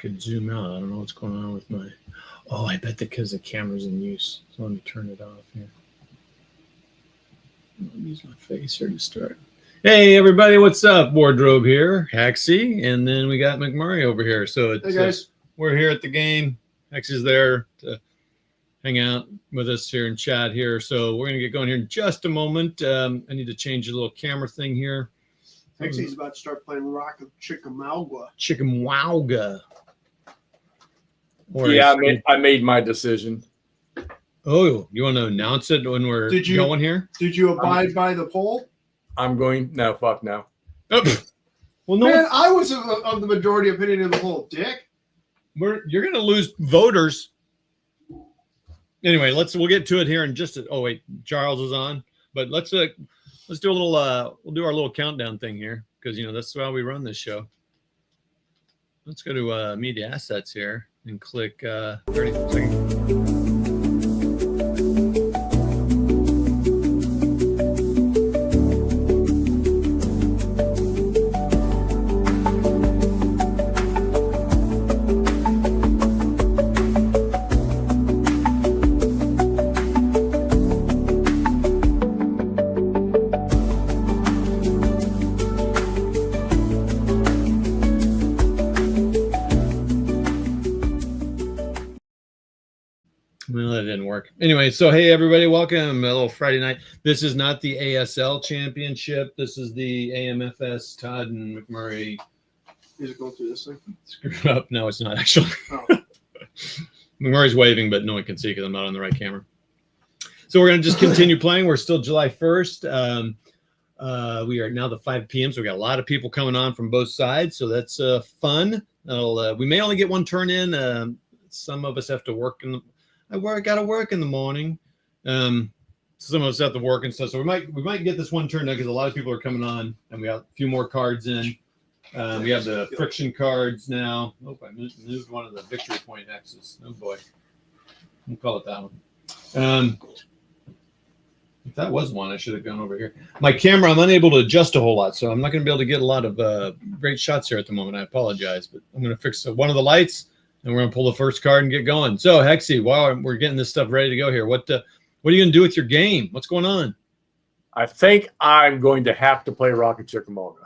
could zoom out. I don't know what's going on with my. Oh, I bet because the camera's in use. So let me turn it off here. I'll use my face here to start. Hey, everybody, what's up? Wardrobe here, Hexy, and then we got McMurray over here. So it's, hey, guys. We're here at the game. Hexy's there to hang out with us here and chat here. So we're going to get going here in just a moment. I need to change a little camera thing here. Hexy's about to start playing Rock of Chickamauga. Chickamauga. Yeah, I made my decision. Oh, you want to announce it when we're going here? Did you abide by the poll? I'm going. No, fuck no. Oh. Well, no. Man, I was of the majority opinion of the poll, Dick. You're going to lose voters. Anyway, we'll get to it here in just. Oh wait, Charles is on, but let's do a little. We'll do our little countdown thing here because that's how we run this show. Let's go to media assets here and click 30 seconds. Well, that didn't work. Anyway, so hey, everybody, welcome. A little Friday night. This is not the ASL championship. This is the AMFS. Todd and McMurray. Is it going through this thing? Screwed up. No, it's not actually. Oh. McMurray's waving, but no one can see because I'm not on the right camera. So we're going to just continue playing. We're still July 1st. We are now the 5 p.m., so we got a lot of people coming on from both sides. So that's fun. We may only get one turn in. Some of us have to work in the. Got to work in the morning. Some of us have to work and stuff. So we might get this one turned out because a lot of people are coming on, and we got a few more cards in. We have the friction cards now. Oh, I moved one of the victory point X's. Oh boy, we'll call it that one. If that was one, I should have gone over here. My camera, I'm unable to adjust a whole lot, so I'm not going to be able to get a lot of great shots here at the moment. I apologize, but I'm going to fix one of the lights. And we're going to pull the first card and get going. So, Hexy, while we're getting this stuff ready to go here, what are you going to do with your game? What's going on? I think I'm going to have to play Rock of Chickamauga.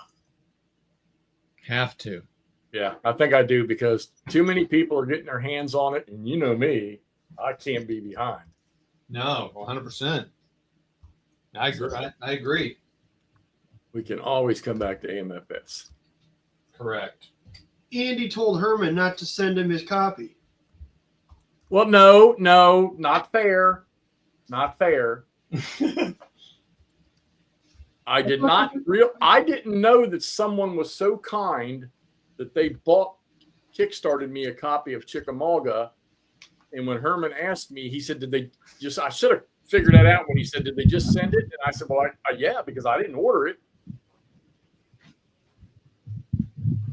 Have to. Yeah, I think I do because too many people are getting their hands on it. And you know me, I can't be behind. No, 100%. I agree. We can always come back to AMFS. Correct. Andy told Herman not to send him his copy. Well, no, not fair. Not fair. I didn't know that someone was so kind that they kickstarted me a copy of Chickamauga. And when Herman asked me, he said, I should have figured that out when he said, did they just send it? And I said, well, yeah, because I didn't order it.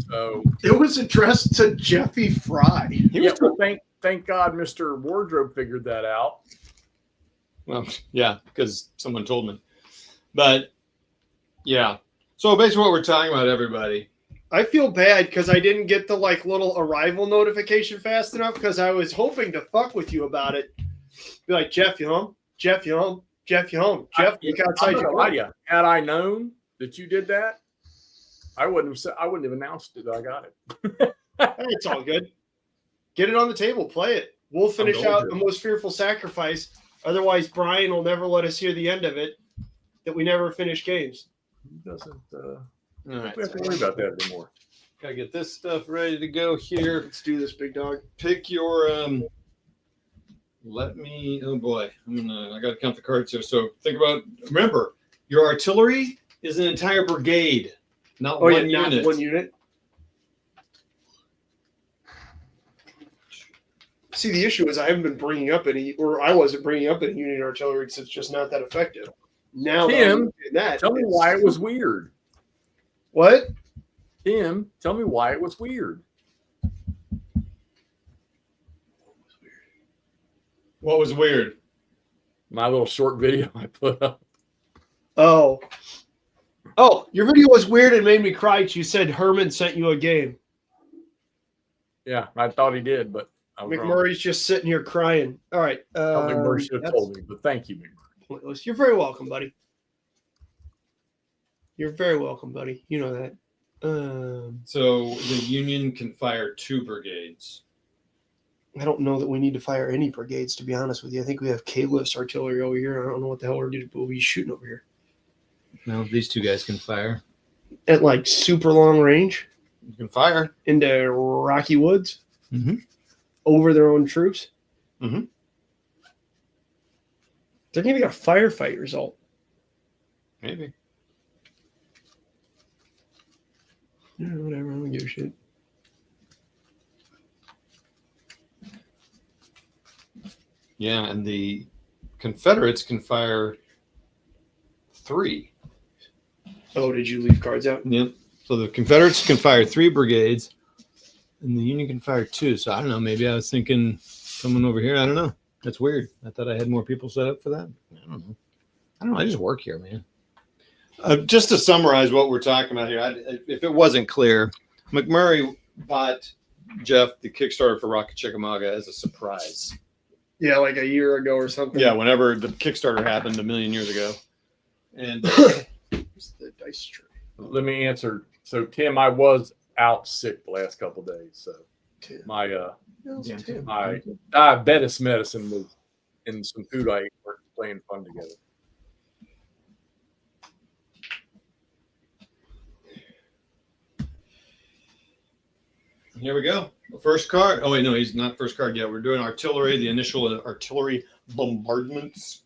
So it was addressed to Jeffy Fry. Well, thank God Mr. Wardrobe figured that out. Well, yeah, because someone told me. But, yeah. So basically what we're talking about, everybody. I feel bad because I didn't get the little arrival notification fast enough because I was hoping to fuck with you about it. Be like, Jeff, you home? Jeff, you home? Jeff, you home? Jeff, look outside your home. Had I known that you did that, I wouldn't have announced it that I got it. It's all good. Get it on the table. Play it. We'll finish out the most fearful sacrifice. Otherwise, Brian will never let us hear the end of it. That we never finish games. He doesn't. All right, we have to worry about that anymore. Gotta get this stuff ready to go here. Let's do this, big dog. Pick your. Oh boy, I gotta count the cards here. So remember, your artillery is an entire brigade. Not one unit. Not one unit. See, the issue is I haven't been bringing up I wasn't bringing up any unit artillery because it's just not that effective. Now, Tim, tell me why it was weird. What? Tim, tell me why it was weird. What was weird? My little short video I put up. Oh, your video was weird and made me cry. You said Herman sent you a game. Yeah, I thought he did, but I was wrong. McMurray's just sitting here crying. All right. McMurray should have told me, but thank you, McMurray. You're very welcome, buddy. You're very welcome, buddy. You know that. So the Union can fire 2 brigades. I don't know that we need to fire any brigades, to be honest with you. I think we have K-list artillery over here. I don't know what the hell we'll be shooting over here. No, these 2 guys can fire. At like super long range? You can fire. Into Rocky Woods? Mm-hmm. Over their own troops? Mm-hmm. They're going to get a firefight result. Maybe. Yeah, whatever. I don't give a shit. Yeah, and the Confederates can fire 3. Oh, did you leave cards out? Yep. So the Confederates can fire 3 brigades, and the Union can fire 2. So I don't know. Maybe I was thinking someone over here. I don't know. That's weird. I thought I had more people set up for that. I don't know. I just work here, man. Just to summarize what we're talking about here, if it wasn't clear, McMurray bought Jeff the Kickstarter for Rocket Chickamauga as a surprise. Yeah, like a year ago or something. Yeah, whenever the Kickstarter happened a million years ago. And Where's the dice tray? Let me answer. So, Tim, I was out sick the last couple of days. So, Tim. my Tim. my diabetes medicine was and some food I ate were playing fun together. Here we go. The first card. Oh, wait, no, he's not first card yet. We're doing artillery, the initial artillery bombardments.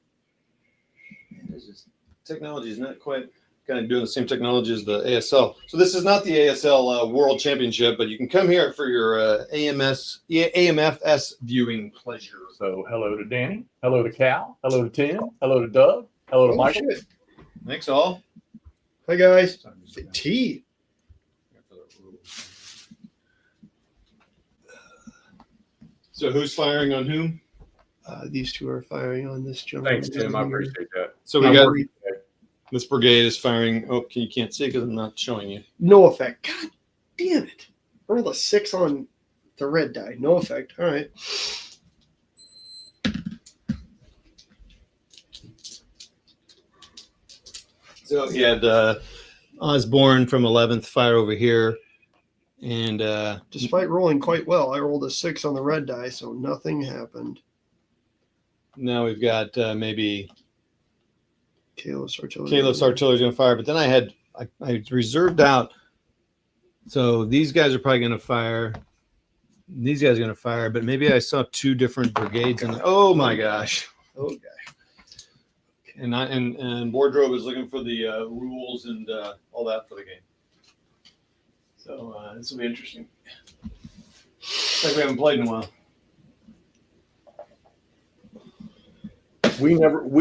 Technology is not quite kind of doing the same technology as the ASL. So this is not the ASL World Championship, but you can come here for your AMFS viewing pleasure. So, hello to Danny. Hello to Cal. Hello to Tim. Hello to Doug. Hello to Michael. Shit. Thanks, all. Hi, guys. Tea. So who's firing on whom? These 2 are firing on this gentleman. Thanks, Tim. I appreciate that. So we got this brigade is firing. Oh, you can't see because I'm not showing you. No effect. God damn it. Roll a 6 on the red die. No effect. All right. So he had Osborne from 11th fire over here. And despite rolling quite well, I rolled a 6 on the red die, so nothing happened. Now we've got maybe Kalos artillery. Kalos artillery is going to fire, but then I reserved out. So these guys are probably going to fire. These guys are going to fire, but maybe I saw 2 different brigades. Oh my gosh. Okay. And Wardrobe is looking for the rules and all that for the game. So this will be interesting. It's like we haven't played in a while. We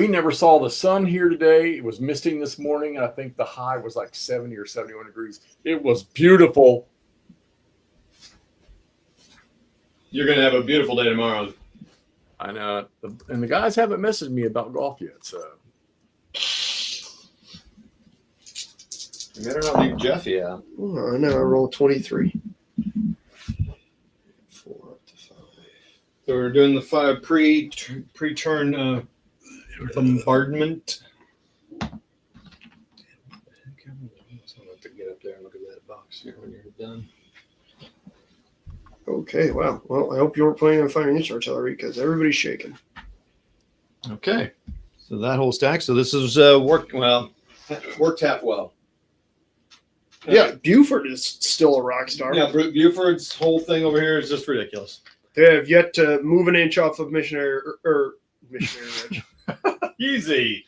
never saw the sun here today. It was misting this morning. I think the high was like 70 or 71 degrees. It was beautiful. You're going to have a beautiful day tomorrow. I know. And the guys haven't messaged me about golf yet. So You better not leave Jeffy out. Oh, no, I rolled 23. 4 up to 5. So we're doing the pre-turn bombardment. I'll have to get up there and look at that box here when you're done. Okay, wow. Well, I hope you weren't planning on firing this artillery because everybody's shaking. Okay, so that whole stack. So this is worked half well. Yeah, Buford is still a rock star. Yeah, Buford's whole thing over here is just ridiculous. They have yet to move an inch off of missionary Ridge. Easy.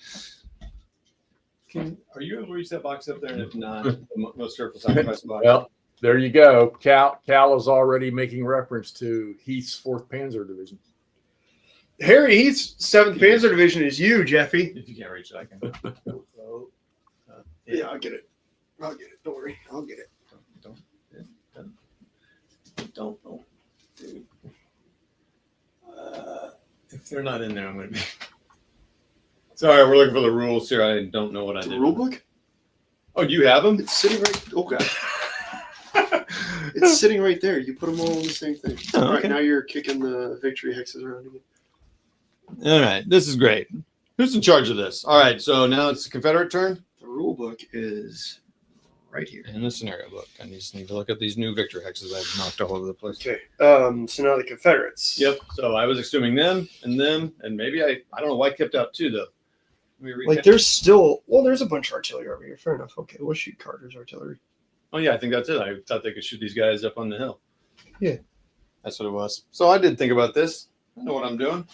Are you able to reach that box up there? And if not, the most fearful sacrifice box. well, there you go. Cal is already making reference to Heath's 4th Panzer Division. Harry Heath's 7th Panzer Division is you, Jeffy. If you can't reach it, I can. Yeah, I'll get it. Don't worry. I'll get it. Don't. Dude. If they're not in there, I'm going to be. Sorry, we're looking for the rules here. I don't know what I did. Rule book? Oh, do you have them? It's sitting right. Okay. It's sitting right there. You put them all on the same thing. Oh, All right, okay. now you're kicking the victory hexes around again. All right, this is great. Who's in charge of this? All right, so now it's the Confederate turn. The rule book is right here. In the scenario book, I just need to look at these new victory hexes I've knocked all over the place. Okay. So now the Confederates. Yep. So I was assuming them, and maybe I don't know why I kept out two though. Like there's still there's a bunch of artillery over here. Fair enough. Okay, we'll shoot Carter's artillery. Oh yeah, I think that's it. I thought they could shoot these guys up on the hill. Yeah, that's what it was. So I did think about this. I know what I'm doing.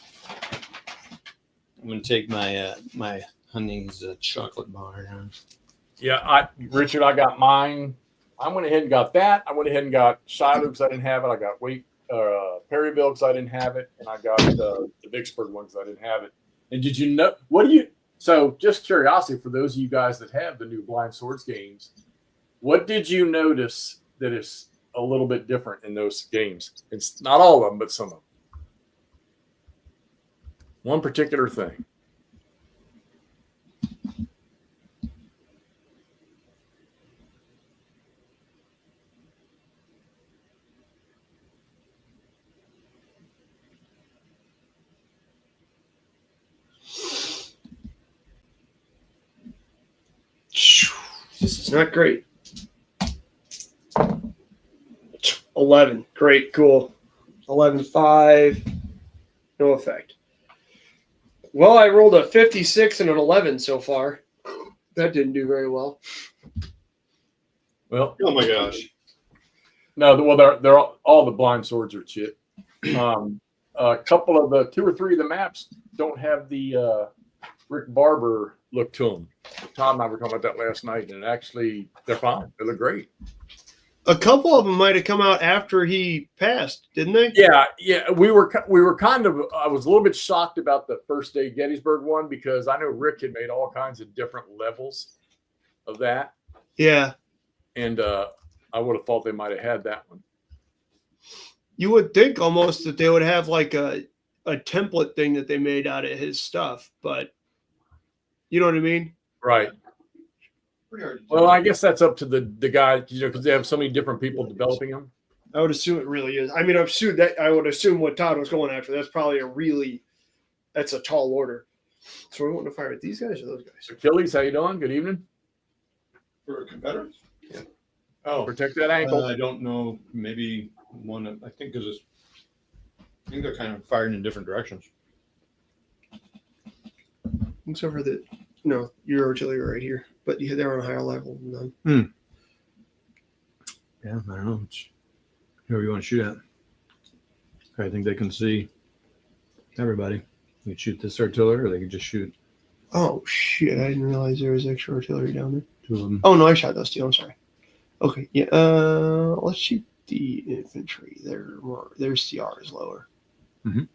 I'm gonna take my my honey's chocolate bar down. Yeah, Richard, I got mine. I went ahead and got that. I went ahead and got Shiloh because I didn't have it. I got Perryville because I didn't have it, and I got the Vicksburg one because I didn't have it. And did you know So, just curiosity for those of you guys that have the new Blind Swords games, what did you notice that is a little bit different in those games? It's not all of them, but some of them. One particular thing. This is not great. 11. Great. Cool. 11-5. No effect. Well, I rolled a 56 and an 11 so far. That didn't do very well. Well, Oh my gosh. no, well, they're all the blind swords are shit. A couple of the 2 or 3 of the maps don't have the Rick Barber look to them. Tom and I were talking about that last night, and actually, they're fine. They look great. A couple of them might have come out after he passed, didn't they? Yeah. We were kind of. I was a little bit shocked about the first day Gettysburg one because I know Rick had made all kinds of different levels of that, Yeah. and I would have thought they might have had that one. You would think almost that they would have like a template thing that they made out of his stuff, but you know what I mean? Right. Pretty hard to do. Well, I guess that's up to the guy, because they have so many different people developing them. I would assume it really is. I mean, I would assume what Todd was going after. That's probably that's a tall order. So we want to fire at these guys or those guys? Achilles, how you doing? Good evening. For Confederates? Yeah. Oh, Protect that ankle. I don't know. Maybe one. I think they're kind of firing in different directions. Except for your artillery right here, but they're on a higher level than them. Yeah, I don't know. It's whoever you want to shoot at. I think they can see everybody. You could shoot this artillery, or they could just shoot Oh shit! I didn't realize there was extra artillery down there. 2 of them. Oh no, I shot those two. I'm sorry. Okay, yeah. Let's shoot the infantry. Their CR is lower. Look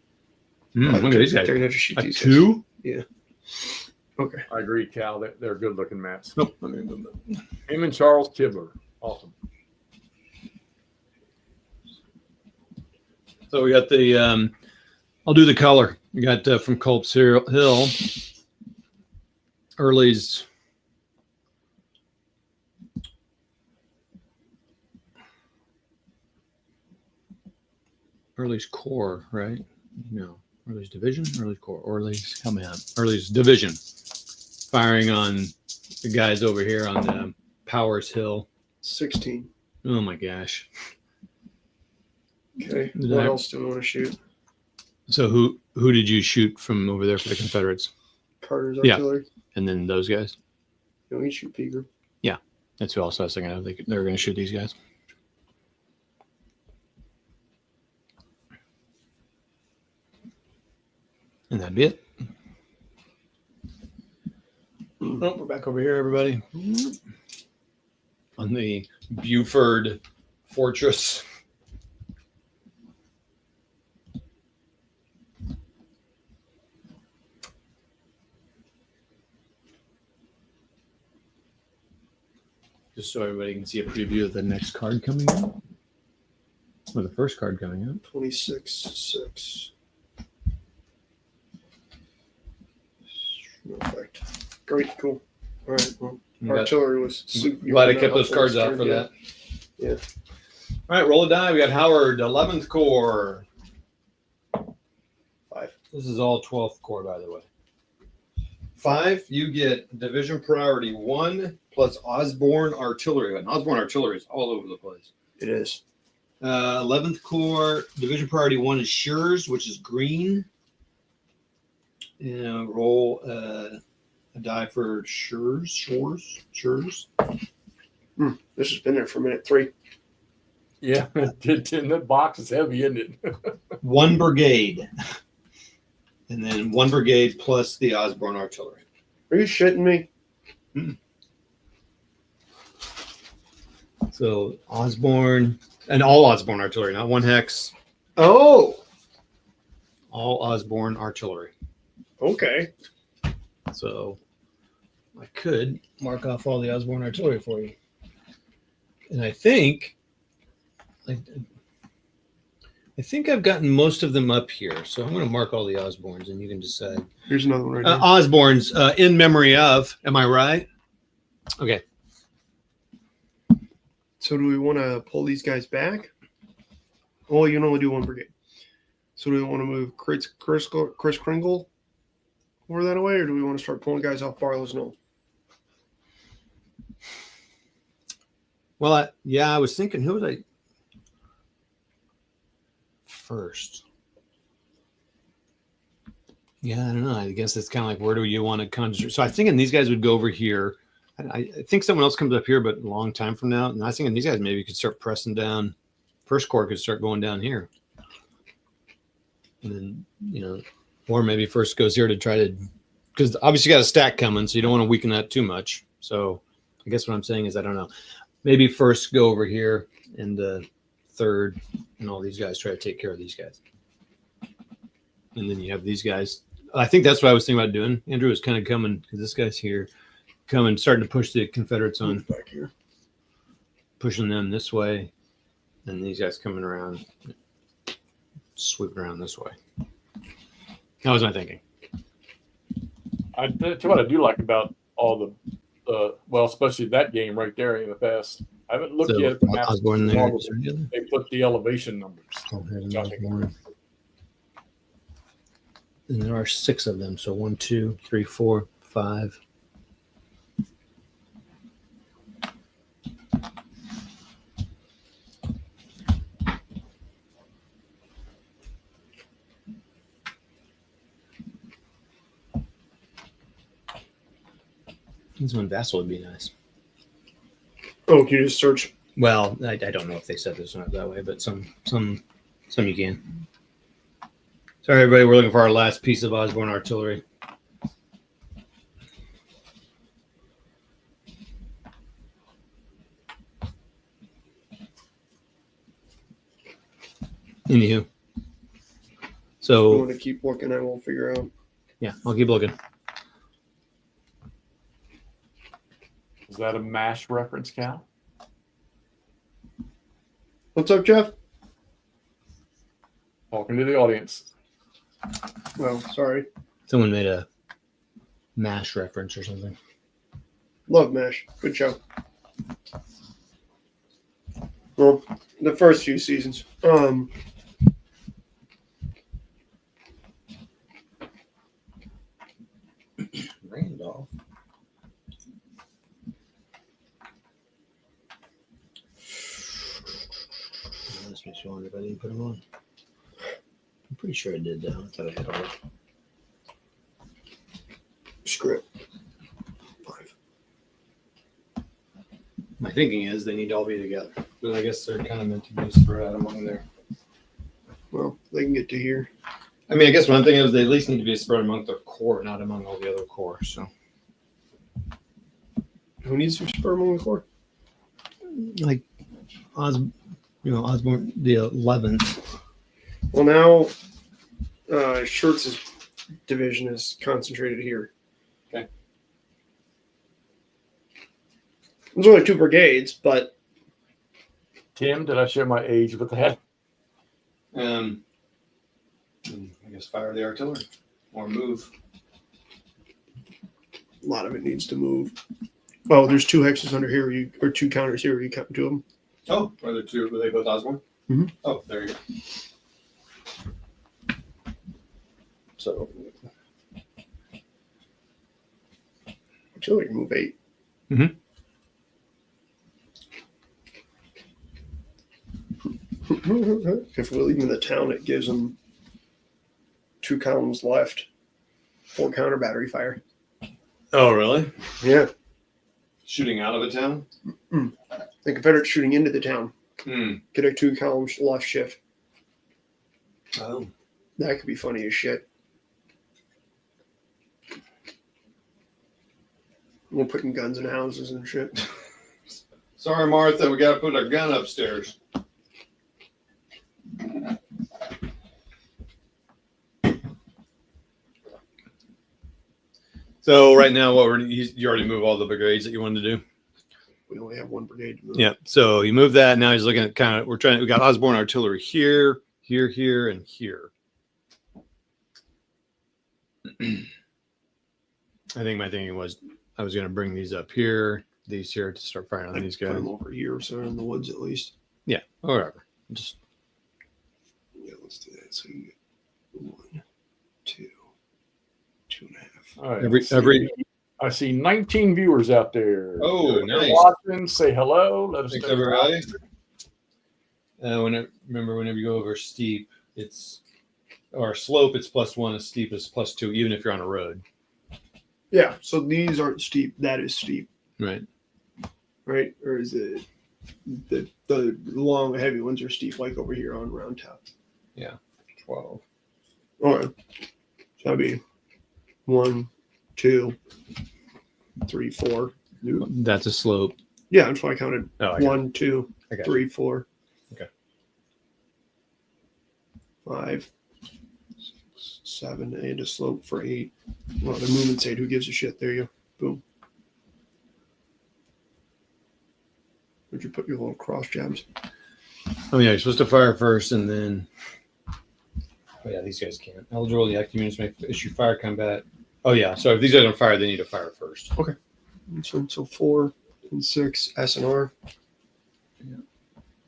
at these guys. They're gonna have to shoot A these 2? guys. Yeah. Okay. I agree, Cal. They're good looking maps. Nope. Let me move that. Him and Charles Kibler. Awesome. So we got the. I'll do the color. We got from Culp's Hill. Early's. Early's Corps, right? No. Early's Division, Early's Corps, Early's, help me out. Early's Division. Firing on the guys over here on the Powers Hill. 16. Oh my gosh. Okay. Did What I- else do we want to shoot? So who did you shoot from over there for the Confederates? Carter's Yeah. artillery. And then those guys? No, we shoot P group. That's who else I was thinking of. They were going to shoot these guys. And that'd be it. Oh, we're back over here, everybody. On the Buford Fortress. Just so everybody can see a preview of the next card coming out. Or the first card coming out. 26-6. No effect. Great, cool. All right, well, You got- artillery was super. Glad I kept those cards out for that. Yeah. All right, roll a die. We got Howard, 11th Corps. 5. This is all 12th Corps, by the way. 5, you get Division Priority 1 plus Osborne Artillery. And Osborne Artillery is all over the place. It is. 11th Corps, Division Priority 1 is Schurz, which is green. Roll a die for Schurz. This has been there for minute 3. Yeah, that box is heavy, isn't it? 1 brigade. And then 1 brigade plus the Osborne Artillery. Are you shitting me? So Osborne, and all Osborne Artillery, not 1 hex. Oh, All Osborne Artillery. okay. So I could mark off all the Osborne Artillery for you. And I think I've gotten most of them up here. So I'm going to mark all the Osbornes and you can decide. Here's another one right there. Osborne's in memory of, am I right? Okay. So do we want to pull these guys back? Oh, you can only do 1 brigade. So do we want to move Chris Kringle over that way, or do we want to start pulling guys off Barlow's Knoll? Well, I was thinking, who was I first? Yeah, I don't know. I guess it's kind of like, where do you want to concentrate? So I was thinking these guys would go over here. I think someone else comes up here, but a long time from now. And I was thinking these guys maybe could start pressing down. First Corps could start going down here. And then, or maybe first goes here to try to, because obviously you got a stack coming, so you don't want to weaken that too much. So I guess what I'm saying is, I don't know. Maybe first go over here and third and all these guys try to take care of these guys. And then you have these guys. I think that's what I was thinking about doing. Andrew was kind of coming, because this guy's here, starting to push the Confederates on Back here. Pushing them this way. And these guys coming around, sweeping around this way. That was my thinking. That's what I do like about all the well, especially that game right there, AMFS. I haven't looked yet at the map. Osborne there. They put the elevation numbers. Oh, here's which I think are Osborne. And there are 6 of them. So 1, 2, 3, 4, 5. This one Vassal would be nice. Oh, can you just search? Well, I don't know if they said this or not that way, but some you can. Sorry, everybody. We're looking for our last piece of Osborne Artillery. Anywho. I So, want to keep looking. I won't figure out. yeah, I'll keep looking. Is that a MASH reference, Cal? What's up, Jeff? Talking to the audience. Well, sorry. Someone made a MASH reference or something. Love MASH. Good show. Well, the first few seasons. Randolph. This makes me wonder if I didn't put them on. I'm pretty sure I did, though. I thought I had all. Script. 5. My thinking is they need to all be together, but I guess they're kind of meant to be spread out among there. Well, they can get to here. I mean, I guess what I'm thinking is they at least need to be spread among the core, not among all the other core. So, Who needs to spur among the core? like, Osborne, the 11th. Well, now Schurz's division is concentrated here. Okay. There's only 2 brigades, but Tim, did I share my age with that? I guess fire the artillery or move. a lot of it needs to move. Oh, there's 2 hexes under here, or 2 counters here. You count 2 of them. Oh, are there two? Were they both Osborne? Mhm. Oh, there you go. So, artillery move 8. Mhm. If we're leaving the town, it gives them 2 columns left for counter battery fire. Oh, really? Yeah. Shooting out of a town? The Confederates shooting into the town. Hmm. Get a 2 columns left shift. Oh. That could be funny as shit. We're putting guns in houses and shit. Sorry, Martha, we got to put our gun upstairs. So right now, you already moved all the brigades that you wanted to do. We only have 1 brigade to move. Yeah. So you move that. Now he's looking at kind of. We got Osborne artillery here, here, and here. I think my thinking was I was going to bring these up here, these here to start firing on these Put guys. them over here, so in the woods at least. Yeah, or whatever. Just Yeah, let's do that. So you get 1, 2, 2.5. All right. every. I see 19 viewers out there. Oh, If you're nice. watching, say hello. Let us Thanks, know. everybody. Whenever you go over steep, or slope, it's +1. A steep is +2, even if you're on a road. Yeah, so these aren't steep. That is steep, Right. right? Or is it the long, heavy ones are steep, like over here on Round Top? 12. All right. So that'd be 1, 2, 3, 4. That's a slope. Yeah, that's why I counted Oh, I got 1, 2, I got 3, 4. Okay. 5, 6, 7, and a slope for 8. Well, the movement aid, who gives a shit? There you go. Boom. Where'd you put your little cross jabs? Oh yeah, you're supposed to fire first, and then. Oh yeah, these guys can't. Eligible, the active units may issue fire combat. Oh yeah, so if these guys don't fire, they need to fire first. So 4 and 6 S and R. Yeah.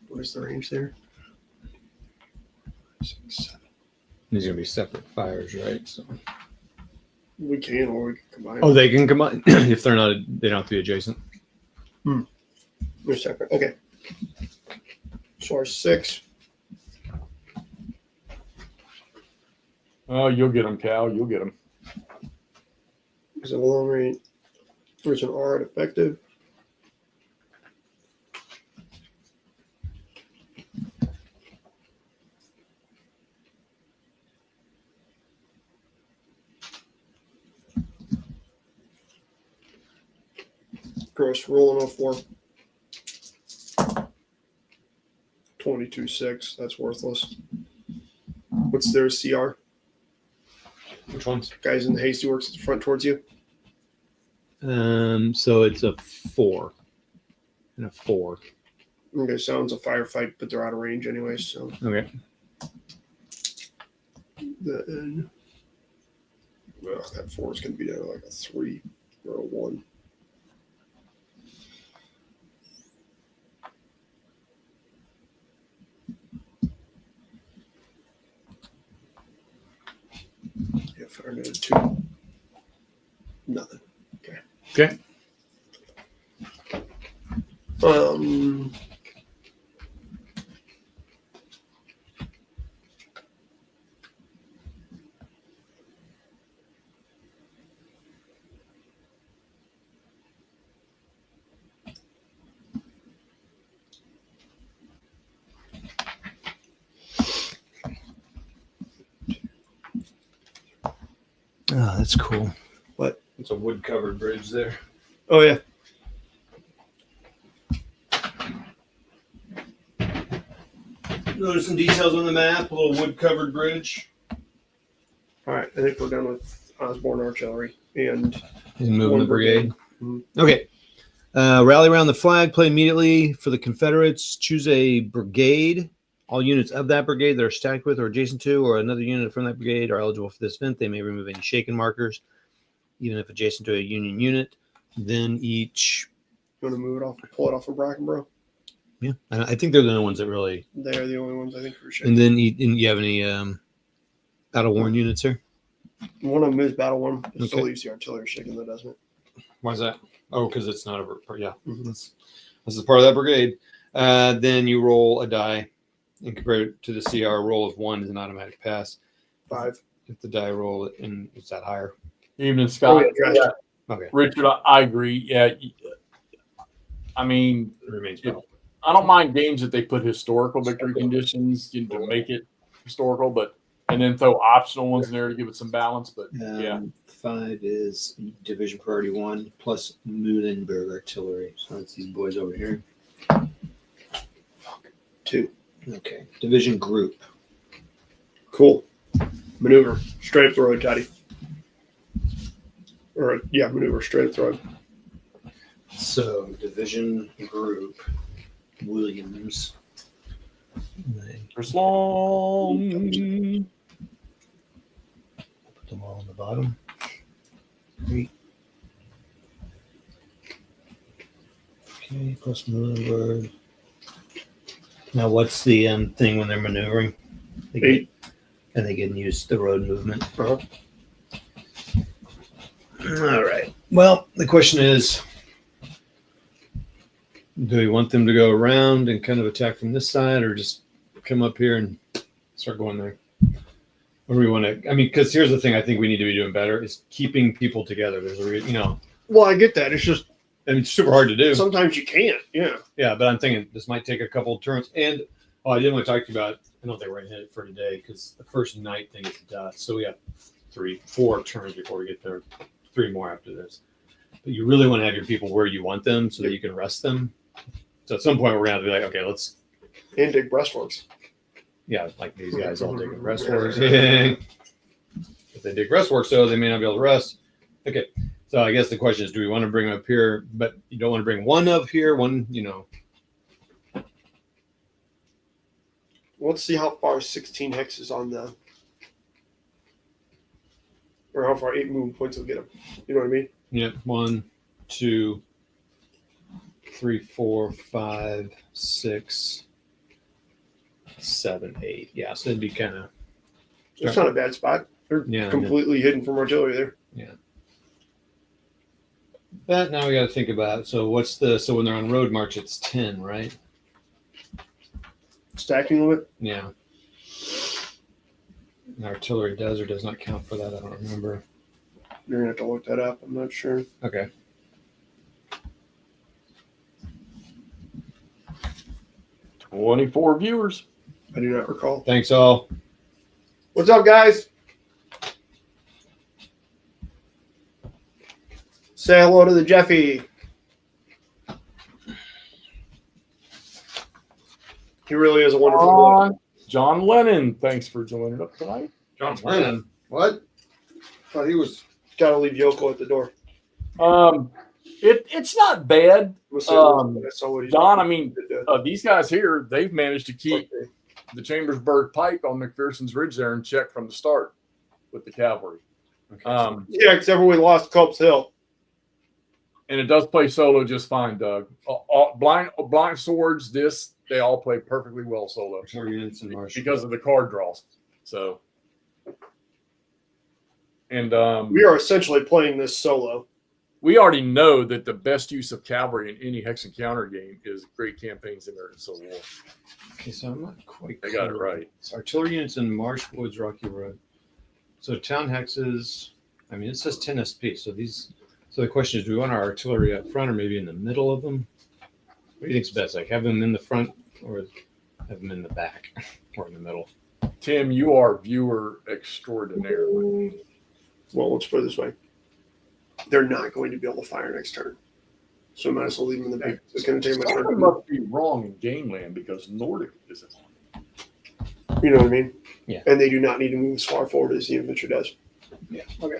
What is the range there? 6, 7. These are gonna be separate fires, right? So. We can, or we can combine. Oh, they can combine if they're not. They don't have to be adjacent. They're separate. Okay. So our 6. Oh, you'll get them, Cal. You'll get them. Is it a long range? There's an R at effective. Gross rolling off 4. 22.6. That's worthless. What's their CR? Which ones? Guys in the hasty works at the front towards you. So it's a 4 and a 4. Okay, sounds a firefight, but they're out of range anyway. So Okay. then, well, that 4 is going to be down to like a 3 or a 1. Yeah, fired at a 2. Nothing. Okay. Oh, that's cool. What? It's a wood-covered bridge there. Oh yeah. Notice some details on the map. A little wood-covered bridge. All right. I think we're done with Osborne Artillery and He's moving one the brigade. Mhm. Okay. Rally around the flag. Play immediately for the Confederates. Choose a brigade. All units of that brigade that are stacked with or adjacent to, or another unit from that brigade, are eligible for this event. They may remove any shaken markers, even if adjacent to a Union unit. Then each. You want to move it off, pull it off of Brackenborough? Yeah, I think they're the only ones that really. They're the only ones I think for sure. And then you have any battle worn units here? One of them is battle one. It still Okay. leaves the artillery shaking though, doesn't it? Why is that? Oh, because it's not a yeah. Mhm. This is part of that brigade. Then you roll a die, and compare it to the CR. Roll of 1 is an automatic pass. 5. If the die roll and is that higher? Evening, Scott. Oh, yeah, Okay, Richard, I agree. Yeah. I mean, it remains Yeah. battle. I don't mind games that they put historical victory conditions to make it historical, but and then throw optional ones in there to give it some balance. But yeah, 5 is division priority 1 plus Muhlenberg artillery. So that's these boys over here. 2. Okay, division group. Cool. Maneuver. Straight up the road, Toddy. Or, yeah, maneuver. Straight up the road. So division group Williams. there's long. Put them all on the bottom. 3. Okay, plus Muhlenberg. Now, what's the thing when they're maneuvering? They 8. and they can use the road movement. Uh-huh. All right. Well, the question is, do we want them to go around and kind of attack from this side, or just come up here and start going there? Or do we want to? I mean, because here's the thing: I think we need to be doing better is keeping people together. There's a, Well, I get that. It's just I mean, it's super hard to do. sometimes you can't. Yeah. Yeah, but I'm thinking this might take a couple of turns. And I didn't want to talk to you about. I don't think we're gonna hit it for today because the first night thing is dust. So we have 4 turns before we get there. 3 more after this. But you really want to have your people where you want them so that you can rest them. So at some point we're gonna have to be like, okay, let's And dig breastworks. like these guys all dig breastworks. If they dig breastworks, though, they may not be able to rest. Okay. So I guess the question is, do we want to bring them up here? But you don't want to bring one up here, one, Let's see how far 16 hexes on the, or how far 8 movement points will get them. You know what I mean? Yeah, 1, 2, 3, 4, 5, 6, 7, 8. Yeah, so it'd be kind of It's not a bad spot. They're completely hidden from artillery there. But now we got to think about, so when they're on road march, it's 10, right? Stacking limit? Yeah. And artillery does or does not count for that. I don't remember. You're going to have to look that up. I'm not sure. Okay. $24 viewers. I do not recall. Thanks all. What's up, guys? Say hello to the Jeffy. He really is a wonderful boy. John Lennon, thanks for joining up tonight. John Lennon. What? Thought he was. Got to leave Yoko at the door. It's not bad. John, John, I mean, these guys here, they've managed to keep the Chambersburg pike on McPherson's Ridge there in check from the start with the cavalry. Okay. Yeah, except for we lost Culp's Hill. And it does play solo just fine, Doug. Blind swords, they all play perfectly well solo. 4 units in march. Because of the card draws. So, and We are essentially playing this solo. we already know that the best use of cavalry in any hex encounter game is great campaigns in American Civil War. Okay, so I'm not quite They got it clear. right. It's artillery units in Marsh Woods, Rocky Road. So town hexes, I mean, it says 10 SP. So the question is, do we want our artillery up front or maybe in the middle of them? What do you think's best? Like have them in the front or have them in the back or in the middle? Tim, you are viewer extraordinaire. Well, let's put it this way. They're not going to be able to fire next turn. So I might as well leave them in the back. It's going to take my Something turn. must be wrong in Gameland because Nordic isn't on. You know what I mean? Yeah. And they do not need to move as far forward as the infantry does. Yeah. Okay.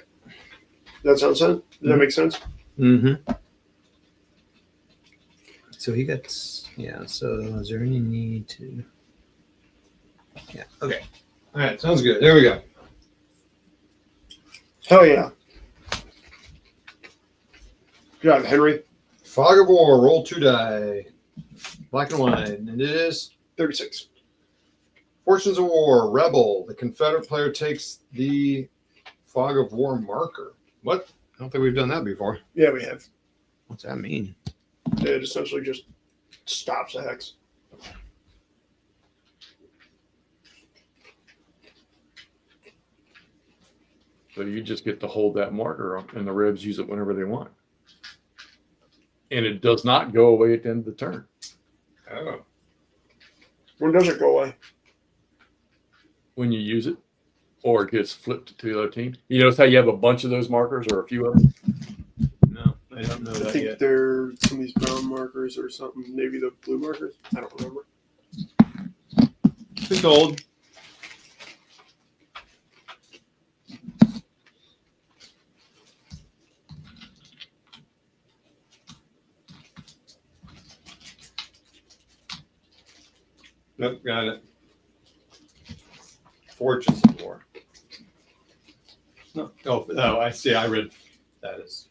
Does that sound sense? Does that make sense? Mm-hmm. So he got, so is there any need to? Yeah, okay. All right, sounds good. There we go. Hell yeah. Good job, Henry. Fog of War, roll 2 die. Black and white. And it is 36. Fortunes of War, Rebel. The Confederate player takes the Fog of War marker. What? I don't think we've done that before. Yeah, we have. What's that mean? It essentially just stops a hex. So you just get to hold that marker, and the Rebs use it whenever they want. And it does not go away at the end of the turn. Oh. When does it go away? When you use it, or it gets flipped to the other team. You notice how you have a bunch of those markers, or a few of them? No, I don't know I that think yet. they're some of these brown markers or something. Maybe the blue markers. I don't remember. It's gold. Nope, got it. Fortunes of War. No. Oh, I see. I read that as.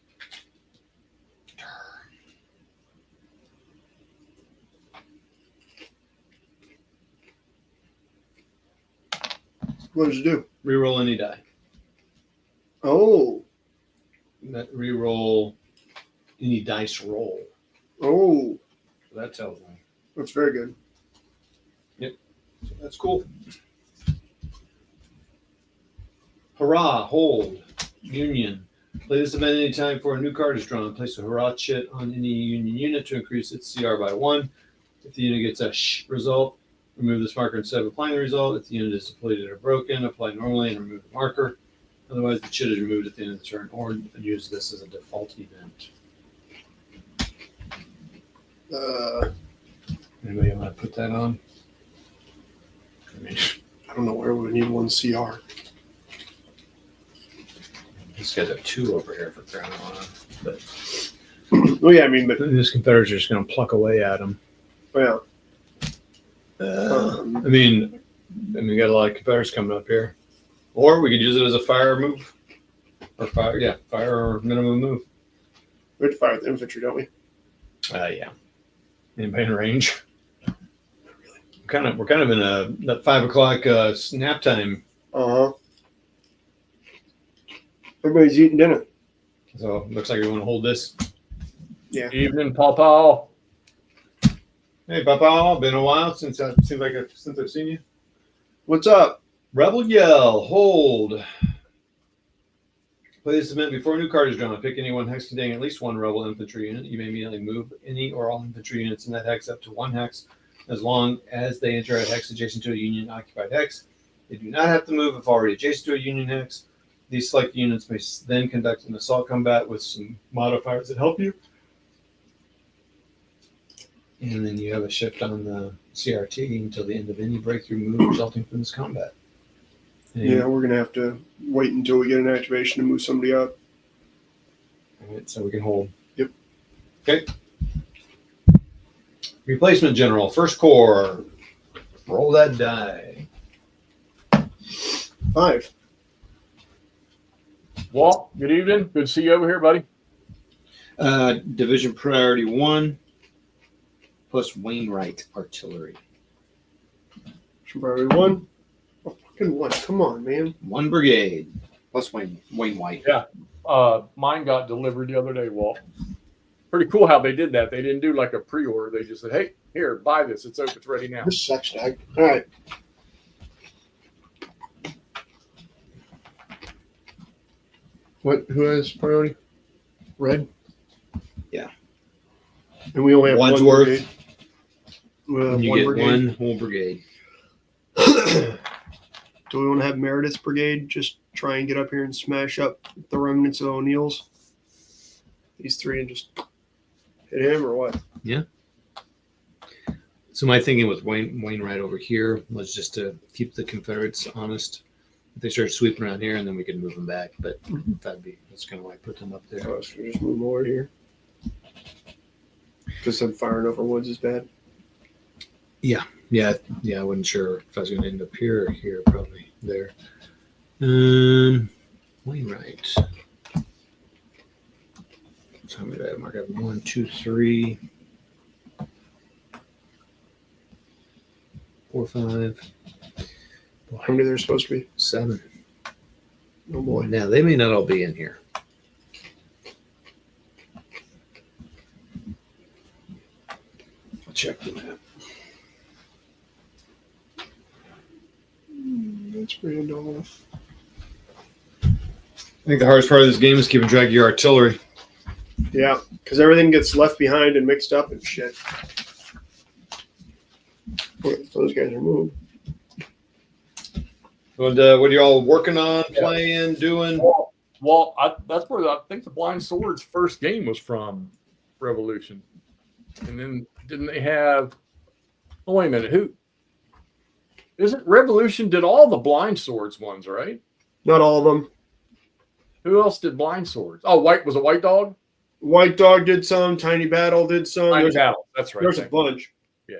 What does it do? Reroll any die. Oh. That reroll any dice roll. Oh. That tells me. That's very good. So that's cool. Hurrah, hold, Union. Play this event anytime before a new card is drawn. Place a hurrah chit on any Union unit to increase its CR by 1. If the unit gets a result, remove this marker instead of applying the result. If the unit is depleted or broken, apply normally and remove the marker. Otherwise, the chit is removed at the end of the turn, or use this as a default event. Anybody want to put that on? I mean, I don't know where we need one CR. these guys have 2 over here for crying out loud. But Oh yeah, I mean, but this Confederates are just going to pluck away at them. well, I mean, we got a lot of Confederates coming up here. Or we could use it as a fire move. Or fire or minimum move. we have to fire with infantry, don't we? Yeah. Anybody in range? We're kind of in that 5 o'clock snap time. Uh huh. Everybody's eating dinner. So looks like we want to hold this. Yeah. Evening, Papa. Hey, Papa, been a while since I've seen you. What's up? Rebel yell, hold. Play this event before a new card is drawn. Pick any one hex containing at least 1 rebel infantry unit. You may immediately move any or all infantry units in that hex up to 1 hex as long as they enter a hex adjacent to a Union occupied hex. They do not have to move if already adjacent to a Union hex. These selected units may then conduct an assault combat with some modifiers that help you. And then you have a shift on the CRT until the end of any breakthrough move resulting from this combat. And Yeah, we're gonna have to wait until we get an activation to move somebody up. All right, so we can hold. Yep. Okay. Replacement General, First Corps. Roll that die. 5. Walt, good evening. Good to see you over here, buddy. Division Priority 1 plus Wainwright Artillery. Priority 1. Oh, fucking 1. Come on, man. 1 brigade plus Wainwright. Yeah. Mine got delivered the other day, Walt. Pretty cool how they did that. They didn't do like a pre-order. They just said, hey, here, buy this. It's open. It's ready now. This sucks, Doug. All right. Who has priority? Red? Yeah. And we only have One's one worth. brigade. And you one get brigade. 1 whole brigade. Do we want to have Meredith's brigade just try and get up here and smash up the remnants of O'Neill's? These 3 and just hit him or what? So my thinking with Wainwright over here was just to keep the Confederates honest. If they start sweeping around here, and then we can move them back. But that's kind of why I put them up there. Oh, so we just move them over here. Because them firing over woods is bad. Yeah. I wasn't sure if I was going to end up here or here. Probably there. Wainwright. So how many did I mark up? 1, 2, 3. 4, 5, How many there's supposed to be? 7. Oh boy. Now they may not all be in here. I'll check the map. That's pretty off. I think the hardest part of this game is keeping track of your artillery. Yeah, because everything gets left behind and mixed up and shit. Those guys are moving. What are you all working on, playing, doing? Well, that's where I think the Blind Sword's first game was from, Revolution. And then didn't they have? Oh, wait a minute. Who? Isn't Revolution did all the Blind Swords ones, right? Not all of them. Who else did Blind Swords? Oh, was it White Dog? White Dog did some. Tiny Battle did some. Tiny Battle. That's right. There's a bunch. Yeah.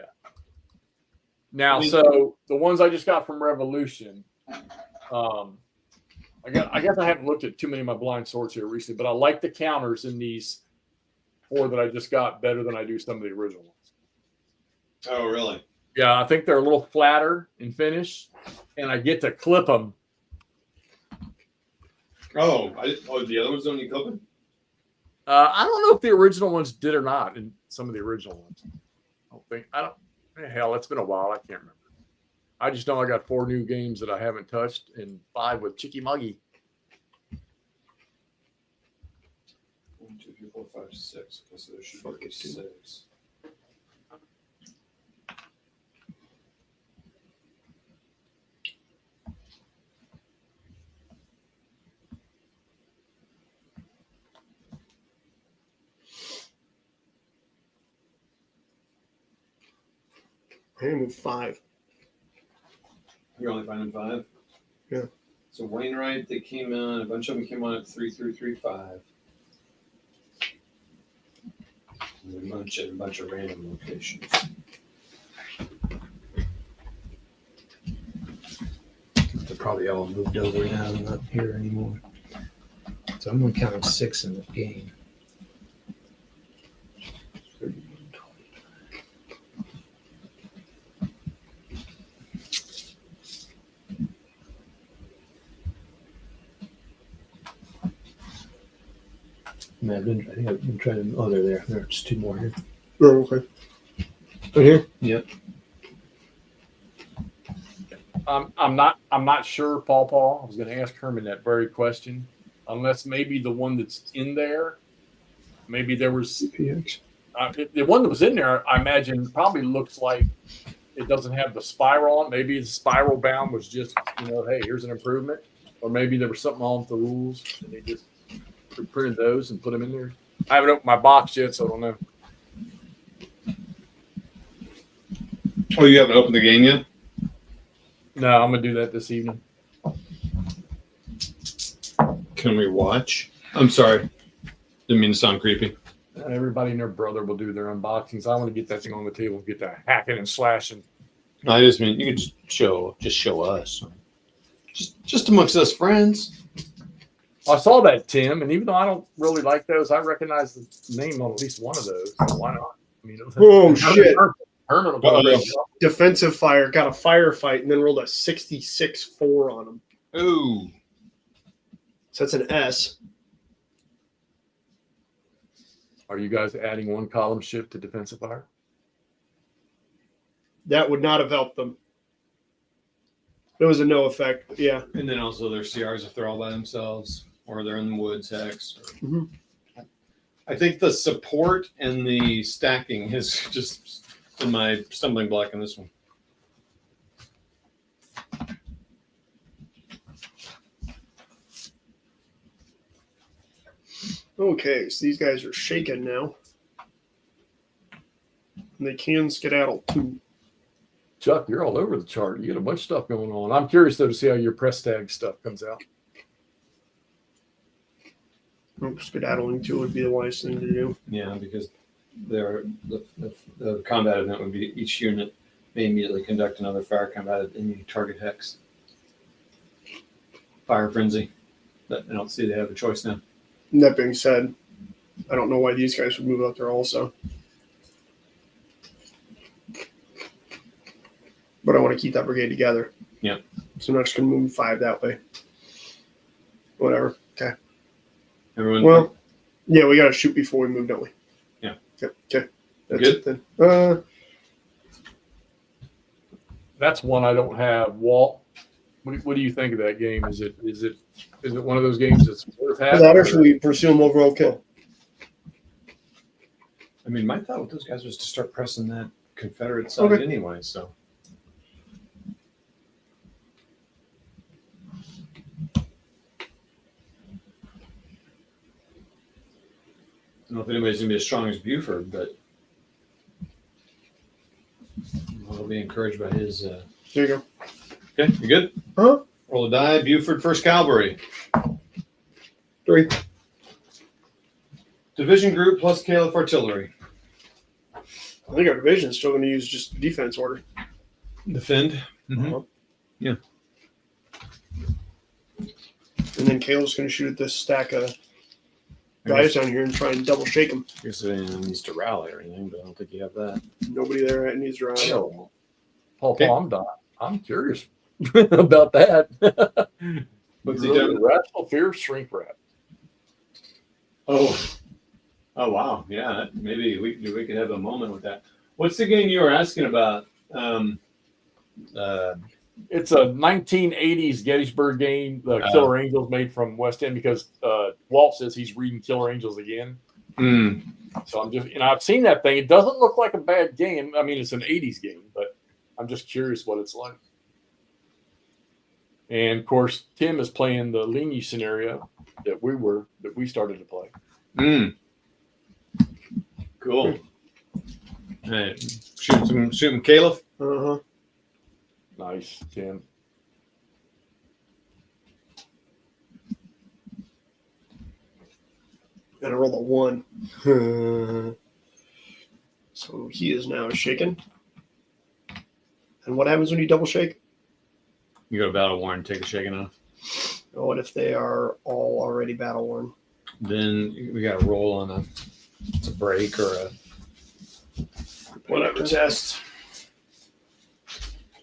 Now, so the ones I just got from Revolution, I guess I haven't looked at too many of my Blind Swords here recently, but I like the counters in these 4 that I just got better than I do some of the original ones. Oh, really? Yeah, I think they're a little flatter in finish, and I get to clip them. Oh, the other ones don't need clipping? I don't know if the original ones did or not in some of the original ones. Hell, it's been a while. I can't remember. I just know I got 4 new games that I haven't touched and 5 with Chicky Muggy. 1, 2, 3, 4, 5, 6. So there should be 6. I moved 5. You're only finding 5? Yeah. So Wainwright, they came on, a bunch of them came on at 3, 3, 3, 5. And a bunch of random locations. They're probably all moved over now and not here anymore. So I'm going to count 6 in the game. 31, 20. I think I've been trying to. Oh, they're there. There's 2 more here. Oh, okay. Right here? Yep. I'm not sure, Paul. I was going to ask Herman that very question. Unless maybe the one that's in there, maybe there was PX. The one that was in there. I imagine probably looks like it doesn't have the spiral on. Maybe the spiral bound was just hey, here's an improvement, or maybe there was something wrong with the rules and they just printed those and put them in there. I haven't opened my box yet, so I don't know. Oh, you haven't opened the game yet? No, I'm gonna do that this evening. Can we watch? I'm sorry. Didn't mean to sound creepy. Everybody and their brother will do their unboxings. I want to get that thing on the table and get that hacking and slashing. I just mean you could just show us. Just amongst us friends. I saw that, Tim, and even though I don't really like those, I recognize the name on at least one of those. So why not? I mean, Oh, shit. Herman will go Defensive fire. Got a firefight and then rolled a 66-4 on him. Ooh. So that's an S. Are you guys adding 1 column shift to defensive fire? That would not have helped them. It was a no effect. Yeah. And then also their CRs if they're all by themselves or they're in the woods, hex. Mm-hmm. I think the support and the stacking has just been my stumbling block in this one. Okay, so these guys are shaking now. And they can skedaddle too. Chuck, you're all over the chart. You got a bunch of stuff going on. I'm curious, though, to see how your press tag stuff comes out. Skedaddling too would be the wise thing to do. Yeah, because the combat event would be each unit may immediately conduct another fire combat at any target hex. Fire frenzy. But I don't see they have a choice now. And that being said, I don't know why these guys would move out there also. but I want to keep that brigade together. Yeah. So I'm not just going to move 5 that way. Whatever. Okay. Everyone. Well, yeah, we got to shoot before we move, don't we? Yeah. Okay. That's Good. it then. That's one I don't have. Walt, what do you think of that game? Is it one of those games that's worth having? That or should we pursue him overall kill? I mean, my thought with those guys was to start pressing that Confederate side Okay. anyway. So. I don't know if anybody's going to be as strong as Buford, but I'll be encouraged by his. There you go. Okay, you good? Huh? Roll a die. Buford, 1st Cavalry. 3. Division group plus Caliph Artillery. I think our division's still going to use just defense order. Defend. Uh-huh. Yeah. And then Caleb's going to shoot at this stack of guys down here and try and double shake them. I guess it needs to rally or anything, but I don't think you have that. Nobody there needs to run. Paul, Okay. I'm curious about that. What's he Really? doing? Rational fear, shrink wrap. Oh, wow. Yeah, maybe we could have a moment with that. What's the game you were asking about? It's a 1980s Gettysburg game, the Killer Angels made from West End, because Walt says he's reading Killer Angels again. So I'm just, I've seen that thing. It doesn't look like a bad game. I mean, it's an 80s game, but I'm just curious what it's like. And of course, Tim is playing the Ligny scenario that we started to play. Cool. All right. Shoot some Caliph. Uh-huh. Nice, Tim. Gotta roll a 1. So he is now shaken. And what happens when you double shake? You go to battle war and take a shaking off. What if they are all already battle worn? Then we got to roll on it's a break or a whatever test.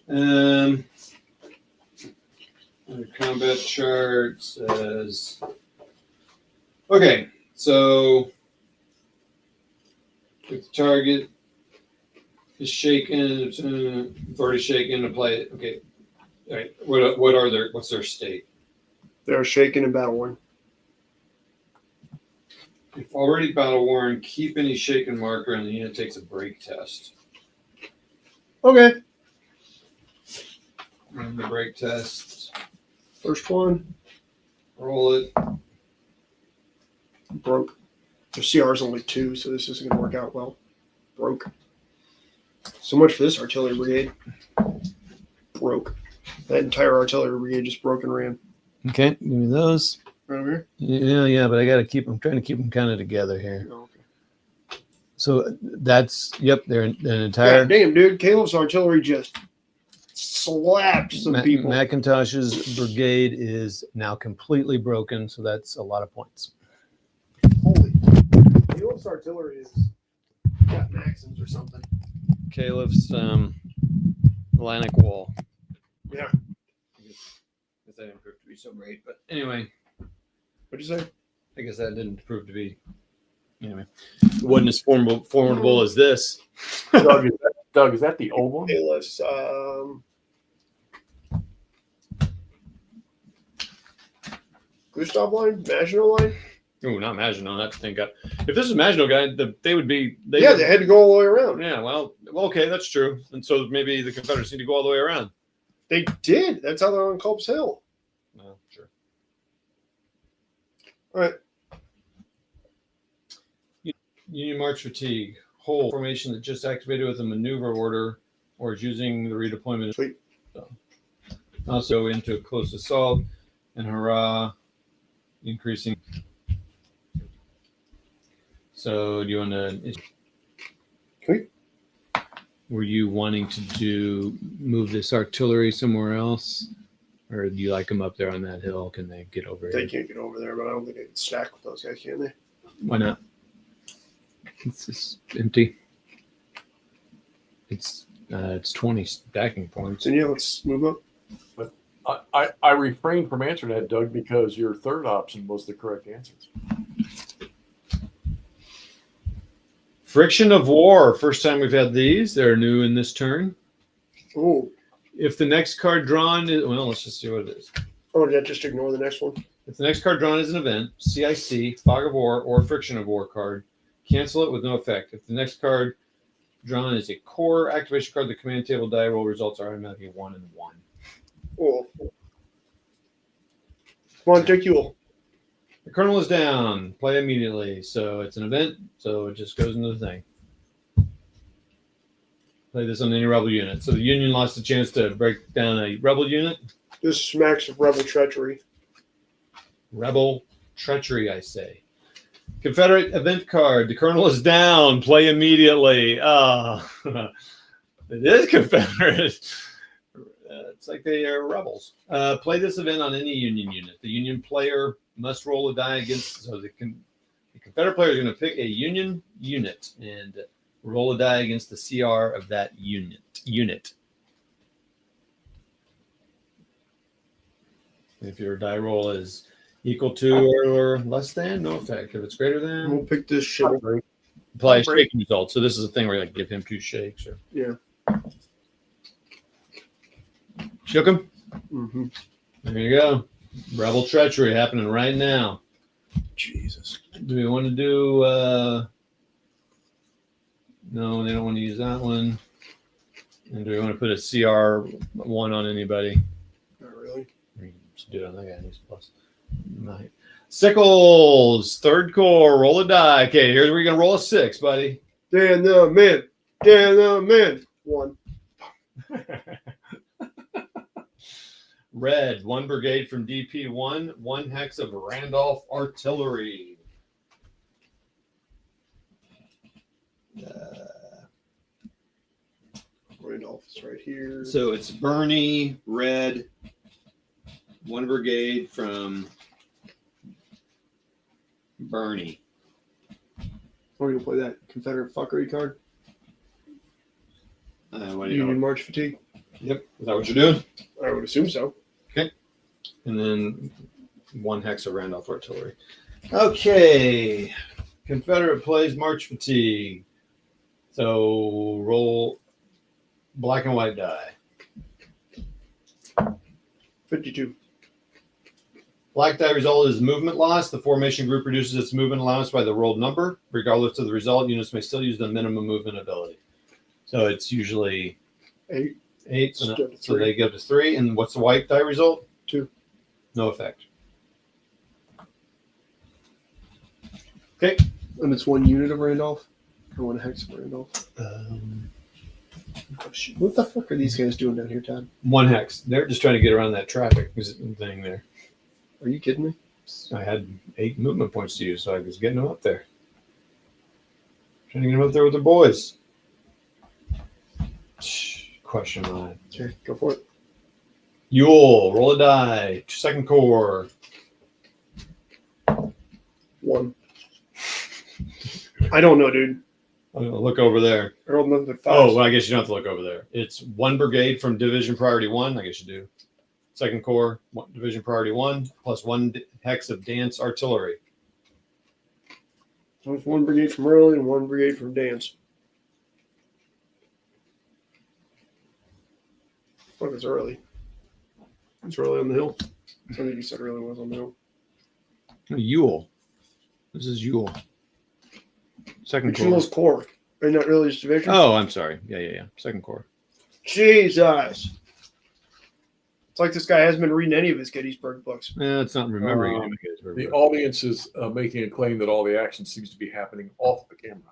The combat chart says, okay, so if the target is shaken, already shaken to play it. Okay, all right. What's their state? They're shaken and battle worn. If already battle worn, keep any shaken marker and the unit takes a break test. Okay. Run the break test. First one. Roll it. Broke. Their CR is only 2, so this isn't going to work out well. Broke. So much for this artillery brigade. Broke. That entire artillery brigade just broke and ran. Okay, give me those. Right over here? Yeah, but I got to keep them, trying to keep them kind of together here. Oh, okay. So that's, they're an entire. God damn, dude. Caleb's artillery just slapped some people. McIntosh's brigade is now completely broken, so that's a lot of points. Holy. Caleb's artillery is got Maxims or something. Caliph's Atlantic Wall. Yeah. I guess that didn't prove to be so great, but anyway. What'd you say? I guess that didn't prove to be. Anyway, it wasn't as formidable as this. Doug, is that the old one? Payless, Gustav line? Maginot line? Oh, not Maginot. That's the thing. If this is Maginot guy, they would be. They had to go all the way around. Yeah, well, okay, that's true. And so maybe the Confederates need to go all the way around. They did. That's how they're on Culp's Hill. No, sure. All right. Union March fatigue. Whole formation that just activated with a maneuver order or is using the redeployment. Sweet. So, also into a close assault and hurrah, increasing. So do you want to? Sweet. Were you wanting to move this artillery somewhere else? Or do you like them up there on that hill? Can they get over They here? can't get over there, but I don't think they can stack with those guys, can they? Why not? It's just empty. It's It's 20 stacking points. So yeah, let's move up. I refrained from answering that, Doug, because your third option was the correct answer. Friction of War. First time we've had these. They're new in this turn. Oh, If the next card drawn is, well, let's just see what it is. oh, did I just ignore the next one? If the next card drawn is an event, CIC, Fog of War, or Friction of War card, cancel it with no effect. If the next card drawn is a core activation card, the command table die roll results are automatically 1 and 1. Oh. Come on, take you. The Colonel is down. Play immediately. So it's an event, so it just goes into the thing. Play this on any rebel unit. So the Union lost the chance to break down a rebel unit. This smacks of rebel treachery. Rebel treachery, I say. Confederate event card. The Colonel is down. Play immediately. It is Confederate. It's like they are rebels. Play this event on any Union unit. The Union player must roll a die against. So the Confederate player is going to pick a Union unit and roll a die against the CR of that unit. If your die roll is equal to or less than, no effect. If it's greater than, We'll pick this shit. apply a shaking result. So this is a thing where you like give him 2 shakes. Or Yeah. shook him. Mm-hmm. There you go. Rebel treachery happening right now. Jesus. Do we want to do? No, they don't want to use that one. And do we want to put a CR1 on anybody? Not really. Just do it on that guy. He's plus 9. Sickles, 3rd corps, roll a die. Okay, here's where you're gonna roll a 6, buddy. Dan the man. Dan the man. 1. Red, 1 brigade from DP1, 1 hex of Randolph artillery. Randolph is right here. So it's Bernie, red, 1 brigade from Bernie. We're going to play that Confederate fuckery card. What do you Union know? March fatigue. Yep. Is that what you're doing? I would assume so. And then 1 hex of Randolph artillery. Okay. Confederate plays March fatigue. So roll black and white die. 52. Black die result is movement loss. The formation group reduces its movement allowance by the rolled number. Regardless of the result, units may still use the minimum movement ability. So it's usually 8. 8. So So they go to 3. And what's the white die result? 2. No effect. Okay. And it's 1 unit of Randolph? Or 1 hex of Randolph? What the fuck are these guys doing down here, Todd? 1 hex. They're just trying to get around that traffic thing there. Are you kidding me? I had 8 movement points to use, so I was getting them up there. Trying to get them up there with the boys. Question line. Okay, go for it. Yule, roll a die. 2nd corps. 1. I don't know, dude. Look over there. I rolled nothing but 5. Oh, well, I guess you don't have to look over there. It's 1 brigade from division priority 1. I guess you do. 2nd corps, division priority 1, plus 1 hex of dance artillery. So it's 1 brigade from early and 1 brigade from dance. Fuck, it's early. It's early on the hill. I think you said early was on the hill. Yule. This is Yule. 2nd corps. Yewle's core. Are not earliest division? Oh, I'm sorry. Yeah. 2nd corps. Jesus. It's like this guy hasn't been reading any of his Gettysburg books. Yeah, it's not remembering Um, any of Gettysburg. The audience is making a claim that all the action seems to be happening off the camera.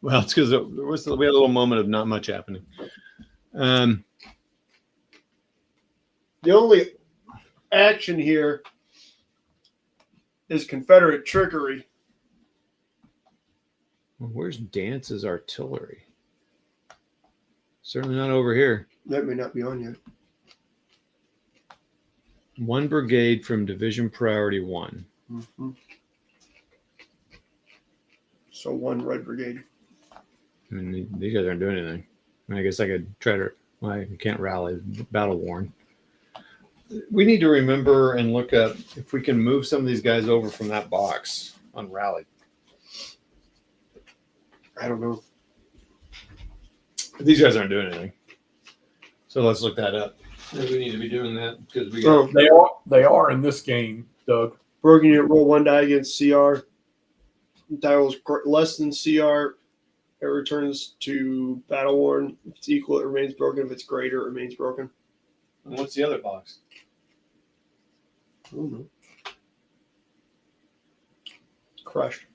Well, it's because we had a little moment of not much happening. The only action here is Confederate trickery. Where's Dance's artillery? Certainly not over here. That may not be on yet. 1 brigade from division priority 1. Mm-hmm. So 1 red brigade. I mean, these guys aren't doing anything. I guess I could try to. Well, I can't rally. Battle worn. We need to remember and look at if we can move some of these guys over from that box on rally. I don't know. These guys aren't doing anything. So let's look that up. Maybe we need to be doing that because we got. They are in this game, Doug. Broken unit roll 1 die against CR. Die rolls less than CR. It returns to battle worn. If it's equal, it remains broken. If it's greater, it remains broken. And what's the other box? I don't know. Crushed.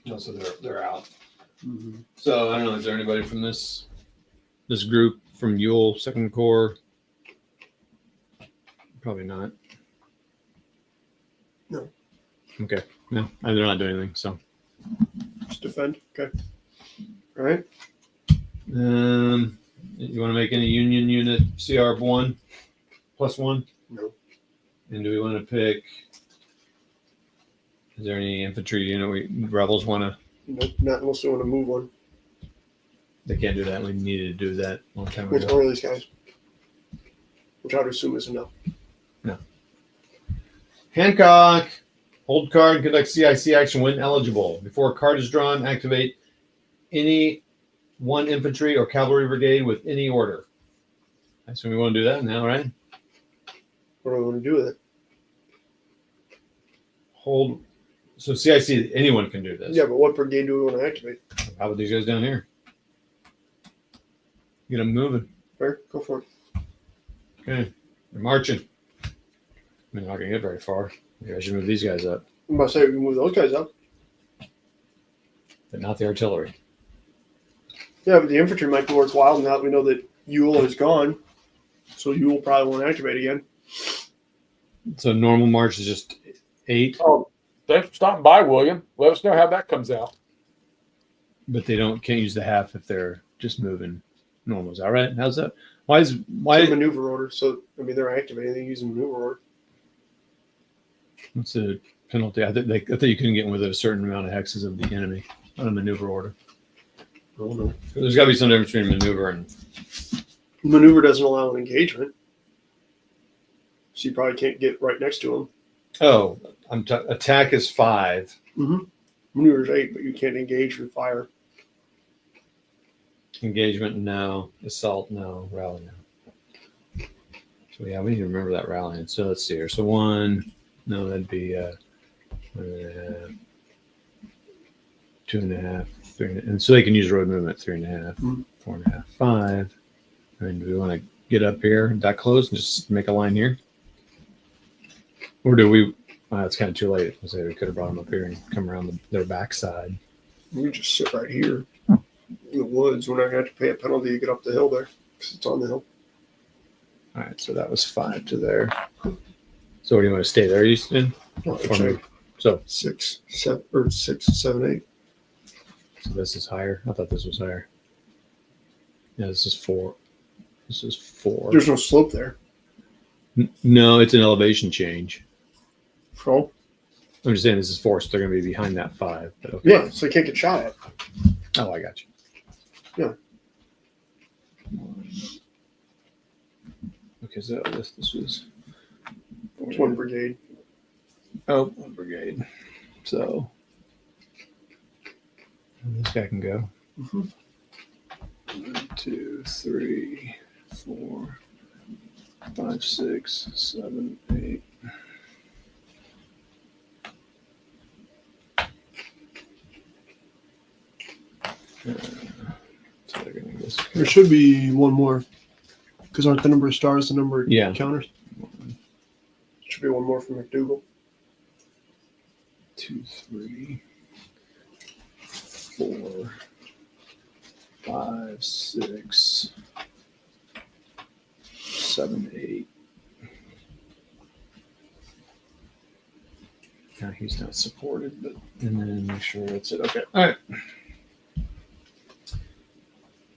No, so they're out. Mm-hmm. So I don't know. Is there anybody from this group from Ewell Second Corps? Probably not. No. Okay. No, they're not doing anything. So. Just defend. Okay. All right. You want to make any Union unit CR1 +1? No. And do we want to pick? Is there any infantry unit rebels want to? Nope. Not unless they want to move one. They can't do that. We needed to do that a long time Which ago. one are these guys? Which I would assume is a no. No. Hancock, hold card, conduct CIC action when eligible. Before a card is drawn, activate any one infantry or cavalry brigade with any order. So we want to do that now, right? What do I want to do with it? Hold. So CIC, anyone can do this. Yeah, but what brigade do we want to activate? How about these guys down here? Get them moving. Fair? Go for it. Okay. They're marching. I mean, they're not going to get very far. Maybe I should move these guys up, I'm about to say we can move those guys up. but not the artillery. Yeah, but the infantry might be worthwhile now that we know that Ewell is gone. So Ewell probably won't activate again. So normal march is just 8, Oh, thanks for stopping by, William. Let us know how that comes out. but they can't use the half if they're just moving normal. Is that right? How's that? Why? It's a maneuver order. So, I mean, they're activating. They use a maneuver order. What's the penalty? I thought you couldn't get within a certain amount of hexes of the enemy on a maneuver order. I don't know. There's got to be some difference between maneuver and. Maneuver doesn't allow an engagement. So you probably can't get right next to them. Oh, attack is 5. Mm-hmm. Maneuver is 8, but you can't engage with fire. Engagement, no. Assault, no. Rally, no. So yeah, we need to remember that rallying. So let's see here. So 1, no, that'd be 1.5, 2.5, 3, and so they can use road movement 3.5, 4.5, 5. And do we want to get up here that close and just make a line here, or do we? It's kind of too late. I say we could have brought them up here and come around their backside. We just sit right here in the woods. We're not going to have to pay a penalty to get up the hill there because it's on the hill. All right, so that was 5 to there. So what do you want to stay there, Easton? No, Or move? So 6, 7, 7, 8. So this is higher. I thought this was higher. Yeah, this is 4. This is 4. There's no slope there. No, it's an elevation change. So, I'm just saying this is 4, so they're going to be behind that 5. But okay. yeah, so they can't get shot at. Oh, I got you. Yeah. Okay, so this was. It's one brigade. Oh, 1 brigade. So this guy can go. Mm-hmm. 1, 2, 3, 4, 5, 6, 7, 8. So they're gonna go. There should be one more. Because aren't the number of stars the number of Yeah. counters? Should be one more from McDougal. 2, 3, 4, 5, 6, 7, 8. Now he's not supported, but and then make sure that's it. Okay. All right.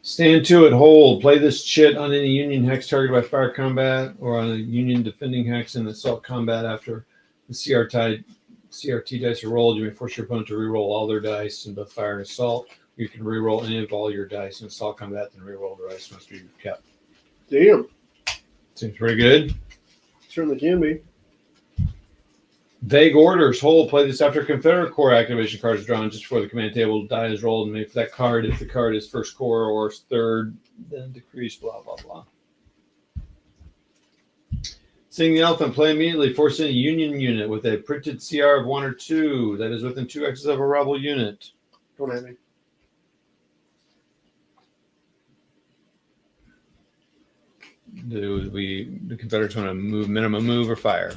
Stand to it, hold. Play this chit on any Union hex targeted by fire combat or on a Union defending hex in assault combat after the CRT dice are rolled. You may force your opponent to re-roll all their dice in both fire and assault You can re-roll any of all your dice in assault combat, and re-roll the dice must be kept. Damn. Seems pretty good. Certainly can be. Vague orders. Hold. Play this after Confederate Corps activation card is drawn just before the command table. Die is rolled, and if that card, if the card is first corps or third, then decrease. Blah blah blah. Sing the elephant. Play immediately. Force in a Union unit with a printed CR of 1 or 2 that is within 2 X's of a rebel unit. Don't have me. Do the Confederates want to move, minimum move, or fire?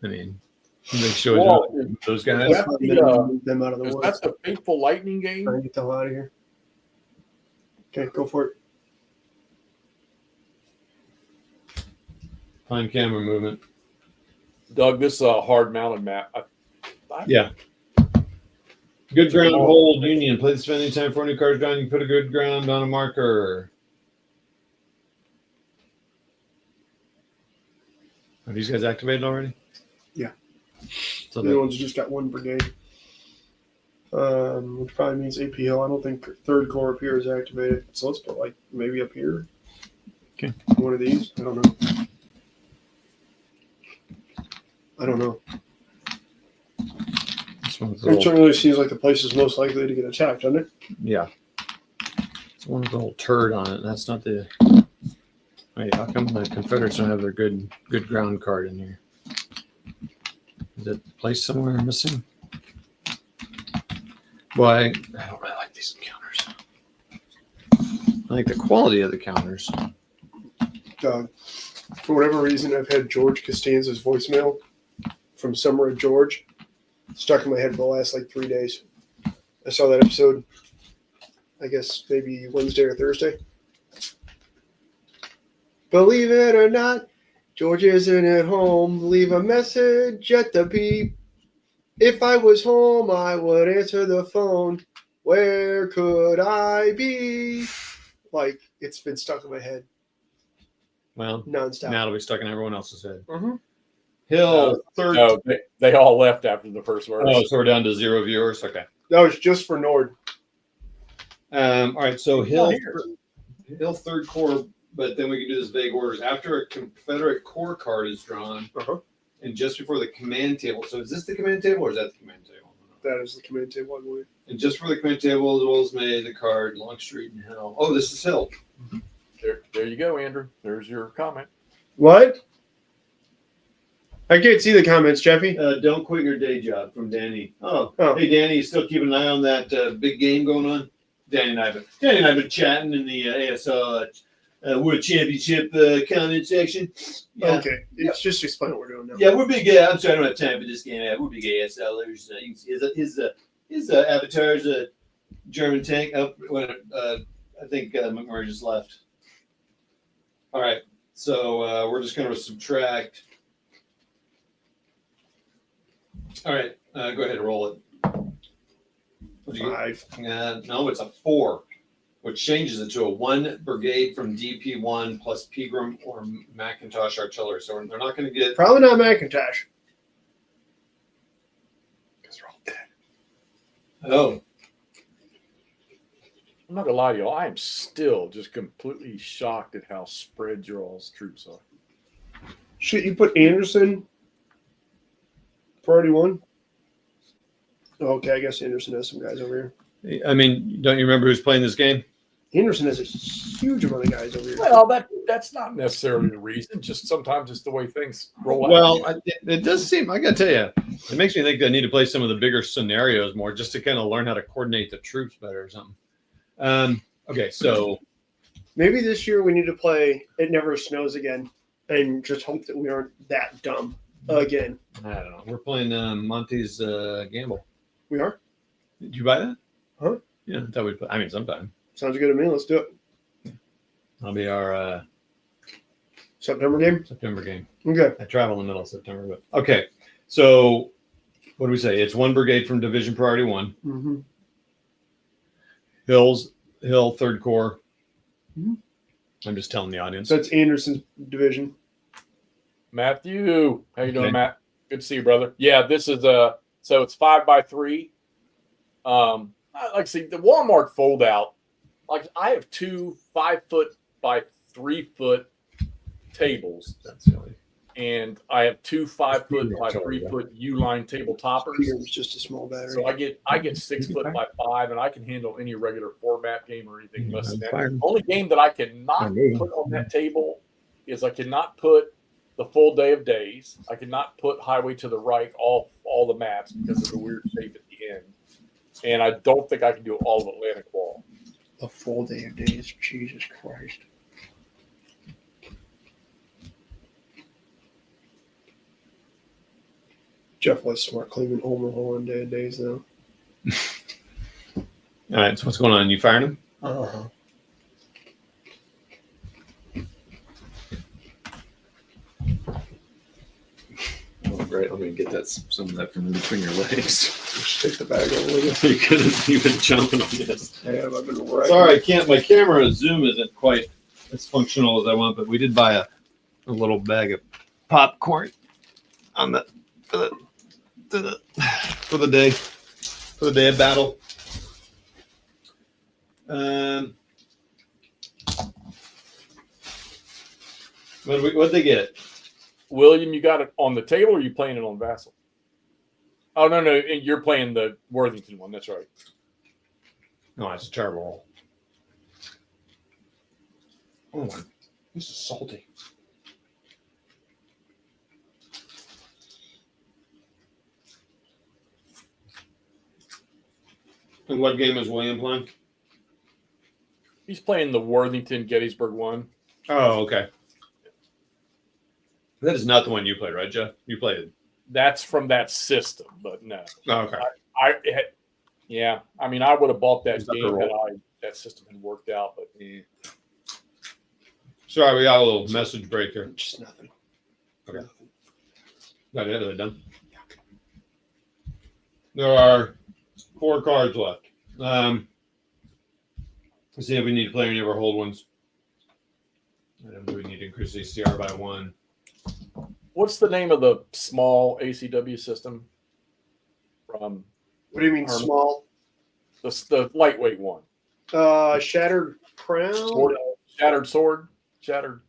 I mean, make sure those guys. Is that the, them out of the is way. that the Fateful Lightning Try game? and get the hell out of here. Okay, go for it. Fine camera movement. Doug, this is a hard mounted map. Yeah. Good ground hold Union. Play this any time for a new card drawn. You can put a good ground on a marker. Are these guys activated already? Yeah. So The other ones just got 1 brigade. Which probably means AP Hill. I don't think 3rd Corps up here is activated. So let's put like maybe up here. Okay. One of these. I don't know. I don't know. this one's a It little, certainly seems like the place is most likely to get attacked, doesn't it? yeah. It's one with a little turd on it. That's not the. Wait, how come the Confederates don't have their good ground card in here? Is it placed somewhere missing? Boy, I don't really like these counters. I like the quality of the counters. For whatever reason, I've had George Costanza's voicemail from Summer of George stuck in my head for the last like 3 days. I saw that episode, I guess maybe Wednesday or Thursday. Believe it or not, George isn't at home. Leave a message at the beep. If I was home, I would answer the phone. Where could I be? Like, it's been stuck in my head Well, nonstop. now it'll be stuck in everyone else's head. Mm-hmm. Hill, third. No, they all left after the first verse. Oh, so we're down to 0 viewers. Okay. That was just for Nord. All right. So Hill, here. Hill third corps, but then we can do this vague orders after a Confederate corps card is drawn, and just before the command table. So is this the command table or is that the command table? That is the command table, I believe. And just before the command table, as well as made the card Longstreet and Hill. Oh, this is Hill. There you go, Andrew. There's your comment. What? I can't see the comments, Jeffy. Don't quit your day job from Danny. Oh. Hey Danny, you still keeping an eye on that big game going on? Danny and I've been chatting in the ASL World Championship comment section. Yeah. Okay. It's just explain what we're doing now. Yeah, we're big. I'm sorry, I don't have time for this game. We're big ASLers. You can see his avatar is a German tank. I think McMurray just left. All right, so we're just going to subtract. All right, go ahead and roll it. What'd you get? 5. No, it's a 4, which changes it to a 1 brigade from DP1 plus Pegram or Macintosh artillery. So they're not going to get. Probably not Macintosh. Because they're all dead. Oh, I'm not gonna lie to you. I am still just completely shocked at how spread your all's troops are. Shit, you put Anderson priority 1? Okay, I guess Anderson has some guys over here. I mean, don't you remember who's playing this game? Anderson has a huge amount of guys over here. Well, that's not necessarily the reason. Just sometimes it's the way things roll out. Well, it does seem, I got to tell you, it makes me think I need to play some of the bigger scenarios more just to kind of learn how to coordinate the troops better or something. Okay, so Maybe this year we need to play It Never Snows Again and just hope that we aren't that dumb again. I don't know. We're playing Monty's Gamble. We are? Did you buy that? Huh? Yeah, that would. I mean, sometime. Sounds good to me. Let's do it. That'll be our September game? September game. Okay. I travel in the middle of September, but okay. So, what do we say? It's 1 brigade from Division Priority 1. Mm-hmm. Hill 3rd Corps. Mhm. I'm just telling the audience. So that's Anderson's division. Matthew, how you doing, Okay. Matt? Good to see you, brother. Yeah, this is so it's 5x3. Like I say, the Walmart fold out. Like I have 2 5-foot by 3-foot tables, That's silly. and I have 2 5-foot by 3-foot U-line table toppers. Here was just a small battery. So I get 6 foot by 5, and I can handle any regular format game or anything less than that. The only game that I cannot put on that table is I cannot put the Full Day of Days. I cannot put Highway to the Right, all the maps because of the weird shape at the end. And I don't think I can do all of Atlantic Wall. A Full Day of Days. Jesus Christ. Jeff was smart claiming Homer Hole Day of Days though. All right, so what's going on? You firing him? Uh-huh. Oh, great. Let me get that some of that from between your legs. Just take the bag over with you. You couldn't have been jumping on this. Yeah, I've been wrecking. Sorry, I can't. My camera zoom isn't quite as functional as I want, but we did buy a little bag of popcorn on the for the day of battle. What'd they get? William, you got it on the table, or are you playing it on Vassal? Oh, no, you're playing the Worthington one. That's right. No, it's a terrible roll. Oh my, this is salty. And what game is William playing? He's playing the Worthington Gettysburg one. Oh, okay. That is not the one you played, right, Jeff? You played it. That's from that system, but no. Oh, okay. Yeah. I mean, I would have bought that Is that game the roll? had that system had worked out, but Sorry, we got a little message break here. Just nothing. Okay. Got it. Are they done? There are 4 cards left. Let's see if we need to play any of our hold ones. Do we need to increase the CR by 1? what's the name of the small ACW system from What do you mean Army. small? the lightweight one? Shattered Crown? Shattered Sword? Shattered.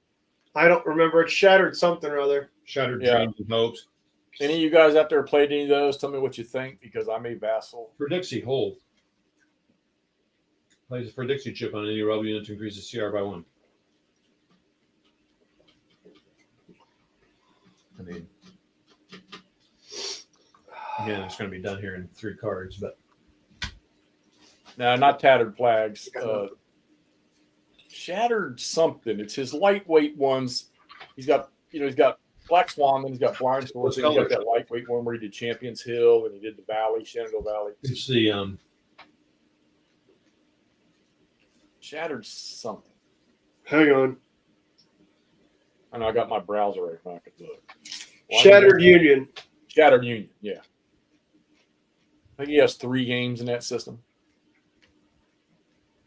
I don't remember. It's Shattered something or other. Shattered Yeah. Dreams and Hopes. Any of you guys out there played any of those? Tell me what you think, because I'm a vassal. For Dixie, hold. Plays for Dixie chip on any rebel unit to increase the CR by 1. I mean, again, it's going to be done here in 3 cards, but No, not Tattered Flags. Shattered something. It's his lightweight ones. He's got Black Swann, then he's got Blind Swords, and he's got that lightweight one where he did Champions Hill and he did the Valley, Shenandoah Valley. it's the Shattered something. Hang on. I know I got my browser right now. I could look. Shattered Union. Shattered Union, yeah. I think he has 3 games in that system.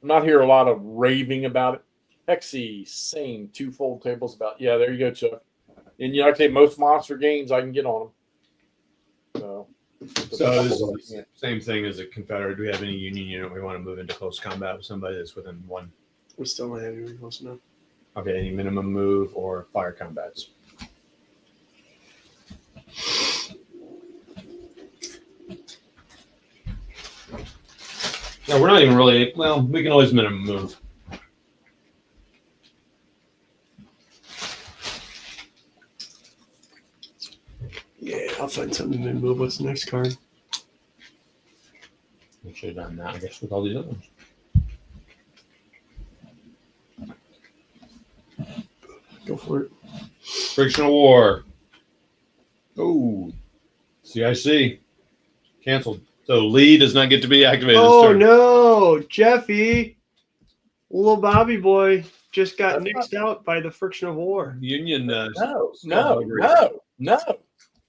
I'm not hearing a lot of raving about it. Hexy, same 2 fold tables about. Yeah, there you go, Chuck. And like I say, most monster games I can get on them. so this is the same thing as a Confederate. Do we have any Union unit we want to move into close combat with somebody that's within 1? We still don't have anything close enough. Okay, any minimum move or fire combats? No, we're not even really. Well, we can always minimum move. Yeah, I'll find something to move. What's the next card? We should have done that, I guess, with all these other ones. Go for it. Frictional War. Oh, CIC canceled. So Lee does not get to be activated. this Oh turn. no, Jeffy, little Bobby boy just got nixed out by the friction of war. Union. No.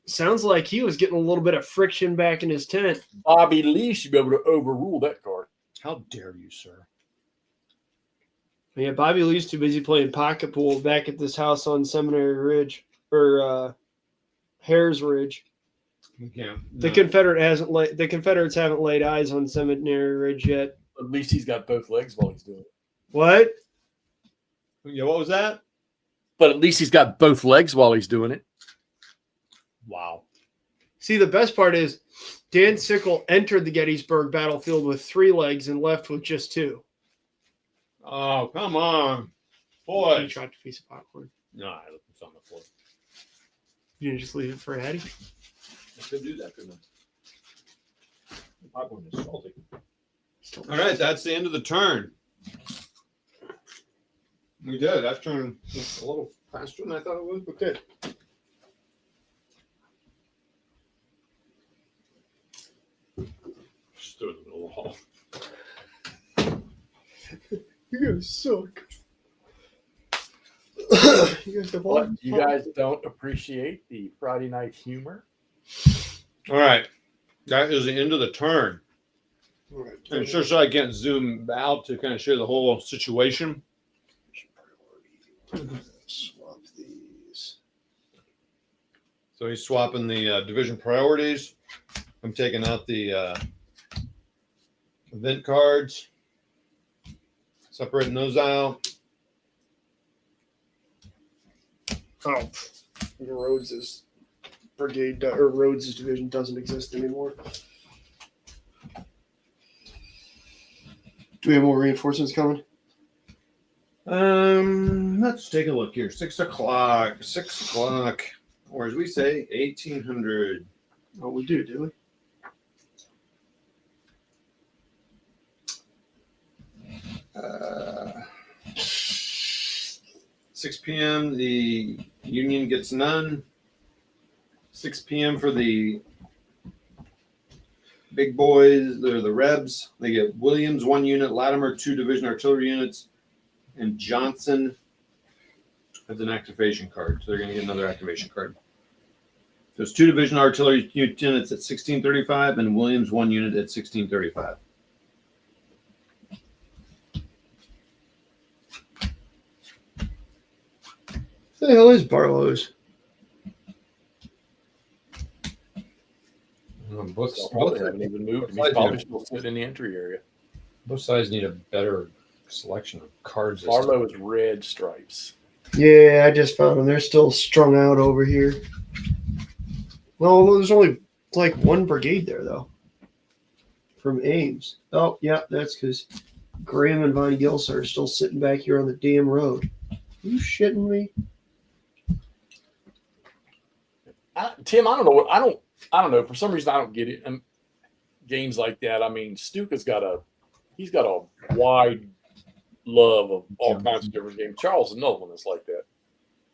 Sounds like he was getting a little bit of friction back in his tent. Bobby Lee should be able to overrule that card. How dare you, sir? Yeah, Bobby Lee's too busy playing pocket pool back at this house on Seminary Ridge or Hares Ridge. We can't. The Confederates haven't laid eyes on Seminary Ridge yet. At least he's got both legs while he's doing it. What? Yeah, what was that? But at least he's got both legs while he's doing it. Wow. See, the best part is Dan Sickle entered the Gettysburg battlefield with 3 legs and left with just 2. Oh, come on. He Boy. dropped a piece of popcorn. No, I left this on the floor. You didn't just leave it for Hattie? I could do that, couldn't I? The popcorn is salty. All right, that's the end of the turn. We did. That turned a little faster than I thought it would, but good. Stood in the middle of the hall. You guys suck. You guys have all- What, you guys don't appreciate the Friday night humor? All right. That is the end of the turn. All right. And sure, so I can't zoom out to kind of share the whole situation. Swap these. So he's swapping the division priorities. I'm taking out the event cards, separating those out. Oh, Rhodes's brigade or Rhodes's division doesn't exist anymore. Do we have more reinforcements coming? Let's take a look here. 6 o'clock. 6 o'clock. Or as we say, 1800. Oh, we do we? 6 p.m. The Union gets none. 6 p.m. for the big boys, they're the Rebs. They get Williams 1 unit, Latimer 2 division artillery units, and Johnson has an activation card. So they're going to get another activation card. There's 2 division artillery units at 1635 and Williams 1 unit at 1635. Who the hell is Barlow's? Both They haven't even moved. He's probably still sitting in the entry area. Both sides need a better selection of cards. Barlow is red stripes. Yeah, I just found them. They're still strung out over here. Well, there's only like 1 brigade there, though. From Ames. Oh, yeah, that's because Graham and Von Gilson are still sitting back here on the damn road. Are you shitting me? Tim, I don't know. I don't know. For some reason, I don't get it. And games like that. I mean, Stuka's got a wide love of all kinds of different games. Charles is another one that's like that.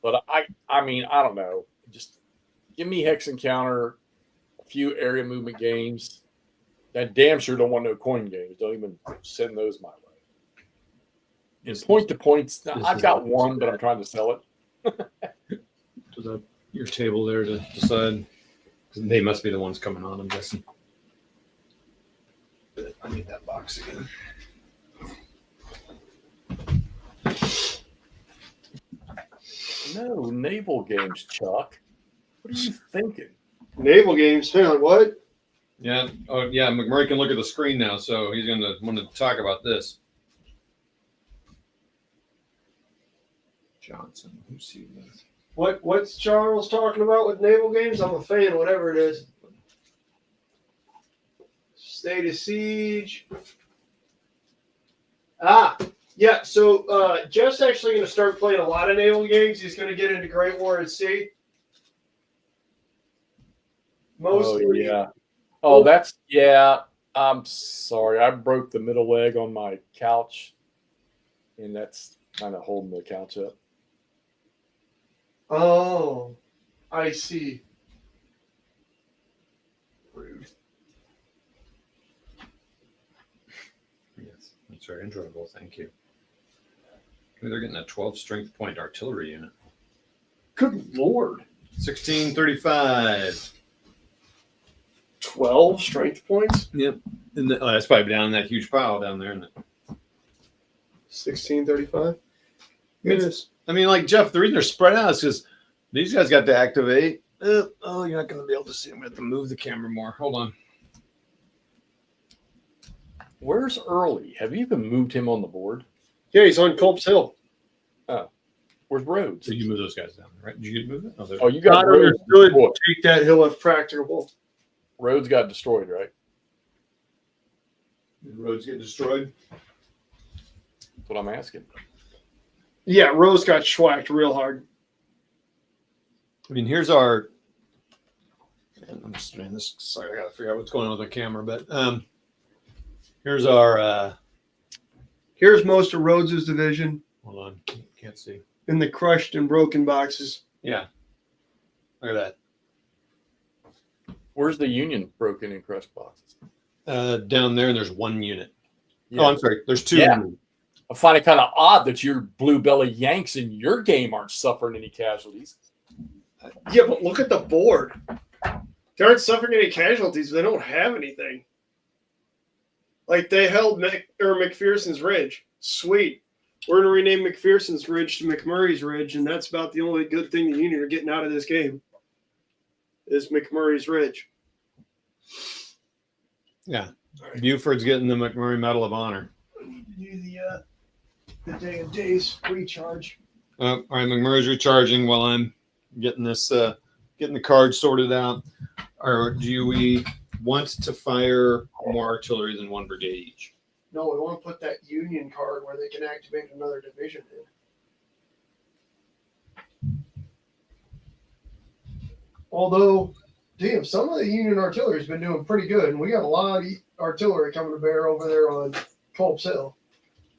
But I mean, I don't know. Just give me Hex Encounter, a few area movement games. I damn sure don't want no coin games. Don't even send those my way. And point to points. I've got one, but I'm trying to sell it. To your table there to decide. They must be the ones coming on, I'm guessing. I need that box again. No naval games, Chuck. What are you thinking? Naval games. Hang on, what? Yeah. Oh, yeah. McMurray can look at the screen now, so he's going to want to talk about this. Johnson. Who's he with? What's Charles talking about with naval games? I'm a fan, whatever it is. State of Siege. Yeah, so Jeff's actually going to start playing a lot of naval games. He's going to get into Great War at Sea. Mostly. Oh, yeah. Oh, that's, yeah. I'm sorry. I broke the middle leg on my couch, and that's kind of holding the couch up. Oh, I see. Rude. Yes, that's very enjoyable. Thank you. They're getting a 12 strength point artillery unit. Good Lord. 1635. 12 strength points? Yep. And that's probably down in that huge pile down there, isn't it? 1635? Yes. I mean, like, Jeff, the reason they're spread out is because these guys got to activate. Oh, you're not going to be able to see. I'm going to have to move the camera more. Hold on. Where's Early? Have you even moved him on the board? Yeah, he's on Culp's Hill. Where's Rhodes? So you move those guys down, right? Did you get moved? Oh, Oh, you got Not Rhodes. understood. destroyed. Take that hill if practicable. Rhodes got destroyed, right? Did roads get destroyed? That's what I'm asking. Yeah, Rose got schwacked real hard. I mean, here's our. Sorry, I got to figure out what's going on with the camera, but here's our. Here's most of Rhodes's division Hold on, can't see. in the crushed and broken boxes. Yeah, look at Where's the Union broken and crushed boxes? that. Down there, and there's one unit. Yeah. Oh, I'm sorry. There's two. Yeah. I find it kind of odd that your blue belly Yanks in your game aren't suffering any casualties. Yeah, but look at the board. They aren't suffering any casualties. They don't have anything. Like, they held McPherson's Ridge. Sweet. We're going to rename McPherson's Ridge to McMurray's Ridge, and that's about the only good thing the Union are getting out of this game is McMurray's Ridge. Yeah. Buford's getting the McMurray Medal of Honor. I need to do the day of days recharge. All right, McMurray's recharging while I'm getting this, getting the cards sorted out. Or do we want to fire more artillery than one brigade each? No, we want to put that Union card where they can activate another division in. Although, damn, some of the Union artillery has been doing pretty good, and we got a lot of artillery coming to bear over there on Culp's Hill.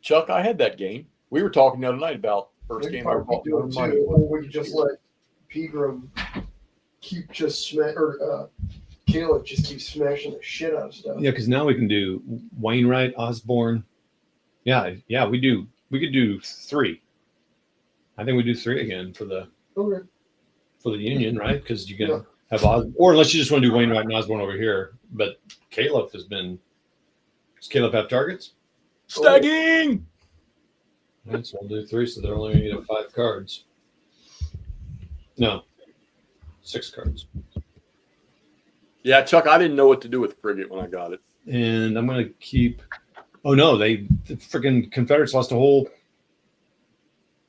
Chuck, I had that game. We were talking the other night about first We game. could probably do it too, or we could just let Pegram keep just Caleb just keeps smashing the shit out of stuff. Yeah, because now we can do Wainwright, Osborne. Yeah, we could do 3. I think we do 3 again for the Union, right? Because you can have or unless you just want to do Wainwright and Osborne over here. But Caleb does Caleb have targets? Stagging! Right, so we'll do 3, so they're only going to get 5 cards. No, 6 cards. Yeah, Chuck, I didn't know what to do with the frigate when I got it. And I'm going to keep. Oh no, the freaking Confederates lost a whole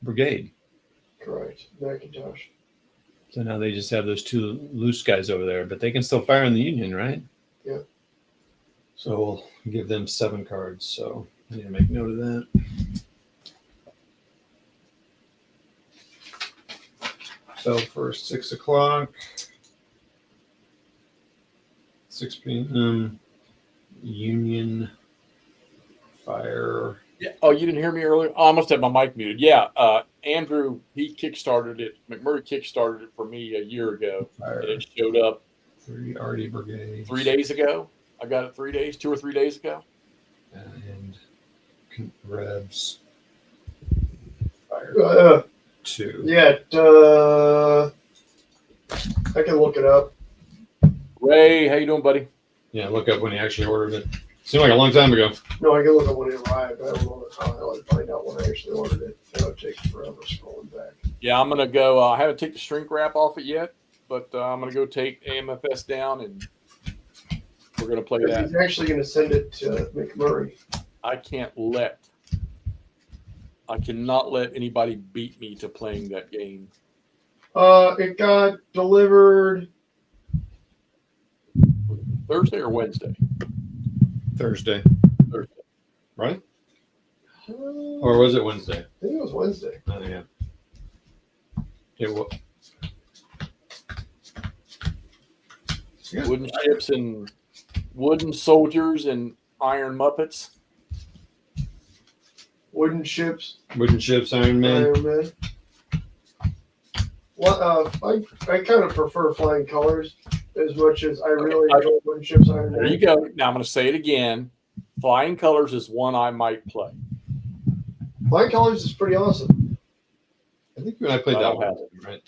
brigade. Correct, Macintosh. So now they just have those 2 loose guys over there, but they can still fire on the Union, right? Yeah. So we'll give them 7 cards. So I need to make note of that. So for 6 o'clock, 6 p.m. Union fire. Yeah. Oh, you didn't hear me earlier? Oh, I must have my mic muted. Yeah. Andrew, he kickstarted it. McMurray kickstarted it for me a year ago. Fire. And it showed up 3 RD brigades. 3 days ago. I got it 3 days, 2 or 3 days ago. And Rebs fire 2. Yeah, I can look it up. Ray, how you doing, buddy? Yeah, look up when he actually ordered it. Seemed like a long time ago. No, I can look up when it arrived. I don't know how the hell I find out when I actually ordered it. It'll take forever scrolling back. Yeah, I'm gonna go. I haven't taken the shrink wrap off it yet, but I'm gonna go take AMFS down and we're gonna play that. He's actually going to send it to McMurray. I cannot let anybody beat me to playing that game. It got delivered Thursday or Wednesday? Thursday. Thursday. Right? Or was it Wednesday? I think it was Wednesday. Oh, yeah. Yeah, well, Wooden ships and wooden soldiers and iron Muppets. Wooden ships. Wooden ships, Iron Man. Iron Man. Well, I kind of prefer flying colors as much as I really enjoy wooden ships. Iron Man. There you go. Now I'm going to say it again. Flying colors is one I might play. Flying colors is pretty awesome. I think you and I played I that don't one, have right?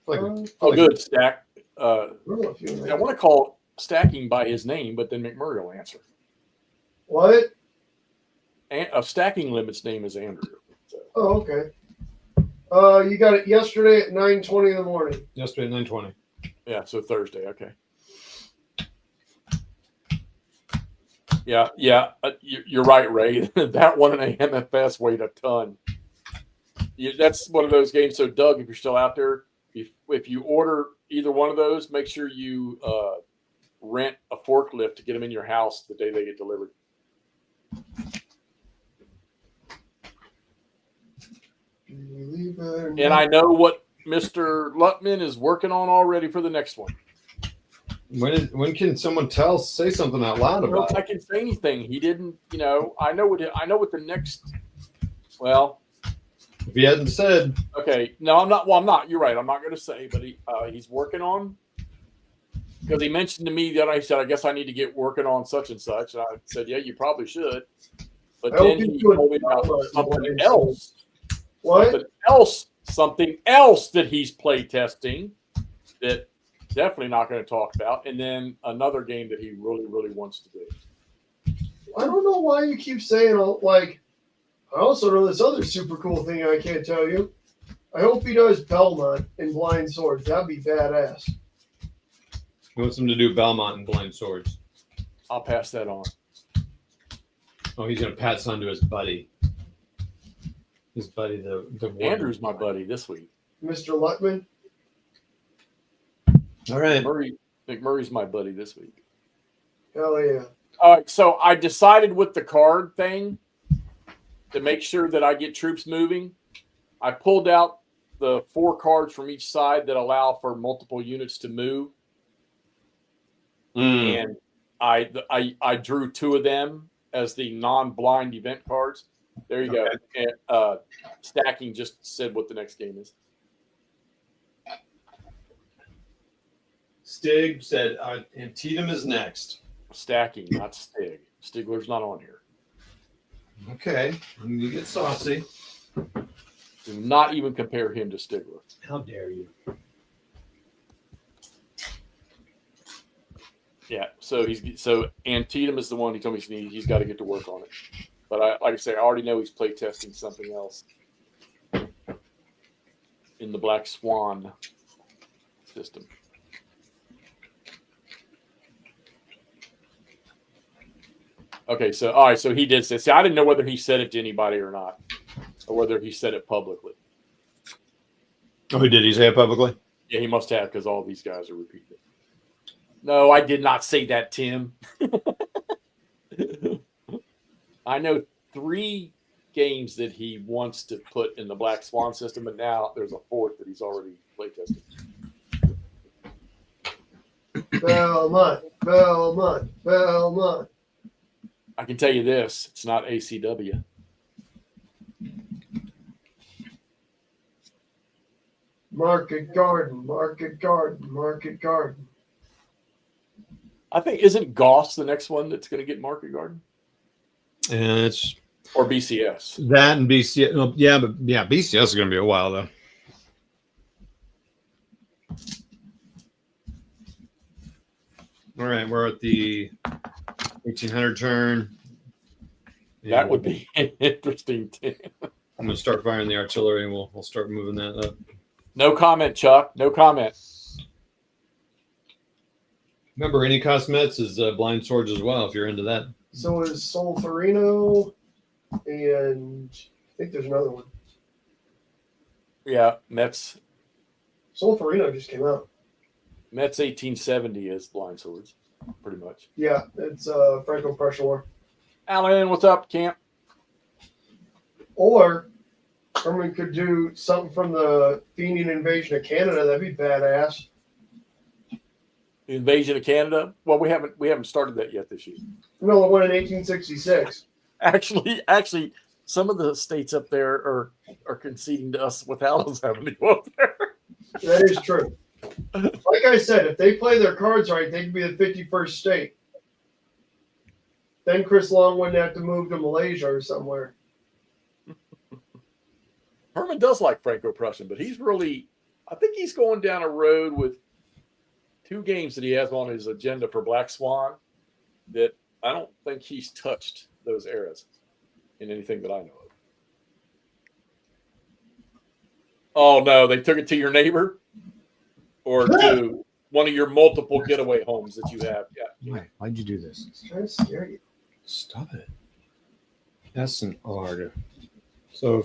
Like, Oh, good. Stack. I don't know if you I want to call Stacking by his name, but then McMurray will answer. What? Stacking Limit's name is Andrew. Oh, okay. You got it yesterday at 9:20 in the morning. yesterday at 9:20. Yeah, so Thursday. Okay. Yeah. You're right, Ray. That one in AMFS weighed a ton. That's one of those games. So, Doug, if you're still out there, if you order either one of those, make sure you rent a forklift to get them in your house the day they get delivered. And I know what Mr. Lutman is working on already for the next one. When can someone say something out loud I don't know about if I it? can say anything. He didn't, I know what the next. Well, If he hadn't said, okay, no, I'm not. Well, I'm not. You're right. I'm not going to say, but he's working on. Because he mentioned to me that I said, I guess I need to get working on such and such. And I said, yeah, you probably should. But then he told me about something else. What? Something else that he's play testing that definitely not going to talk about. And then another game that he really, really wants to do. I don't know why you keep saying, like, I also know this other super cool thing I can't tell you. I hope he does Belmont in Blind Swords. That'd be badass. he wants him to do Belmont and Blind Swords. I'll pass that on. Oh, he's going to pass on to his buddy. His buddy, the Andrew's my buddy this week. Mr. Lutman. All right. McMurray's my buddy this week. Hell yeah. All right, so I decided with the card thing to make sure that I get troops moving. I pulled out the 4 cards from each side that allow for multiple units to move. And I drew 2 of them as the non-blind event cards. There you go. And Stacking just said what the next game is. Stig said Antietam is next. Stacking, not Stig. Stigler's not on here. Okay. You get saucy. Do not even compare him to Stigler. How dare you? Yeah, so Antietam is the one he told me he's got to get to work on it. But like I say, I already know he's play testing something else in the Black Swann system. Okay, so all right, so he did say. See, I didn't know whether he said it to anybody or not, or whether he said it publicly. Oh, did he say it publicly? Yeah, he must have because all these guys are repeating it. No, I did not say that, Tim. I know 3 games that he wants to put in the Black Swann system, but now there's a 4th that he's already playtested. Belmont. I can tell you this: it's not ACW. Market Garden. I think isn't Goss the next one that's going to get Market Garden And it's or BCS? that and BCS. Oh, yeah, but yeah, BCS is going to be a while though. All right, we're at the 1800 turn. That would be interesting too. I'm going to start firing the artillery, and we'll start moving that up. No comment, Chuck. No comment. Remember, any Cosmets is Blind Swords as well, if you're into that. So is Solferino, and I think there's another one. Yeah, Mets Solferino just came out. 1870 is Blind Swords, pretty much. Yeah, it's Franco-Prussian War. Alan, what's up, Camp? Or Herman could do something from the Fenian invasion of Canada. That'd be badass. The invasion of Canada. Well, we haven't started that yet this year. No, the one in 1866. Actually, some of the states up there are conceding to us without us having to go up there. That is true. Like I said, if they play their cards right, they could be the 51st state. Then Chris Long wouldn't have to move to Malaysia or somewhere. Herman does like Franco-Prussian, but I think he's going down a road with 2 games that he has on his agenda for Black Swann that I don't think he's touched those eras in anything that I know of. Oh, no, they took it to your neighbor? Or to one of your multiple getaway homes that you have. Yeah. Why'd you do this? He's trying to scare you. Stop it. S and R. So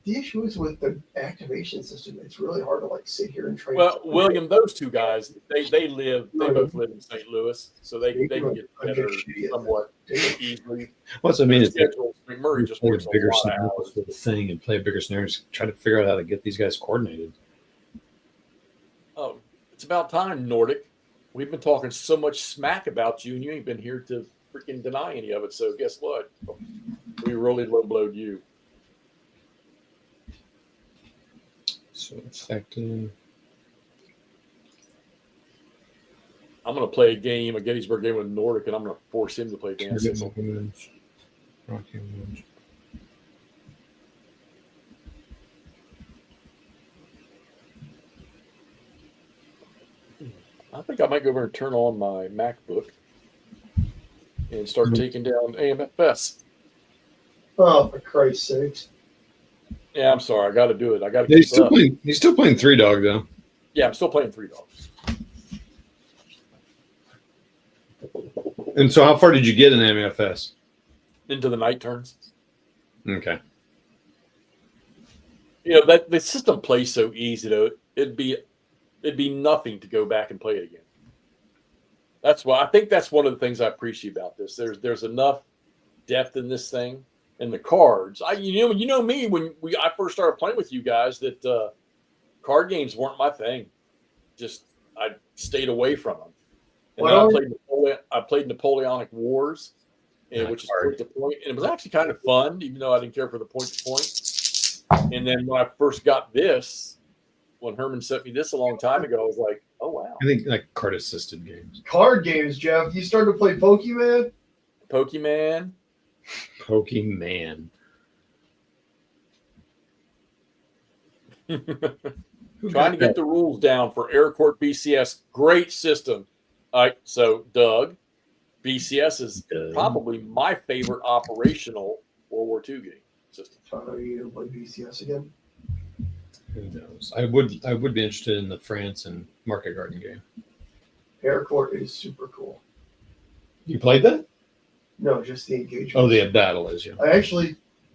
The issue is with the activation system. It's really hard to like sit here and try. Well, William, those two guys, they both live in St. Louis, so they can get together somewhat easily. what's I mean? It's McMurray just play a works a bigger lot of snare hours. with the thing and play a bigger snare and try to figure out how to get these guys coordinated. Oh, it's about time, Nordic. We've been talking so much smack about you, and you ain't been here to freaking deny any of it. So guess what? We really low blowed you. So effective. I'm going to play a Gettysburg game with Nordic, and I'm going to force him to play dance. I think I might go over and turn on my MacBook and start taking down AMFS. Oh, for Christ's sakes! Yeah, I'm sorry. I got to do it. I got to He's keep up. He's still playing Three Dog though. Yeah, I'm still playing Three Dogs. And so, how far did you get in MFS? Into the night turns. Okay. You know that the system plays so easy though. It'd be nothing to go back and play it again. That's why I think that's one of the things I appreciate about this. There's enough depth in this thing, and the cards. You know me when I first started playing with you guys that card games weren't my thing. Just I stayed away from them. And then I played Napoleonic Wars, which is point to point, and it was actually kind of fun, even though I didn't care for the point to point. And then when I first got this, when Herman sent me this a long time ago, I was like, "Oh wow!" I think like card assisted games. Card games, Jeff. You started to play Pokemon. Pokemon. Trying to get the rules down for Aircourt BCS. Great system. All right, so Doug, BCS is probably my favorite operational World War II game system. Are you going to play BCS again? Who knows? I would be interested in the France and Market Garden game. Aircourt is super cool. You played that? No, just the engagement. Oh, the battle is, yeah.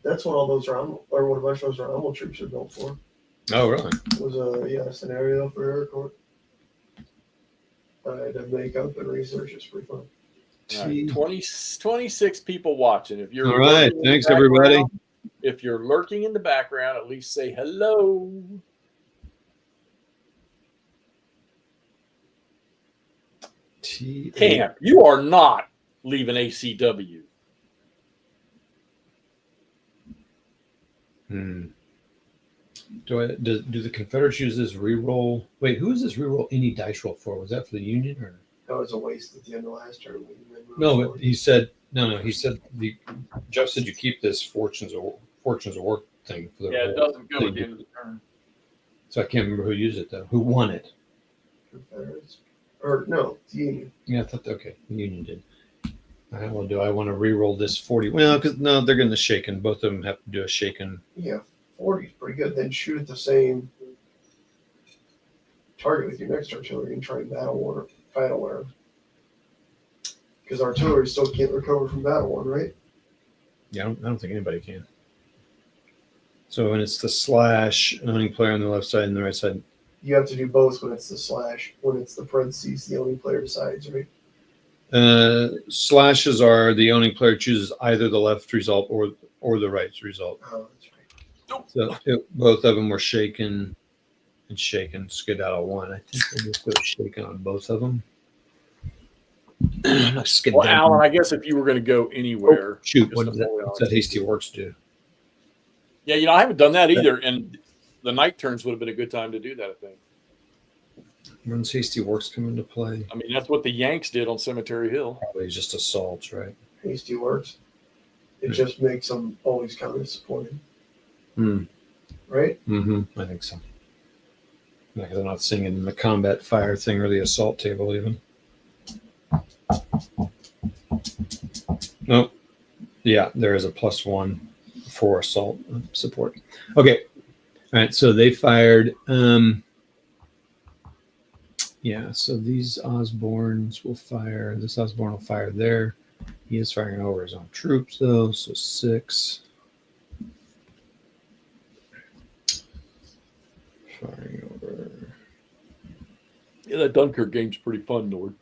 That's what all those what a bunch of those Rommel troops are built for. Oh, really? It was a scenario for Aircourt. I had to make up and research. It's pretty fun. Right, 26 people watching. If you're all right, thanks everybody. If you're lurking in the background, at least say hello. Camp, you are not leaving ACW. Do the Confederates use this reroll? Wait, who is this reroll any dice roll for? Was that for the Union or? That was a waste at the end of last term. No, he said no. He said Jeff said you keep this fortunes of work thing for the it doesn't go at the end of the turn. So I can't remember who used it though. Who won it? Confederates, or no, the Union. Yeah, I thought the Union did. All right, well, do I want to re-roll this 40? Well, because no, they're going to shaken. Both of them have to do a shaken. Yeah, 40 is pretty good. Then shoot at the same target with your next artillery and try and battle war. Because artillery still can't recover from battle war, right? Yeah, I don't think anybody can. So when it's the slash owning player on the left side and the right side. You have to do both when it's the slash. When it's the parentheses, the owning player decides, right? Slashes are the owning player chooses either the left result or the right result. Oh, that's right. So both of them were shaken and shaken. Skedaddle one. I think they just go shaken on both of them. Well, Alan, I guess if you were going to go anywhere, what does that hasty works do? Yeah, I haven't done that either, and the night turns would have been a good time to do that, I think. When's hasty works come into play? I mean, that's what the Yanks did on Cemetery Hill. Probably just assaults, right? Hasty works. It just makes them always counter supported. Right? I think so. Because I'm not seeing it in the combat fire thing or the assault table even. Nope. Yeah, there is a +1 for assault support. Okay. All right. So they fired Yeah, so these Osborns will fire. This Osborn will fire there. He is firing over his own troops, though. So 6. Firing over. Yeah, that Dunkirk game's pretty fun, Nord.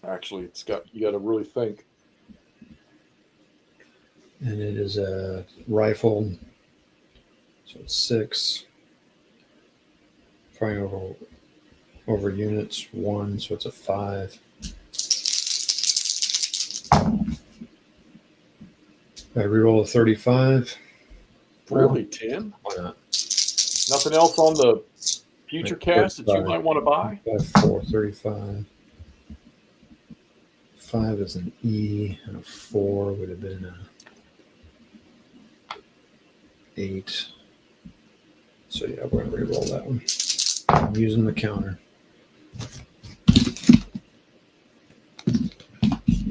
Actually, you got to really think. And it is a rifle. So it's 6. Firing over units 1, so it's a 5. I reroll a 35. Really, 10? Why not? Nothing else on the future Like cast that you 35. might want to buy? 35. 5 is an E, and a 4 would have been a 8. So yeah, we're gonna reroll that one. I'm using the counter.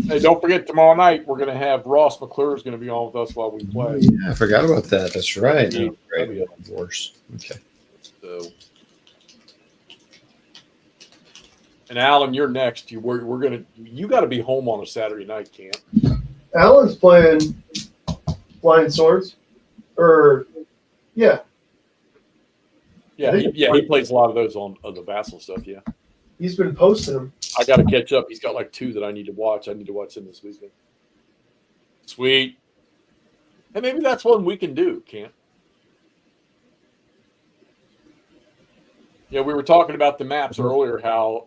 Hey, don't forget tomorrow night we're going to have Ross McClure is going to be on with us while we play. Yeah, I forgot about that. That's right. Yeah, Oh, great. that'd Of course. Okay. So, and Alan, you're next. You got to be home on a Saturday night, Camp. Alan's playing Flying Swords, or yeah, He plays a lot of those on the Vassal stuff. Yeah, he's been posting them. I got to catch up. He's got like 2 that I need to watch. I need to watch them this weekend. Sweet. And maybe that's one we can do, Camp. Yeah, we were talking about the maps earlier, how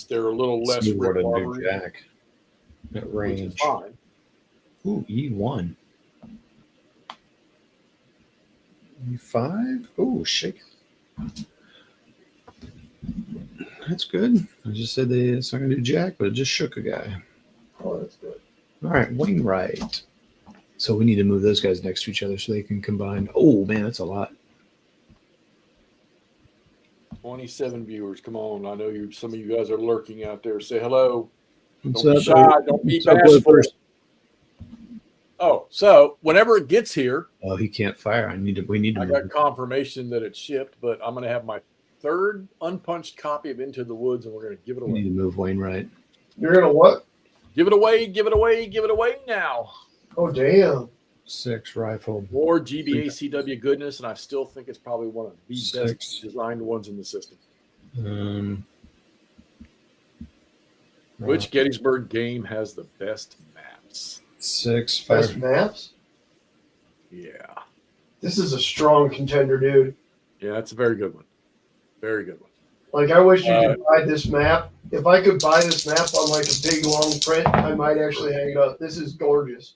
they're a little less See what Rick a new Barbery, jack at which is range. fine. Ooh, E1. E5. Ooh, shake. That's good. I just said it's not going to do jack, but it just shook a guy. Oh, that's good. All right, Wainwright. So we need to move those guys next to each other so they can combine. Oh, man, that's a lot. 27 viewers. Come on. I know some of you guys are lurking out there. Say hello. What's Don't be up, shy. Don't be what's up, bashful. Clippers? Oh, so whenever it gets here, Oh, he can't fire. We need to I move. got confirmation that it's shipped, but I'm going to have my 3rd unpunched copy of Into the Woods, and we're going to give it We need away. to move Wainwright. You're gonna what? Give it away. Give it away. Give it away now. Oh damn! 6 rifle. More GBACW goodness, and I still think it's probably one of the 6. best designed ones in the system. Which Gettysburg game has the best maps? 6 Best fire. maps. Yeah. This is a strong contender, dude. Yeah, that's a very good one. Very good one. Like, I wish you could buy this map. If I could buy this map on like a big long print, I might actually hang it up. This is gorgeous.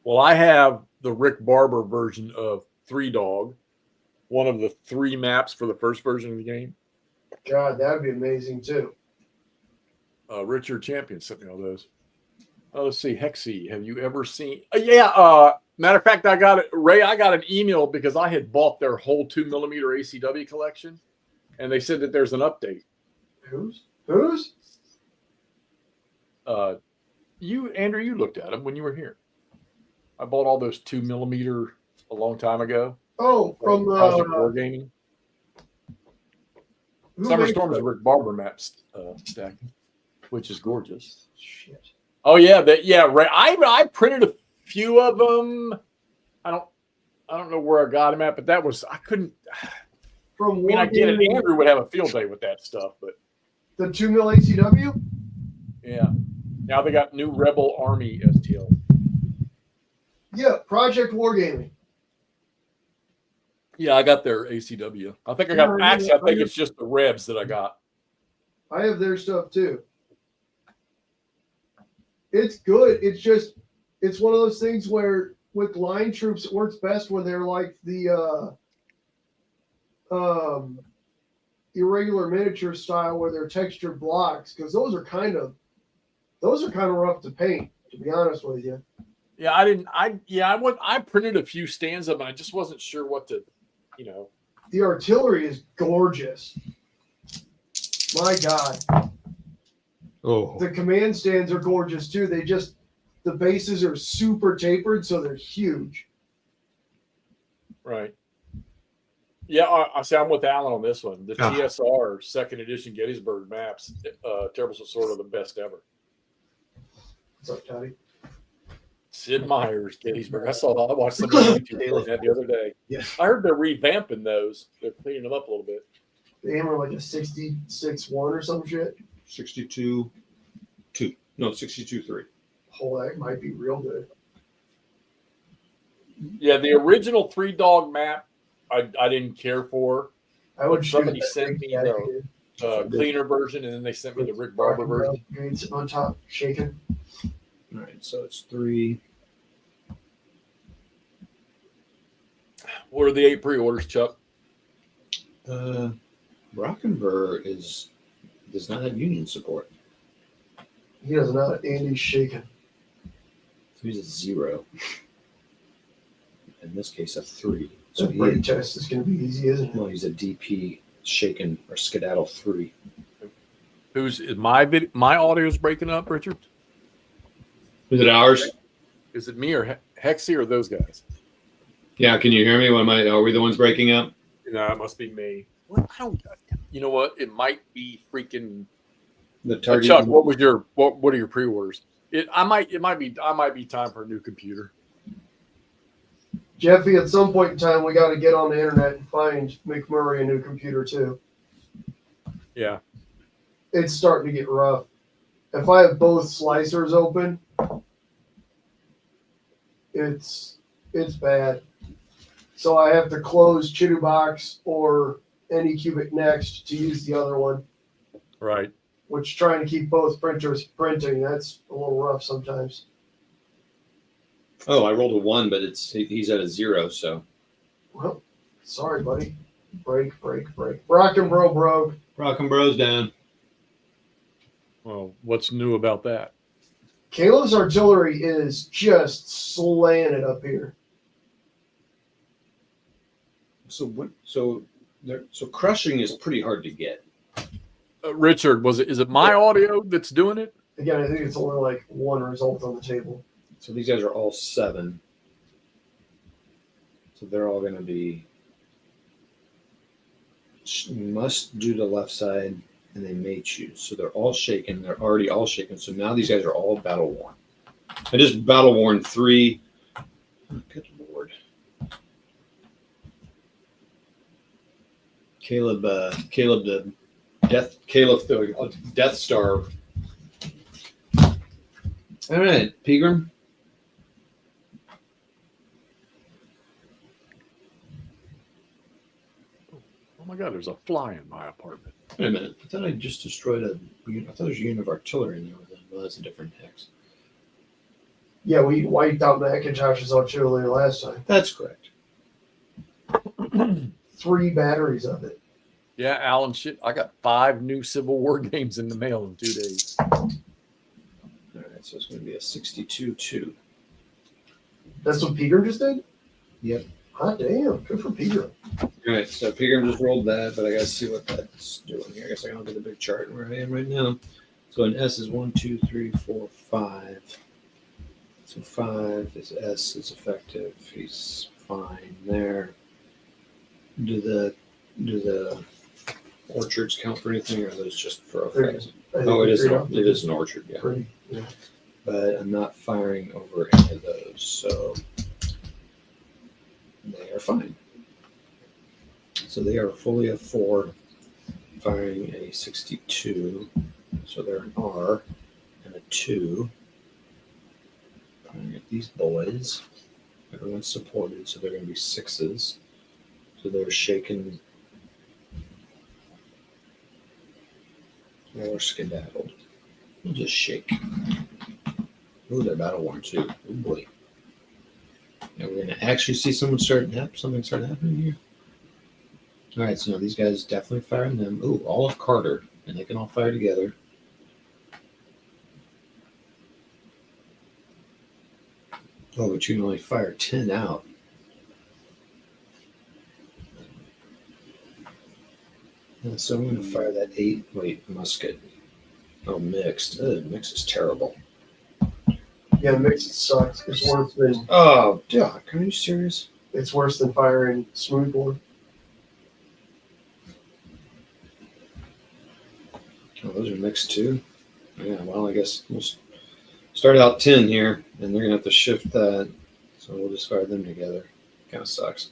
Well, I have the Rick Barber version of 3 Dog, one of the 3 maps for the first version of the game. God, that'd be amazing too. Richard Champion sent me all those. Oh, let's see. Hexy, have you ever seen? Matter of fact, I got it. Ray, I got an email because I had bought their whole 2mm ACW collection, and they said that there's an update. Who's? Andrew, you looked at them when you were here. I bought all those 2mm a long time ago. Oh, from Project Wargaming. who Summer made Storm is the- a Rick Barber map stacking, which is gorgeous. Shit. Oh yeah, Ray. I printed a few of them. I don't know where I got them at, but I couldn't. From I mean, I get it. Wargaming, Andrew would have a field day with that stuff, but the 2mm ACW. yeah. Now they got new Rebel Army STL. Yeah, Project Wargaming. Yeah, I got their ACW. I think I got. Yeah, Actually, I think it's just the Rebs that I got. I have their stuff too. It's good. It's one of those things where with line troops, it works best when they're like the irregular miniature style where they're textured blocks, because those are kind of rough to paint, to be honest with you. Yeah, I printed a few stands up, and I just wasn't sure what to, The artillery is gorgeous. My God. Oh, The command stands are gorgeous too. The bases are super tapered, so they're huge. Right. Yeah, I see. I'm with Alan on this one. The Ah. TSR second edition Gettysburg maps, Terrible Sword are the best ever. What's up, Toddy? Sid Meier's Gettysburg. I watched some YouTube on that the other day. Yeah. I heard they're revamping those. They're cleaning them up a little bit. They hammer like a 66-1 or some shit. 62-2. No, 62-3. Oh, that might be real good. Yeah, the original 3-dog map, I didn't care for. I would shoot Somebody that sent big me daddy, the dude. cleaner version, and then they sent me the Rick Barber version. Green on top, shaking. All right, so it's 3. What are the 8 pre-orders, Chuck? Brockenburg does not have union support. He does not. Andy's shaking. So he's a 0. In this case, a 3. So So the brake test is going to be easy, isn't it? well, he's a DP shaken or skedaddle 3. Is my audio is breaking up, Richard? Is it ours? Is it me or Hexy or those guys? Yeah, can you hear me? Are we the ones breaking up? No, it must be me. What? I don't. You know what? It might be freaking. The target. Chuck, what are your pre-orders? It might be time for a new computer. Jeffy, at some point in time, we got to get on the internet and find McMurray a new computer too. Yeah. It's starting to get rough. If I have both slicers open, it's bad. So I have to close Chitubox or Anycubic Next to use the other one, Right. which trying to keep both printers printing, that's a little rough sometimes. Oh, I rolled a 1, but he's at a 0. So Well, sorry, buddy. Break. Brockenboro broke. Brockenbro's down. Well, what's new about that? Caleb's artillery is just slanted up here. So what? So crushing is pretty hard to get. Richard, is it my audio that's doing it? Again, I think it's only like one result on the table. So these guys are all 7. So they're all going to be must do the left side, and they may choose. So they're all shaken. They're already all shaken. So now these guys are all battle worn. I just battle worn 3. Oh, good lord. Caleb the Death Star. All right, Pegram. Oh my God, there's a fly in my apartment. Wait a minute. I thought I just destroyed I thought there was a unit of artillery in there with them. Well, that's a different hex. Yeah, we wiped out Macintosh's artillery last time. That's correct. 3 batteries of it. Yeah, Alan, shit. I got 5 new Civil War games in the mail in 2 days. All right, so it's going to be a 62-2. That's what Peter just did? Yep. Hot damn. Good for Peter. All right, so Pegram just rolled that, but I got to see what that's doing here. I guess I got to look at the big chart where I am right now. So an S is 1, 2, 3, 4, 5. So 5 is S is effective. He's fine there. Do the orchards count for anything, or are those just for effects? Oh, it is an orchard, yeah. Pretty, yeah. But I'm not firing over any of those, so they are fine. So they are fully a 4, firing a 62. So they're an R and a 2. Firing at these boys. Everyone's supported, so they're going to be 6s. So they're shaken or skedaddled. We'll just shake. Ooh, they're battle worn too. Oh boy. Now we're gonna actually see something start happening here. All right, so now these guys definitely firing them. Ooh, all of Carter, and they can all fire together. Oh, but you can only fire 10 out. And so I'm going to fire that 8 musket. Oh, mixed. Mixed is terrible. Yeah, mixed sucks. It's worse than Oh, Doc, are you serious? firing smoothbore. Oh, those are mixed too. Yeah, well, I guess we'll start out 10 here, and they're gonna have to shift that. So we'll just fire them together. Kind of sucks.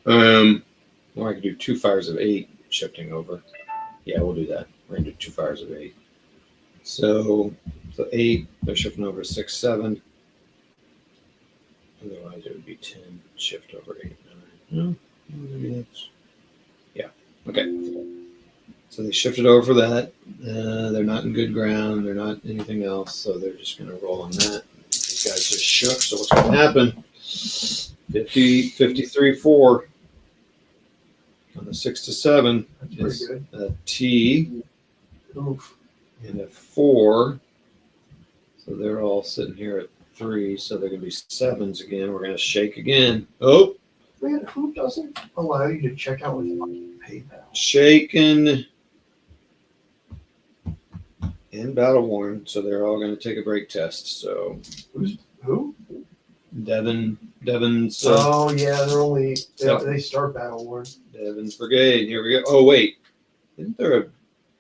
Or I could do 2 fires of 8 shifting over. Yeah, we'll do that. We're gonna do 2 fires of 8. So 8, they're shifting over 6, 7. Otherwise, it would be 10 shift over 8, 9. No, maybe that's. Yeah. Okay. So they shifted over for that. They're not in good ground. They're not anything else. So they're just going to roll on that. These guys just shook. So what's going to happen? 50, 53, 4 on the 6 to 7 is a T. Oof. And a 4. So they're all sitting here at 3. So they're going to be 7s again. We're going to shake again. Oh, Man, who doesn't allow you to check out with PayPal? shaken and battle worn. So they're all going to take a break test. So Who? Devon's Oh yeah, they're only they start battle war. Devon's brigade. Here we go. Oh wait, isn't there a?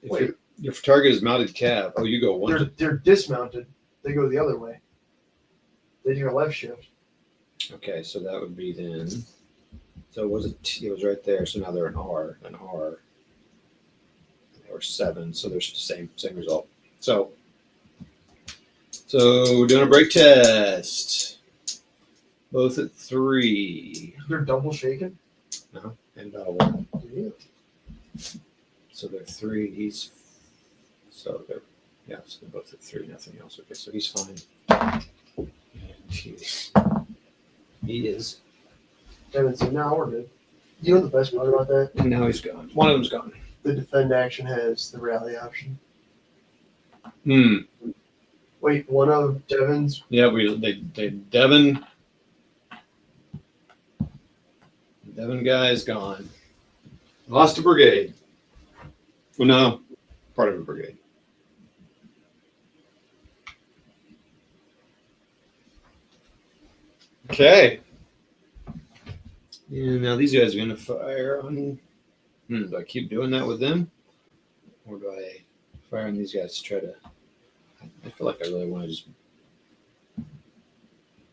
Wait. Your target is mounted cab. Oh, you go one. They're dismounted. They go the other way. They do a left shift. Okay, so that would be then. So it was a T. It was right there. So now they're an R. They were 7. So there's the same result. So we're doing a break test. Both at 3. They're double shaken. No, and battle one. Yeah. So they're 3. So they're both at 3. Nothing else. Okay, so he's fine. And he is. Devin said, "No, we're good." You know the best part about that? And now he's gone. One of them's gone. The defend action has the rally option. Wait, one of Devin's. Yeah, Devon guy is gone. Lost a brigade. Well, no, part of a brigade. Okay. And now these guys are going to fire on. Do I keep doing that with them? Or do I fire on these guys to try to. I feel like I really want to just.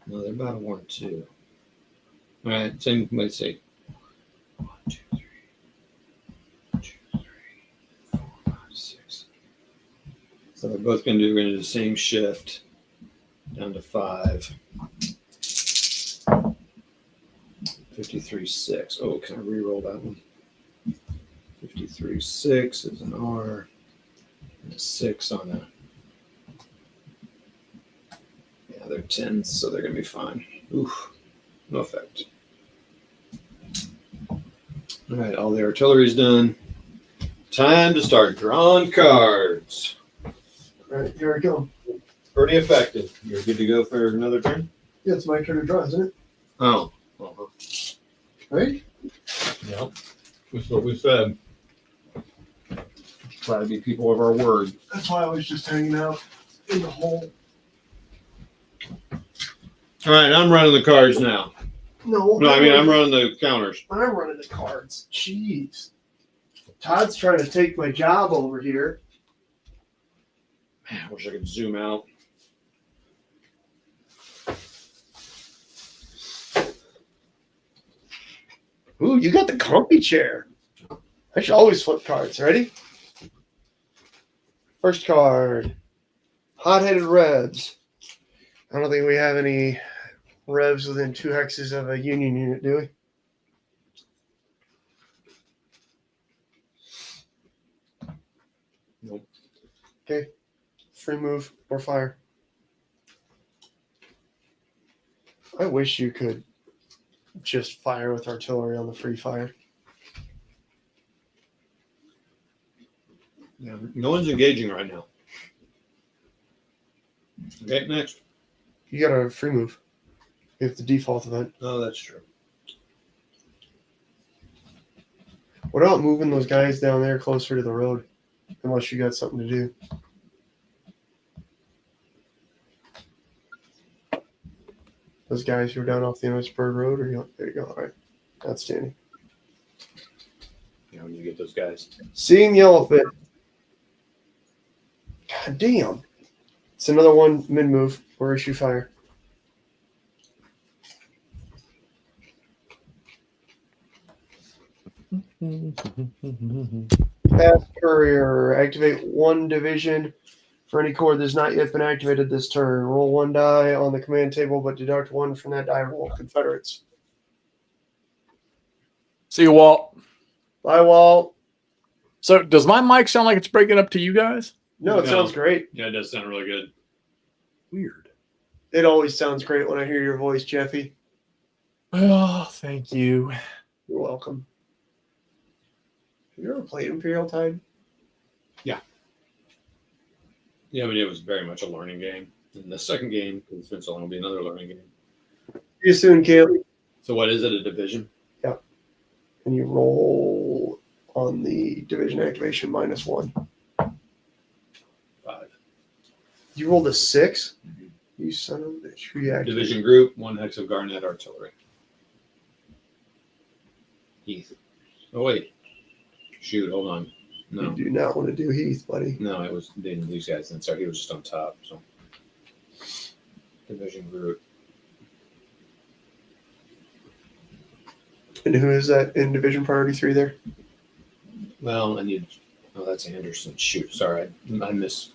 No, they're battle worn too. All right, same. Let's see. 1, 2, 3. 1, 2, 3, 4, 5, 6. So they're both going to do the same shift down to 5. 53, 6. Oh, can I re-roll that one? 53, 6 is an R. And a 6 on a. Yeah, they're 10s, so they're going to be fine. Oof. No effect. All right, all the artillery's done. Time to start drawing cards. All right, here I go. Pretty effective. You're good to go for another turn? Yeah, it's my turn to draw, isn't it? Oh. Right? Yep. That's what we said. Try to be people of our word. That's why I was just hanging out in the hole. All right, I'm running the cards now. No, I'm running the counters. I'm running the cards. Jeez. Todd's trying to take my job over here. Man, I wish I could zoom out. Ooh, you got the comfy chair. I should always flip cards. Ready? First card. Hot-headed Revs. I don't think we have any Revs within 2 hexes of a Union unit, do we? Nope. Okay. Free move or fire. I wish you could just fire with artillery on the free fire. Yeah, no one's engaging right now. Okay, next. You got a free move. It's the default event. Oh, that's true. What about moving those guys down there closer to the road? Unless you got something to do. Those guys who are down off the Gettysburg Road, there you go. All right. Outstanding. You know, when you get those guys. Seeing the elephant. Damn. It's another one mid move or issue fire. Fast Courier. Activate one division for any corps that has not yet been activated this turn. Roll one die on the command table, but deduct one from that die roll. Confederates. See you, Walt. Bye, Walt. So does my mic sound like it's breaking up to you guys? No, it No. sounds great. Yeah, it does sound really good. Weird. It always sounds great when I hear your voice, Jeffy. Oh, thank you. You're welcome. Have you ever played Imperial Tide? Yeah, but it was very much a learning game. And the second game, because it's been so long, will be another learning game. See you soon, Kaylee. So what is it? A division? And you roll on the division activation -1. 5. You rolled a 6? You son of a bitch. Who you activated? Division group, 1 hex of Garnet artillery. Heath. Oh wait. Shoot, hold on. You No. do not want to do Heath, buddy. No, it was these guys. Then sorry, he was just on top. So division group. And who is that in division priority 3 there? Well, I need. Oh, that's Anderson. Shoot, sorry, I missed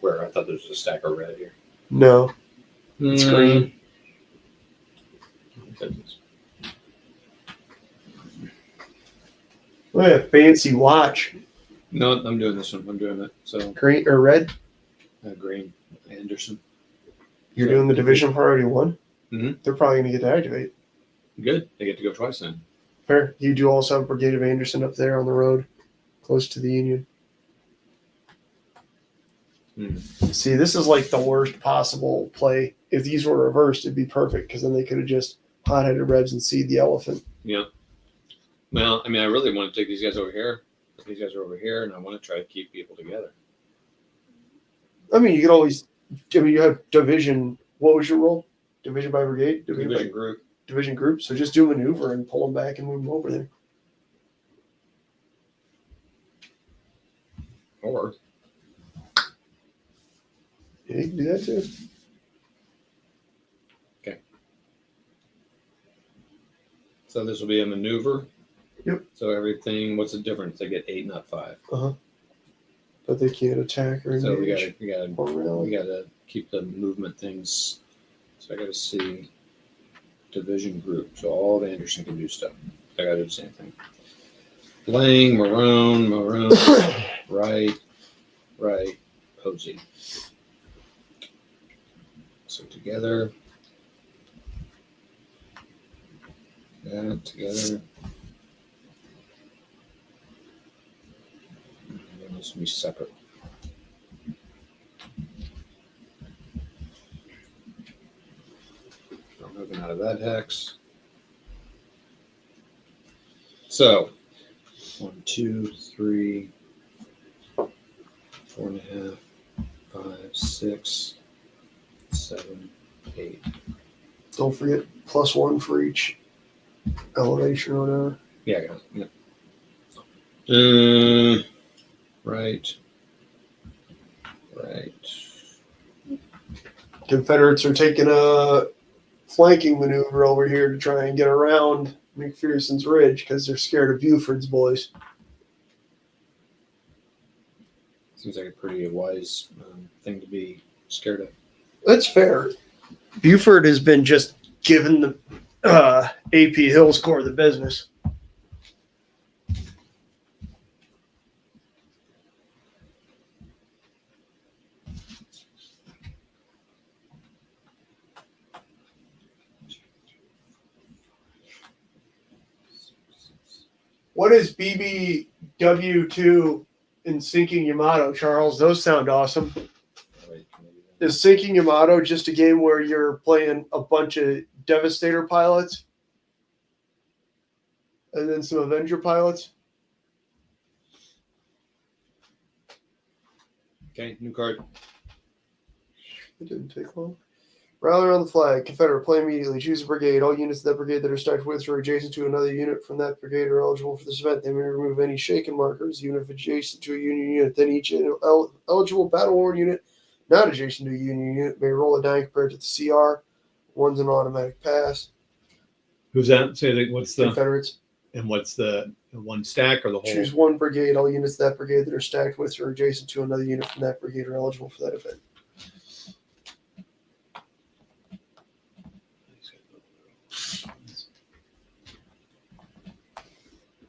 where I thought there was a stack of red here. No. It's green. Goodness. What a fancy watch. No, I'm doing this one. I'm doing it. So Green or red? green, Anderson. You're So- doing the division priority 1? Mhm. They're probably going to get to activate. Good. They get to go twice then. Fair. You do also have Brigade of Anderson up there on the road, close to the Union. See, this is like the worst possible play. If these were reversed, it'd be perfect because then they could have just hot-headed Rebs and seed the elephant. Yeah. Well, I mean, I really want to take these guys over here. These guys are over here, and I want to try to keep people together. I mean, you could always. I mean, you have division. What was your role? Division by brigade. Division group. Division group. So just do maneuver and pull them back and move them over there. Or Yeah, you can do that too. so this will be a maneuver. Yep. So everything. What's the difference? They get 8, not 5. But they can't attack or So we engage gotta or rally. we gotta keep the movement things. So I gotta see division group. So all of Anderson can do stuff. I gotta do the same thing. Lang, maroon, right, posy. So together. That together. And then this will be separate. I'm moving out of that hex. So 1, 2, 3, 4.5, 5, 6, 7, 8. Don't forget +1 for each elevation or whatever. Yeah, I got it. Yeah. Right. Confederates are taking a flanking maneuver over here to try and get around McPherson's Ridge because they're scared of Buford's boys. Seems like a pretty wise thing to be scared of. That's fair. Buford has been just giving the AP Hills Corps the business. What is BBW2 in Sinking Yamato, Charles? Those sound awesome. Right. Is Sinking Yamato just a game where you're playing a bunch of Devastator pilots and then some Avenger pilots? Okay, new card. It didn't take long. Rally around the flag. Confederate, play immediately. Choose a brigade. All units of that brigade that are stacked with or adjacent to another unit from that brigade are eligible for this event. They may remove any shaken markers, even if adjacent to a Union unit. Then each eligible battle-worn unit not adjacent to a Union unit may roll a die compared to the CR. One's an automatic pass. Who's that? Say that. What's the Confederates. and what's the one stack or the whole? Choose one brigade. All units of that brigade that are stacked with or adjacent to another unit from that brigade are eligible for that event.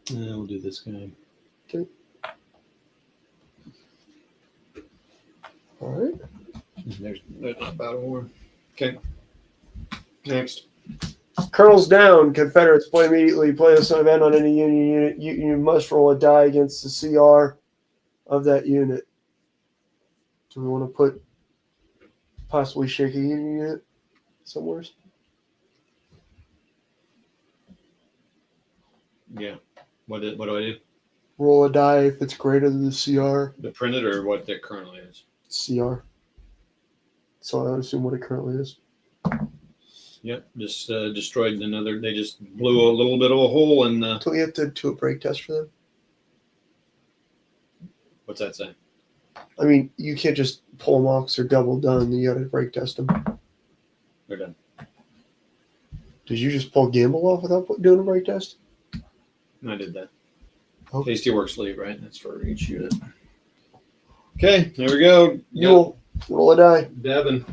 We'll do this guy. Okay. All right. There's not battle war. Okay. Next. Colonels down. Confederates, play immediately. Play this event on any Union unit. You must roll a die against the CR of that unit. Do we want to put possibly shake a Union unit somewhere? Yeah. What do I do? Roll a die if it's greater than the CR. The printed or what it currently is? CR. So I would assume what it currently is. Yep. Just destroyed another. They just blew a little bit of a hole in the. Don't we have to do a break test for them? What's that say? I mean, you can't just pull them off because they're double done. You got to break test them. They're done. Did you just pull Gamble off without doing a break test? I did that. Okay. Tasty Works lead, right? That's for each unit. Okay, there we go. You'll roll a die. Devin.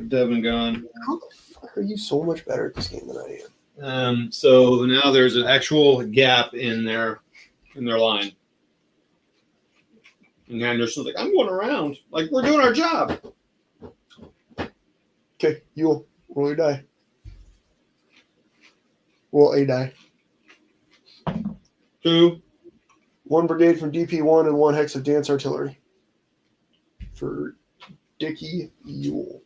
Devin gone. How the fuck are you so much better at this game than I am? So now there's an actual gap in their line. And Anderson's like, I'm going around. Like, we're doing our job. Okay, you'll roll your die. Roll a die. 2. One brigade from DP1 and one hex of dance artillery. For Dickie Ewell.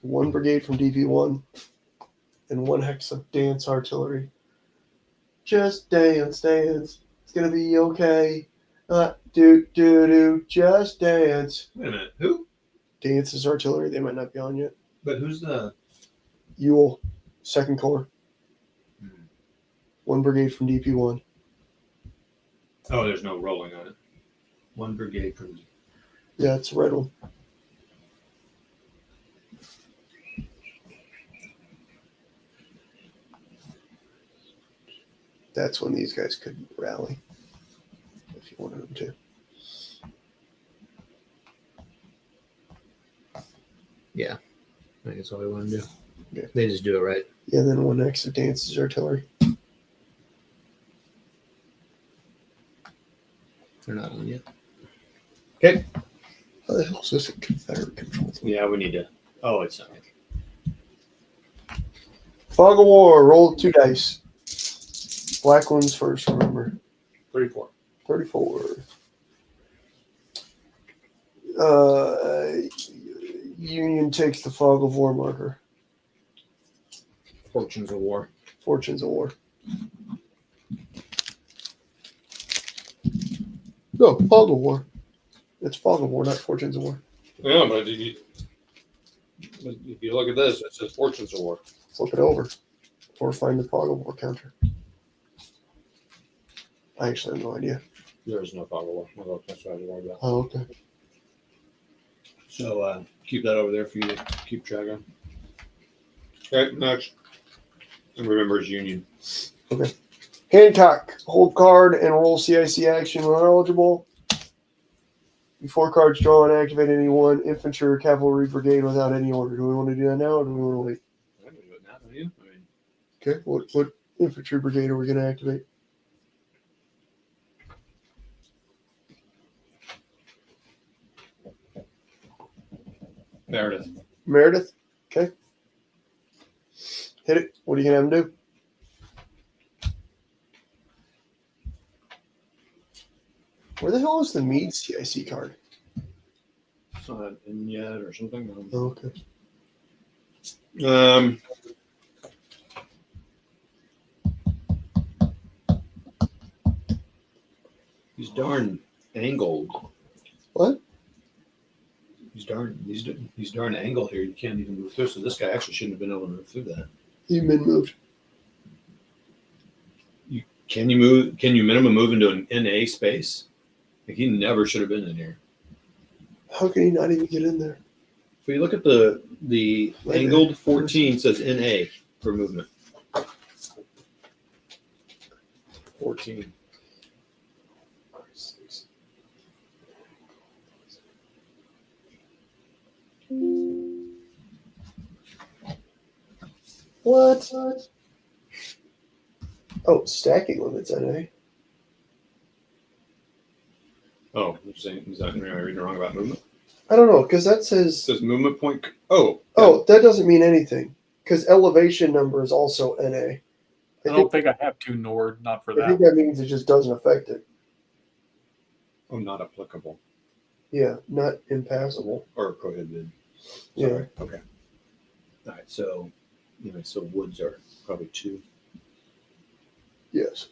One brigade from DP1 and one hex of dance artillery. Just dance, dance. It's gonna be okay. Just dance. Wait a minute. Who? Dance is artillery. They might not be on yet. But who's the? Ewell, 2nd Corps. One brigade from DP1. Oh, there's no rolling on it. One brigade from. Yeah, it's a red one. That's when these guys could rally. If you wanted them to. Yeah. I think that's all we want to do. Yeah. They just do it right. Yeah, then one next to dance is artillery. They're not on yet. Okay. How the hell is this a Confederate control? Yeah, we need to. Oh, it's not. Fog of War, roll 2 dice. Black ones first, remember. 34. 34. Union takes the Fog of War marker. Fortunes of War. Fortunes of War. No, Fog of War. It's Fog of War, not Fortunes of War. Yeah, but if you look at this, it says Fortunes of War. Flip it over. Or find the Fog of War counter. I actually have no idea. There is no Fog of War. Well, that's what I was worried about. Oh, okay. So keep that over there for you to keep track of. Okay, next. And remember, it's Union. Okay. Hancock, hold card and roll CIC action when eligible. Before cards drawn, activate any one infantry or cavalry brigade without any order. Do we want to do that now or do we want to wait? I'm going to do it now, don't you? I mean, Okay, what infantry brigade are we going to activate? Meredith. Meredith? Okay. Hit it. What are you going to have them do? Where the hell is the Meade CIC card? It's not in yet or something. Oh, okay. He's darn angled. What? He's darn angle here. You can't even move through. So this guy actually shouldn't have been able to move through that. You've been moved. Can you move? Can you minimum move into an NA space? Like he never should have been in here. How can he not even get in there? If you look at the angled 14 says NA for movement. 14. What? Oh, stacking limits, NA. Oh, you're saying is that am I reading wrong about movement? I don't know, because that It says. says movement point. Oh, Oh, that doesn't mean anything. Because elevation number is also NA. I don't think I have to, Nord, not for I think that. that means it just doesn't affect it. oh, not applicable Yeah, not impassable. or prohibited. Yeah. Sorry. Okay. All right. So, so woods are probably 2. Yes.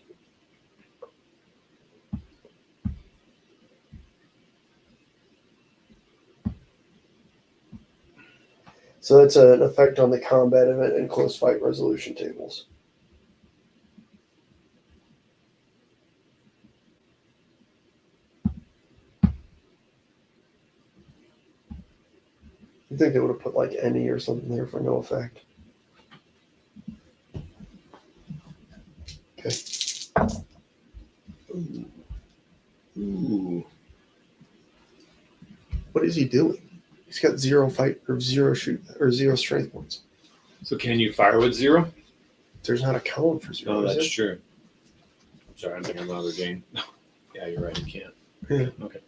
So that's an effect on the combat event and close fight resolution tables. You think they would have put like any or something there for no effect? Okay. Ooh. What is he doing? He's got 0 fight or 0 shoot or 0 strength points. So can you fire with 0? There's not a column for 0. No, is that's it? true. I'm sorry, I'm thinking of another game. Yeah, you're right. You can't. Yeah. Okay.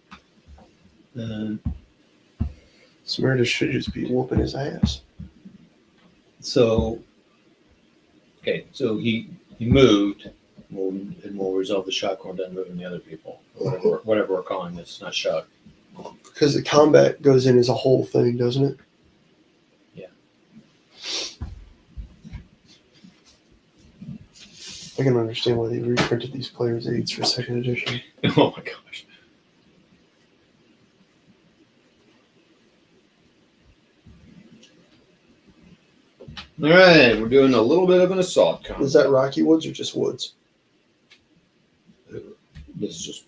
Smeredith should just be whooping his ass. So he moved. We'll resolve the shock when we're done moving the other people. Or whatever we're calling this, not shock. Because the combat goes in as a whole thing, doesn't it? Yeah. I can understand why they reprinted these players' aids for 2nd edition. Oh my gosh. All right, we're doing a little bit of an assault combat. Is that Rocky Woods or just Woods? This is just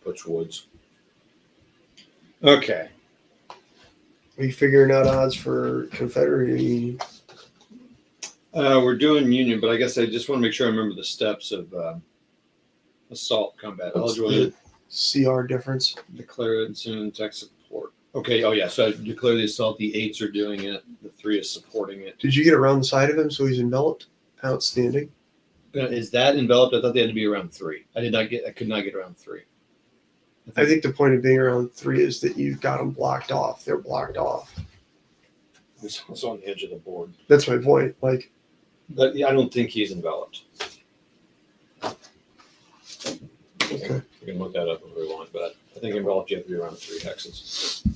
puts woods. Okay. Are you figuring out odds for Confederate? We're doing Union, but I guess I just want to make sure I remember the steps of assault combat. What's Eligible the CR difference? declare it and soon tech support. Okay. Oh yeah. So I declare the assault. The 8s are doing it. The 3 is supporting it. Did you get around the side of him so he's enveloped? Outstanding. Is that enveloped? I thought they had to be around 3. I could not get around 3. I think the point of being around 3 is that you've got them blocked off. They're blocked off. It's on the edge of the board. That's my point. Like, But yeah, I don't think he's enveloped. okay. We can look that up if we want, but I think enveloped you have to be around 3 hexes.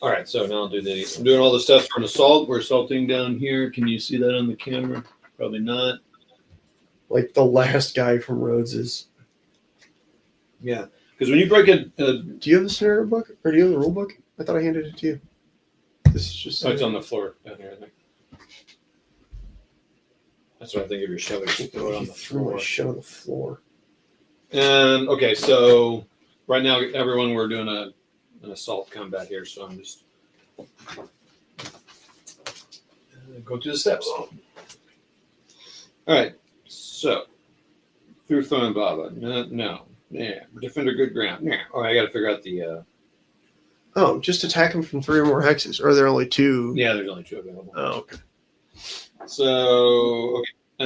All right, so now I'm doing all the steps for an assault. We're assaulting down here. Can you see that on the camera? Probably not. Like the last guy from Rhodes is. Yeah, because when you break it, Do you have the scenario book or do you have the rule book? I thought I handed it to you. This is just. it's on the floor down here, I think. That's what I think if you're shoving, just throw it on the Threw my floor. shit on the floor. Okay, so right now, everyone, we're doing an assault combat here, so I'm just go through the steps. All right, so through phone, Baba. No. Yeah, defender good ground. Yeah. Oh, I got to figure out the. Oh, just attack him from 3 or more hexes. Or are there only 2? Yeah, there's only 2 available. Oh, okay. So I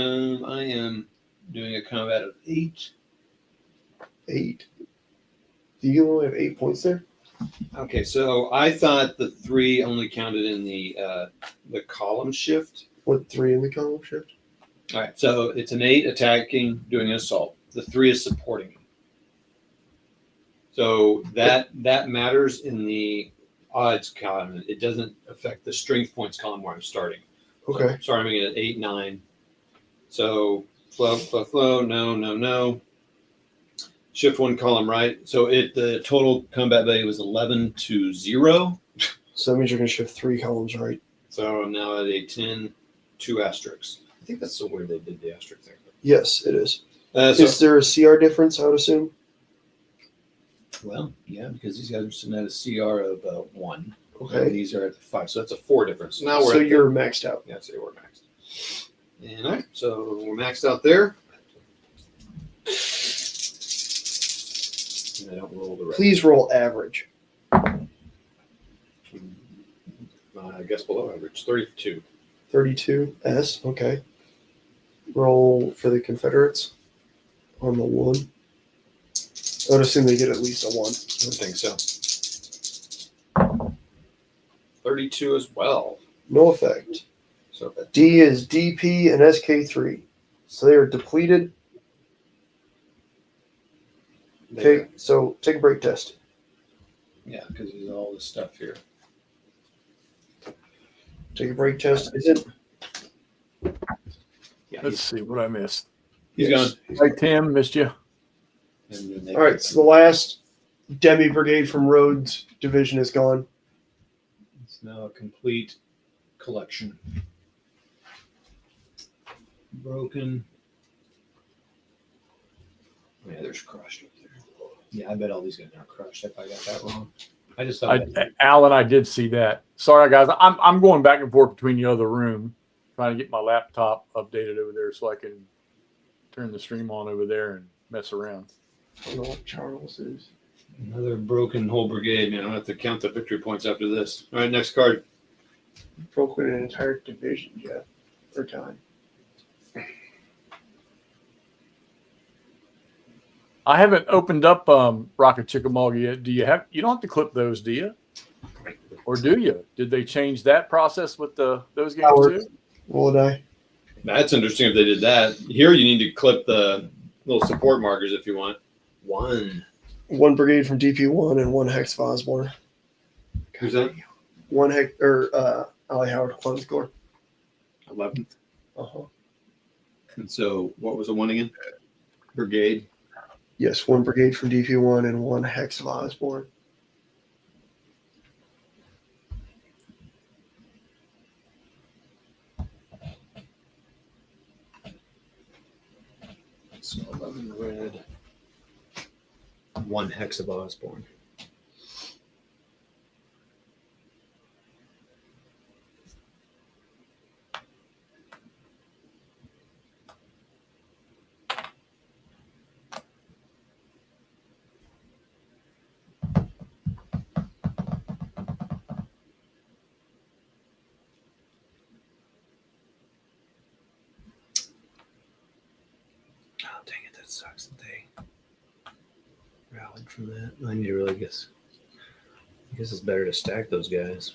am doing a combat of 8. 8. Do you only have 8 points there? Okay, so I thought the 3 only counted in the column shift. What, 3 in the column shift? All right, so it's an 8 attacking, doing an assault. The 3 is supporting him. So that matters in the odds column. It doesn't affect the strength points column where I'm starting. Okay. So starting at 8, 9. So flow, no. shift one column right. So the total combat value was 11-0. So that means you're going to shift 3 columns right. So I'm now at a 10, 2 asterisks. I think that's so weird they did the asterisk there. Yes, it is. So, Is there a CR difference, I would assume? Well, yeah, because these guys are sitting at a CR of 1. And Okay. these are at 5, so that's a 4 difference. So now we're So at you're maxed out. yeah, so we're maxed. and all right, so we're maxed out there. And I don't roll the rest. Please roll average. I guess below average, 32. 32 S. Okay. Roll for the Confederates on the 1. I would assume they get at least a 1. I would think so. 32 as well. No effect. So D is DP and SK3. So they are depleted. Okay, so take a break test. yeah, because there's all this stuff here. Take a break test. Is it? Yeah, Let's see what I missed. he's gone. Hey, Tim, missed you. And then they- All right, so the last demi brigade from Rhodes division is gone. It's now a complete collection. Broken. Yeah, there's crushed up there. Yeah, I bet all these guys are crushed if I got that wrong. I just I, thought Alan, I did see that. Sorry, guys. I'm going back and forth between the other room, trying to get my laptop updated over there so I can turn the stream on over there and mess around. I don't know what Charles is. Another broken whole brigade, man. I don't have to count the victory points after this. All right, next card. Broken an entire division, Jeff. Or time. I haven't opened up Rocket Chickamauga yet. Do you have? You don't have to clip those, do you? Or do you? Did they change that process with those games Howard. too? Roll a die. That's interesting if they did that. Here you need to clip the little support markers if you want. 1. 1 brigade from DP1 and 1 hex of Osborne. Who's that? 1 hex Ollie Howard Close Corps. 11th. Uh-huh. And so what was the one again? Brigade. Yes, 1 brigade from DP1 and 1 hex of Osborne. So 11 red. 1 hex of Osborne. Oh, dang it, that sucks that they rallied from that. I need to really guess. I guess it's better to stack those guys.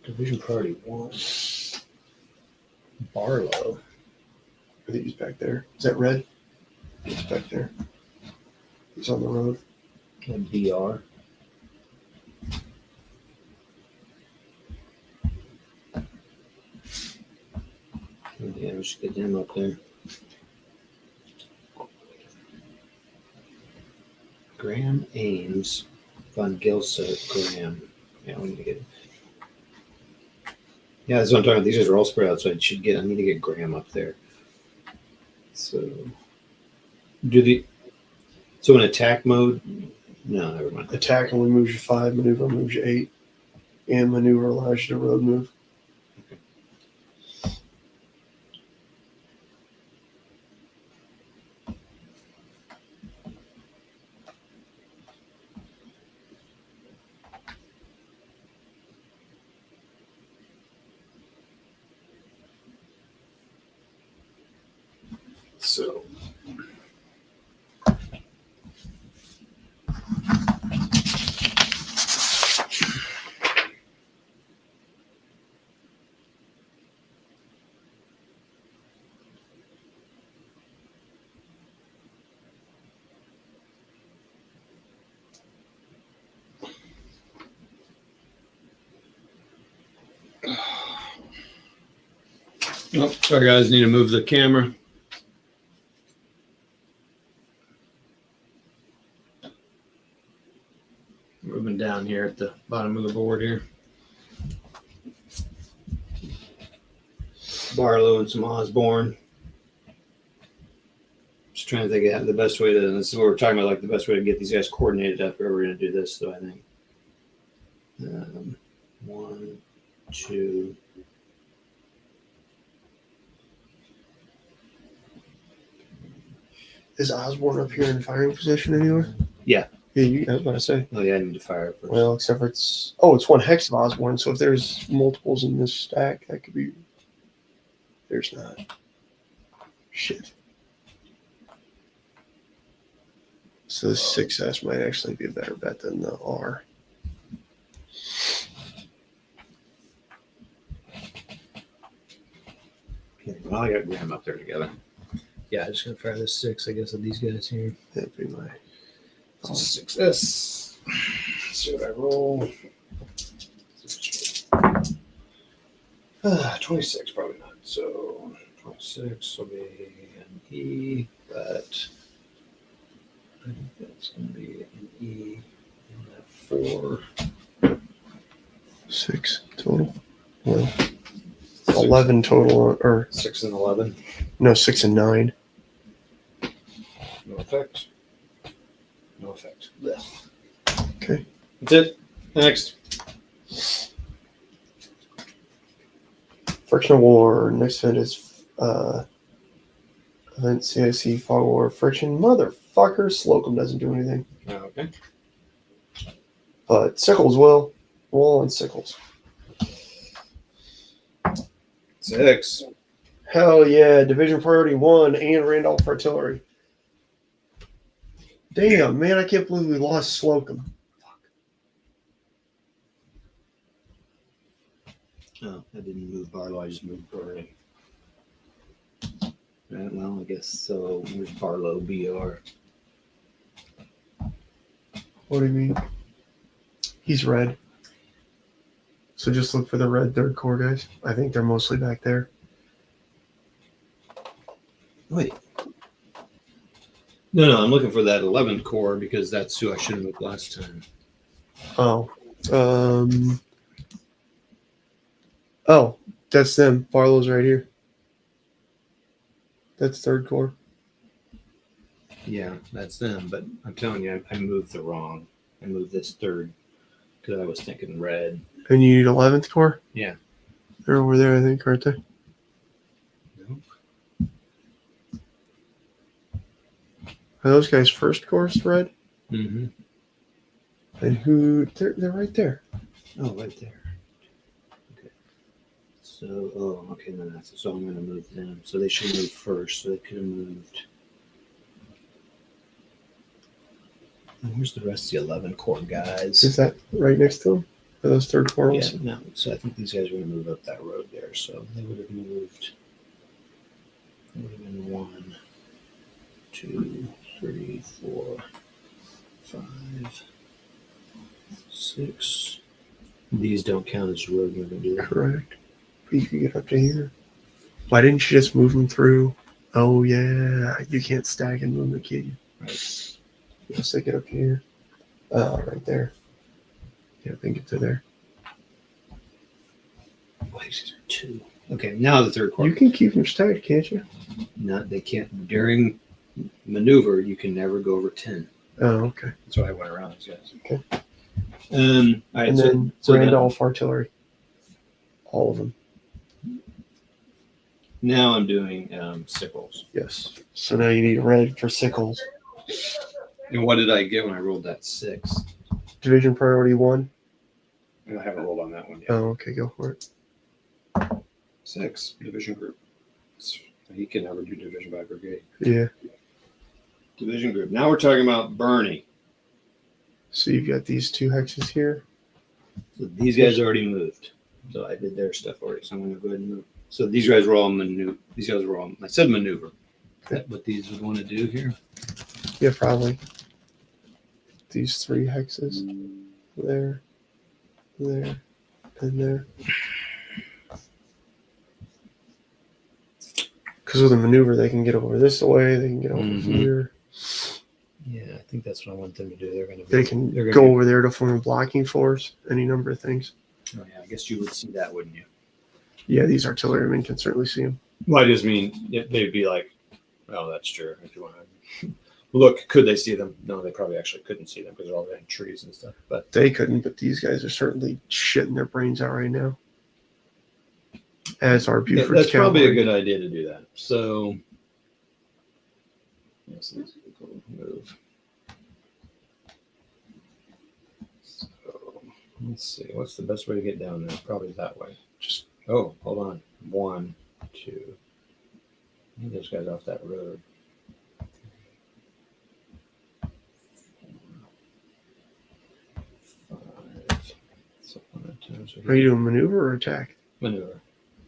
Division priority 1. Barlow. I think he's back there. Is that red? He's back there. He's on the road. And BR. Yeah, we should get him up there. Graham Ames, Von Gilset, Graham. Yeah, we need to get. Yeah, that's what I'm talking about. These guys are all spread out, so I need to get Graham up there. So, so in attack mode? No, never mind. Attack only moves you 5, maneuver moves you 8, and maneuver allows you to road move. So. Oh, sorry guys, need to move the camera. Moving down here at the bottom of the board here. Barlow and some Osborne. Just trying to think of the best way to, this is what we're talking about, like the best way to get these guys coordinated up. We're going to do this, so I think. 1, 2. Is Osborne up here in firing position anywhere? Yeah. Yeah, I was about to say. Oh yeah, I need to fire first. Well, except for it's one hex of Osborne. So if there's multiples in this stack, that could be. There's not. Shit. So the 6S might actually be a better bet than the R. Okay, well, I got Graham up there together. Yeah, I'm just gonna fire this 6, I guess, of these guys here. That'd be my. 6S. Let's see what I roll. 26, probably not. So 26 will be an E, but I think that's going to be an E and a 4. 6 total. Well, 11 total, or 6 and 11. no, 6 and 9. No effect. No effect. Yeah. Okay. That's it. Next. Frictional War. Next event is event CIC Fog War Friction. Motherfucker. Slocum doesn't do anything. Okay. But Sickles will. Wall and Sickles. 6. Hell yeah. Division Priority 1 and Randolph Artillery. Damn, man. I can't believe we lost Slocum. Oh, I didn't move Barlow. I just moved Burry. Right, well, I guess so. Where's Barlow? BR. What do you mean? He's red. So just look for the red third corps, guys. I think they're mostly back there. Wait. No, I'm looking for that 11th Corps because that's who I should have moved last time. Oh. Oh, that's them. Barlow's right here. That's third corps. Yeah, that's them. But I'm telling you, I moved the wrong. I moved this third because I was thinking red. And you need 11th corps? Yeah. They're over there, I think, aren't they? Nope. Are those guys first corps red? Mm-hmm. And who? They're right there. Oh, right there. Okay. So, okay, then that's so I'm going to move them. So they should move first. So they could have moved. And where's the rest of the 11 Corps guys? Is that right next to them? Are those third corps? Yeah, no. So I think these guys are going to move up that road there. So they would have moved. It would have been 1, 2, 3, 4, 5, 6. These don't count as road movement, do they? Correct. But you can get up to here. Why didn't you just move them through? Oh, yeah. You can't stack and move them, can you? Right. You'll stick it up here. Right there. Yeah, then get to there. Oh, these are 2. Okay, now the third Corps. You can keep them stacked, can't you? No, they can't. During maneuver, you can never go over 10. Oh, okay. That's why I went around these guys. Okay. All right, And then so Randolph Artillery. All of them. now I'm doing sickles. Yes. So now you need red for Sickles. And what did I get when I rolled that 6? Division Priority 1. I haven't rolled on that one yet. Oh, okay. Go for it. 6, division group. He can never do division by brigade. Yeah. Division group. Now we're talking about Bernie. So you've got these 2 hexes here. So these guys already moved. So I did their stuff already. So I'm going to go ahead and move. So these guys were all maneuver. These guys were all, I said maneuver. Is that what these would want to do here? Yeah, probably. These 3 hexes. There. There. And there. Because with a maneuver, they can get over this way. They can get over Mhm. here. Yeah, I think that's what I want them to do. They're going to They can they're go gonna over there to form a blocking force. Any number of things. Oh, yeah, I guess you would see that, wouldn't you? Yeah, these artillerymen can certainly see them. Well, I just mean they'd be like, oh, that's true. If you want to look, could they see them? No, they probably actually couldn't see them because they're all behind trees and stuff. But They couldn't, but these guys are certainly shitting their brains out right now. As are yeah, Buford's that's probably a cavalry. good idea to do that. So, yes, let's move. So, let's see. What's the best way to get down there? Probably that way. Just hold on. 1, 2. Get those guys off that road. 5. So 1 times. Are you doing maneuver or attack? Maneuver.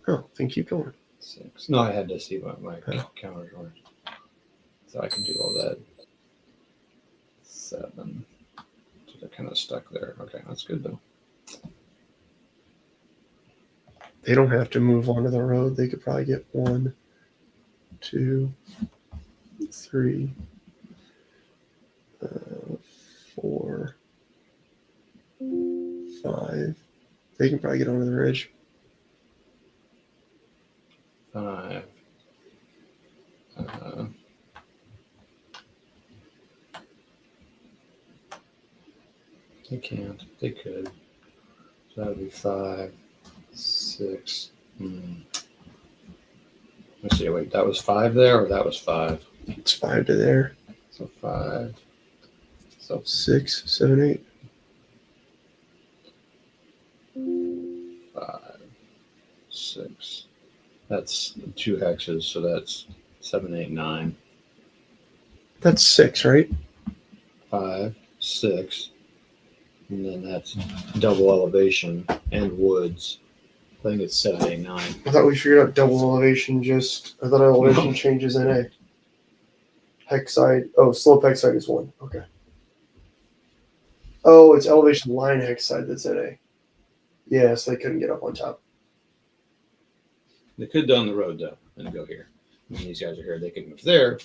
Oh, then keep going. 6. No, I had to see what my Oh. counters were. So I can do all that. 7. So they're kind of stuck there. Okay, that's good though. They don't have to move onto the road. They could probably get 1, 2, 3, 4, 5. They can probably get onto the ridge. 5. They can't. They could. So that would be 5, 6. Let's see. Wait, that was 5 there, or that was 5? It's 5 to there. So 5. So 6, 7, 8. 5, 6. That's 2 hexes, so that's 7, 8, 9. That's 6, right? 5, 6. And then that's double elevation and woods. I think it's 7, 8, 9. I thought we figured out double elevation I thought elevation changes NA. Hex side. Oh, slope hex side is 1. Okay. Oh, it's elevation line hex side that's NA. Yeah, so they couldn't get up on top. They could down the road though and go here. When these guys are here, they can move there,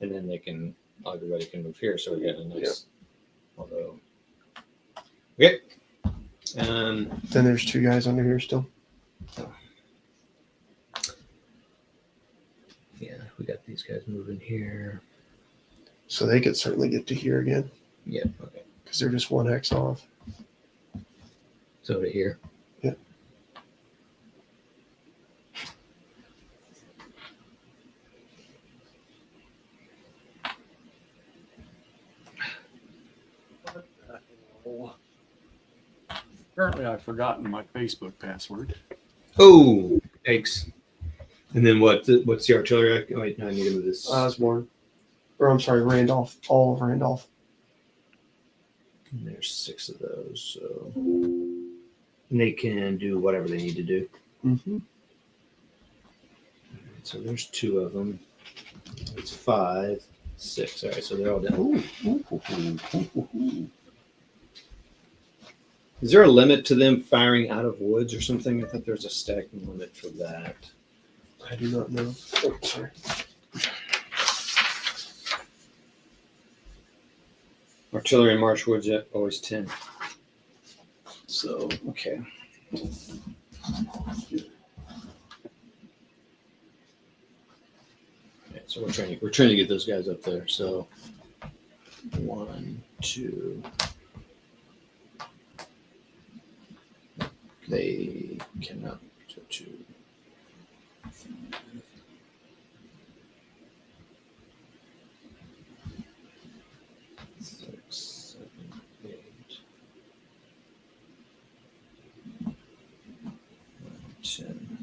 and then everybody can move here. So we get a nice. Although, okay. Then there's 2 guys under here still. Yeah, we got these guys moving here. So they could certainly get to here again. Yep. Okay. Because they're just 1 hex off. So to here. Yeah. Apparently, I've forgotten my Facebook password. Oh, thanks. And then what's the artillery? Oh, wait, no, I need to move this. Osborne. Or I'm sorry, Randolph. All of Randolph. And there's 6 of those, so and they can do whatever they need to do. Mm-hmm. So there's 2 of them. It's 5, 6. All right, so they're all down. Ooh. Is there a limit to them firing out of woods or something? I thought there was a stacking limit for that. I do not know. Oh, sorry. Artillery and march woods, yeah, always 10. So, okay. So we're trying to get those guys up there. So 1, 2. They cannot. So 2. 6, 7, 8. 10.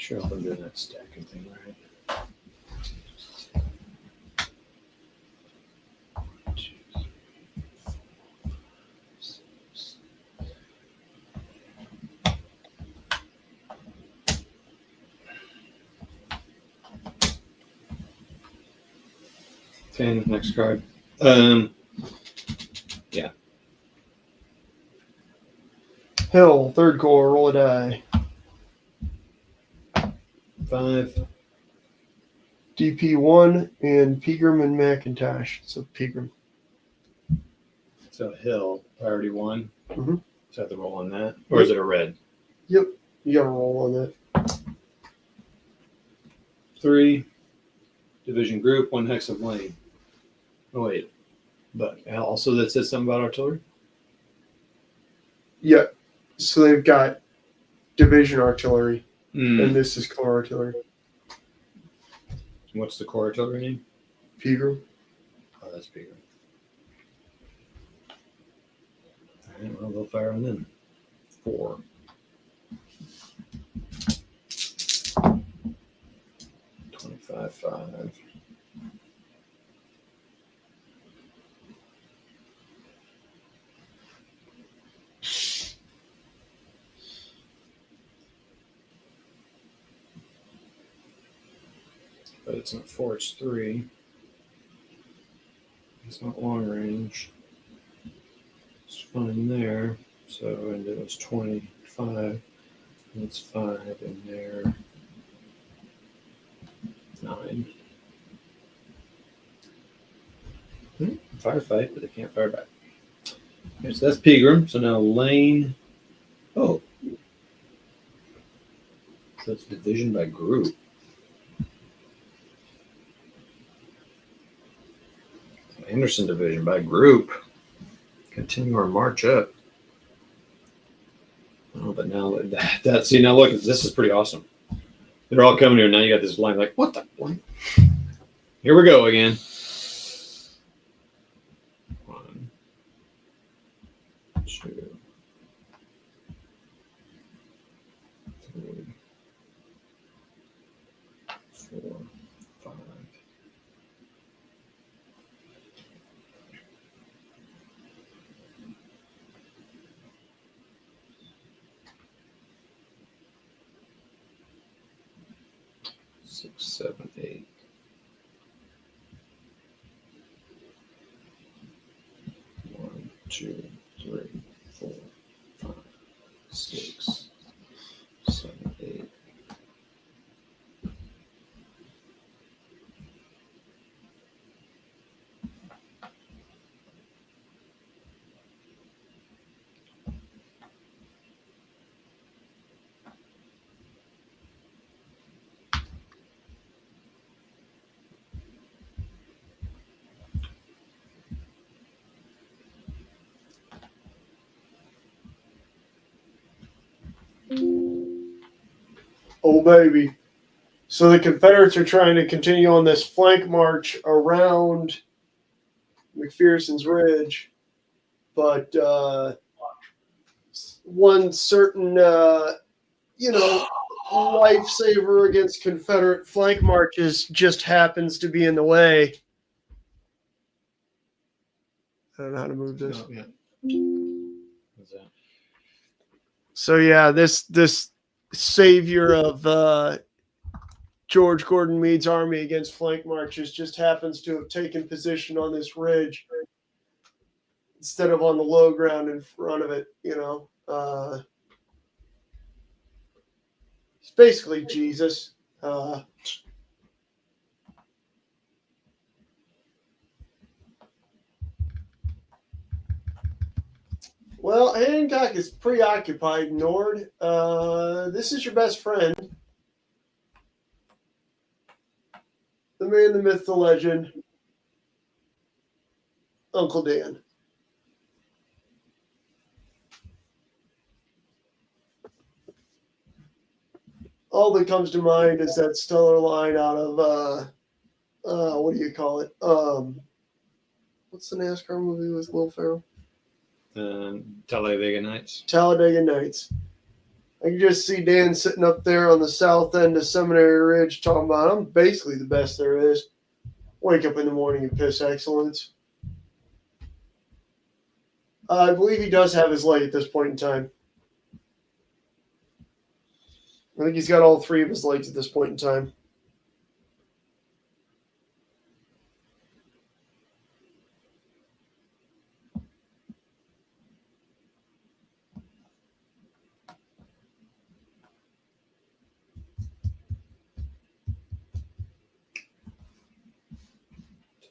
Sure, I'm doing that stacking thing right. Okay, next card. Yeah. Hill, third core, roll a die. 5. DP1 and Pegram and McIntosh. So Pegram. So Hill, priority 1. Mm-hmm. So I have to roll on that? Or is it a red? Yep. You got to roll on that. 3. Division group, 1 hex of lane. Oh, wait. But also that says something about artillery? Yeah. So they've got division artillery, Mm. and this is core artillery. What's the core artillery name? Pegram. Oh, that's bigger. All right, well, they'll fire on them. 4. 25-5. But it's not 4, it's 3. It's not long range. It's fine there. So, and it was 25. And it's 5 in there. 9. Firefight, but they can't fire back. Okay, so that's Pegram. So now lane. Oh. So it's division by group. Anderson division by group. Continue our march up. Oh, but now that see now look, this is pretty awesome. They're all coming here now. You got this line like what the? Here we go again. 1, 2, 3, 4, 5. 6, 7, 8. 1, 2, 3, 4, 5, 6, 7, 8. Oh, baby. So the Confederates are trying to continue on this flank march around McPherson's Ridge, but one certain, lifesaver against Confederate flank marches just happens to be in the way. I don't know how to move this. Oh, yeah. What's that? So yeah, this savior of George Gordon Meade's army against flank marches just happens to have taken position on this ridge instead of on the low ground in front of it. It's basically Jesus. Well, Hancock is preoccupied, Nord. This is your best friend. The man, the myth, the legend. Uncle Dan. All that comes to mind is that stellar line out of, what do you call it? What's the NASCAR movie with Will Ferrell? Talladega Nights. Talladega Nights. I can just see Dan sitting up there on the south end of Seminary Ridge talking about, I'm basically the best there is. Wake up in the morning and piss excellence. I believe he does have his light at this point in time. I think he's got all 3 of his lights at this point in time.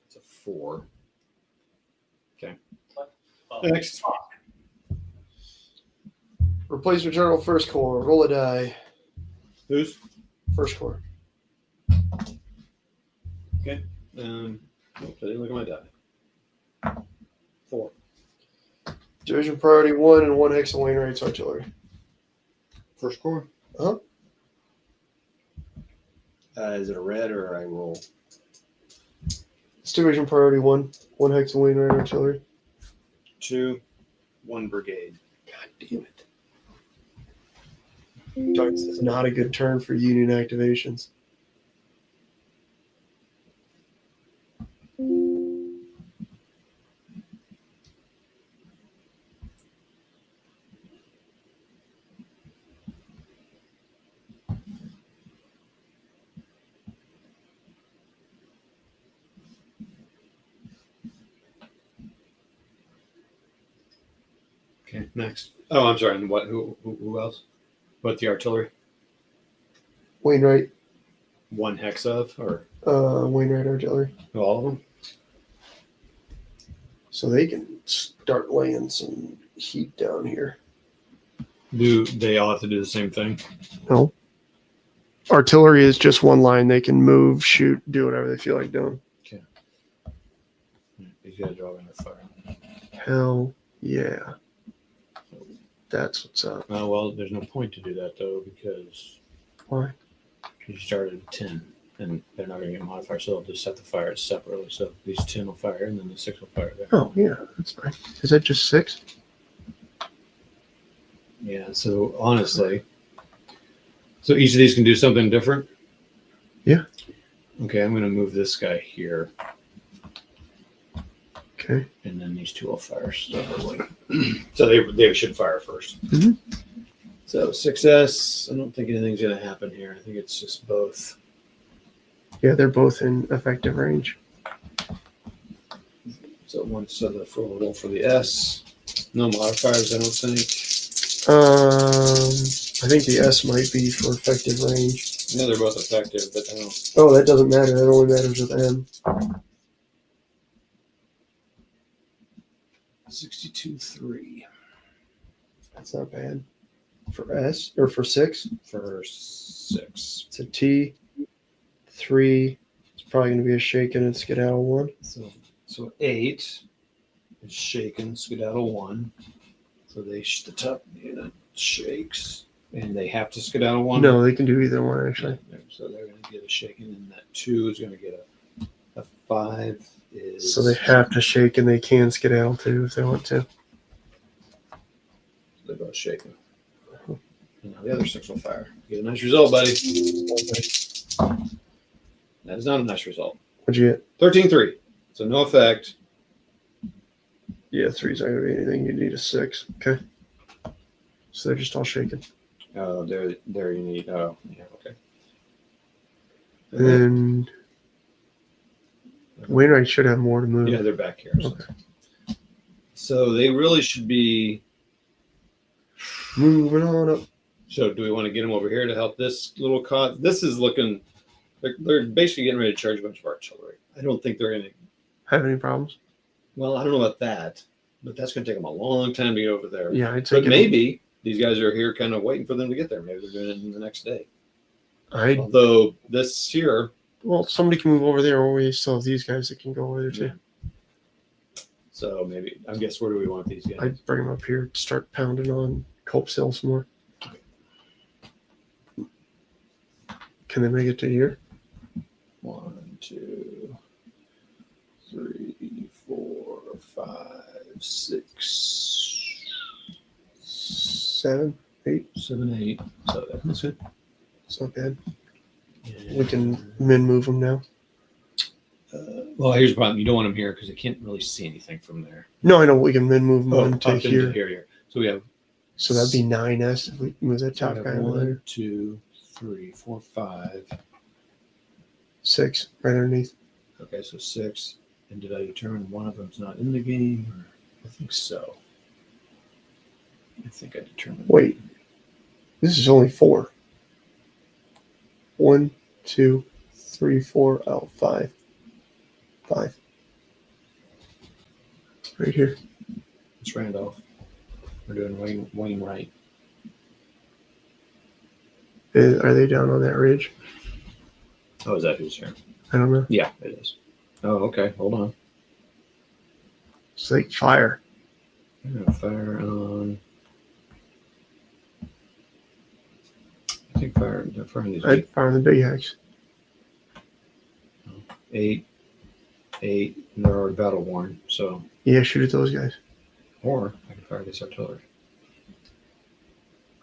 It's a 4. Okay. Next. Replacement journal, first core. Roll a die. Who's? First core. Okay. Oops, I didn't look at my die. 4. Division priority 1 and 1 Hex and Wainwright's artillery. First core. Uh-huh. Is it a red or I roll? It's division priority 1. 1 Hex and Wainwright artillery. 2, 1 brigade. God damn it. This is not a good turn for Union activations. Okay, next. Oh, I'm sorry. And what? Who else? What, the artillery? Wainwright. 1 hex of, or Wainwright artillery. all of them? So they can start laying some heat down here. Do they all have to do the same thing? No. Artillery is just one line. They can move, shoot, do whatever they feel like doing. These guys are all going to fire. Hell yeah. That's what's up. Oh, well, there's no point to do that, though, because Why? you started at 10, and they're not going to get modifiers, so they'll just set the fires separately. So these 10 will fire, and then the 6 will fire there. Oh, yeah. That's fine. Is that just 6? Yeah, so honestly, so each of these can do something different? Yeah. Okay, I'm going to move this guy here, Okay. and then these 2 will fire separately. So they should fire first. Mhm. So 6S, I don't think anything's going to happen here. I think it's just both. Yeah, they're both in effective range. So roll for the S. No modifiers, I don't think. I think the S might be for effective range. Yeah, they're both effective, but I don't. Oh, that doesn't matter. That only matters with M. 62.3 That's not bad. For S or for 6, for 6. it's a T. 3. It's probably going to be a shaken and skedaddle 1. So 8 is shaken, skedaddle 1. So the top unit shakes, and they have to skedaddle 1. No, they can do either one actually. So they're going to get a shaken, and that 2 is going to get a 5 is. So they have to shake and they can skedaddle too if they want to. They're both shaken. And now the other 6 will fire. Get a nice result, buddy. That is not a nice result. What'd you get? 13.3. So no effect. Yeah, 3's not going to be anything. You need a 6. Okay. So they're just all shaken. Oh, there you need. Oh, yeah, okay. And then Wainwright should have more to move. Yeah, they're back here. Okay. So they really should be. Moving on up. So do we want to get them over here to help this little cause? This is looking. They're basically getting ready to charge a bunch of artillery. I don't think they're going to. Have any problems? Well, I don't know about that, but that's going to take them a long time to get over there. Yeah, I'd say. But maybe these guys are here kind of waiting for them to get there. Maybe they're doing it in the next day. Although this here. Well, somebody can move over there, or we still have these guys that can go over there too. Yeah. So maybe, I guess, where do we want these guys? I'd bring them up here to start pounding on Culp's Hill some more. Can they make it to here? 1, 2, 3, 4, 5, 6, 7, 8. 7, 8. So that's good. It's not bad. We can min move them now. Well, here's the problem. You don't want them here because they can't really see anything from there. No, I know. We can min move them on up to into here. here. So we have. So that'd be 9S if we move that top we guy have over 1, there. 2, 3, 4, 5. 6 right underneath. Okay, so 6. And did I determine one of them's not in the game? Or I think so. I think I determined. Wait. This is only 4. 1, 2, 3, 4. Oh, 5. 5. Right here. It's Randolph. We're doing Wayne Wright. Are they down on that ridge? Oh, is that who's here? I don't know. Yeah, it is. Oh, okay. Hold on. It's like fire. I'm gonna fire on. I think fire on these. I'd fire on the big hacks. 8, 8, and they're already battle worn. So, Yeah, shoot at those guys. or I can fire this artillery.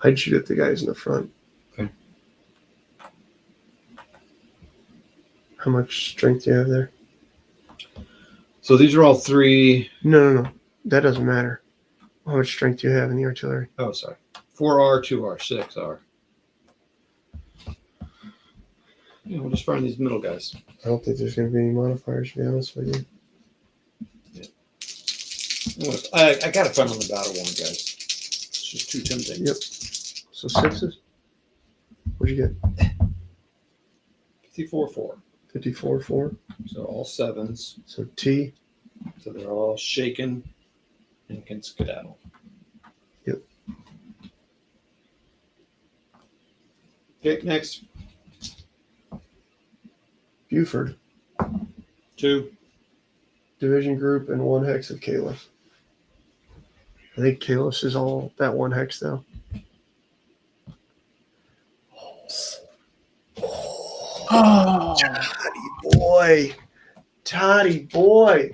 I'd shoot at the guys in the front. Okay. How much strength do you have there? So these are all 3. No. That doesn't matter. How much strength do you have in the artillery? Oh, sorry. 4R, 2R, 6R. Yeah, we'll just fire on these middle guys. I don't think there's going to be any modifiers, to be honest with you. I got to fire on the battle worn guys. It's just too tempting. Yep. So 6s? What'd you get? 54, 4. 54, 4. So all 7s. So T. So they're all shaken and can skedaddle. Yep. Okay, next. Buford. 2. Division group and 1 hex of Caliph. I think Caliph is all that 1 hex, though. Oh, Toddy boy.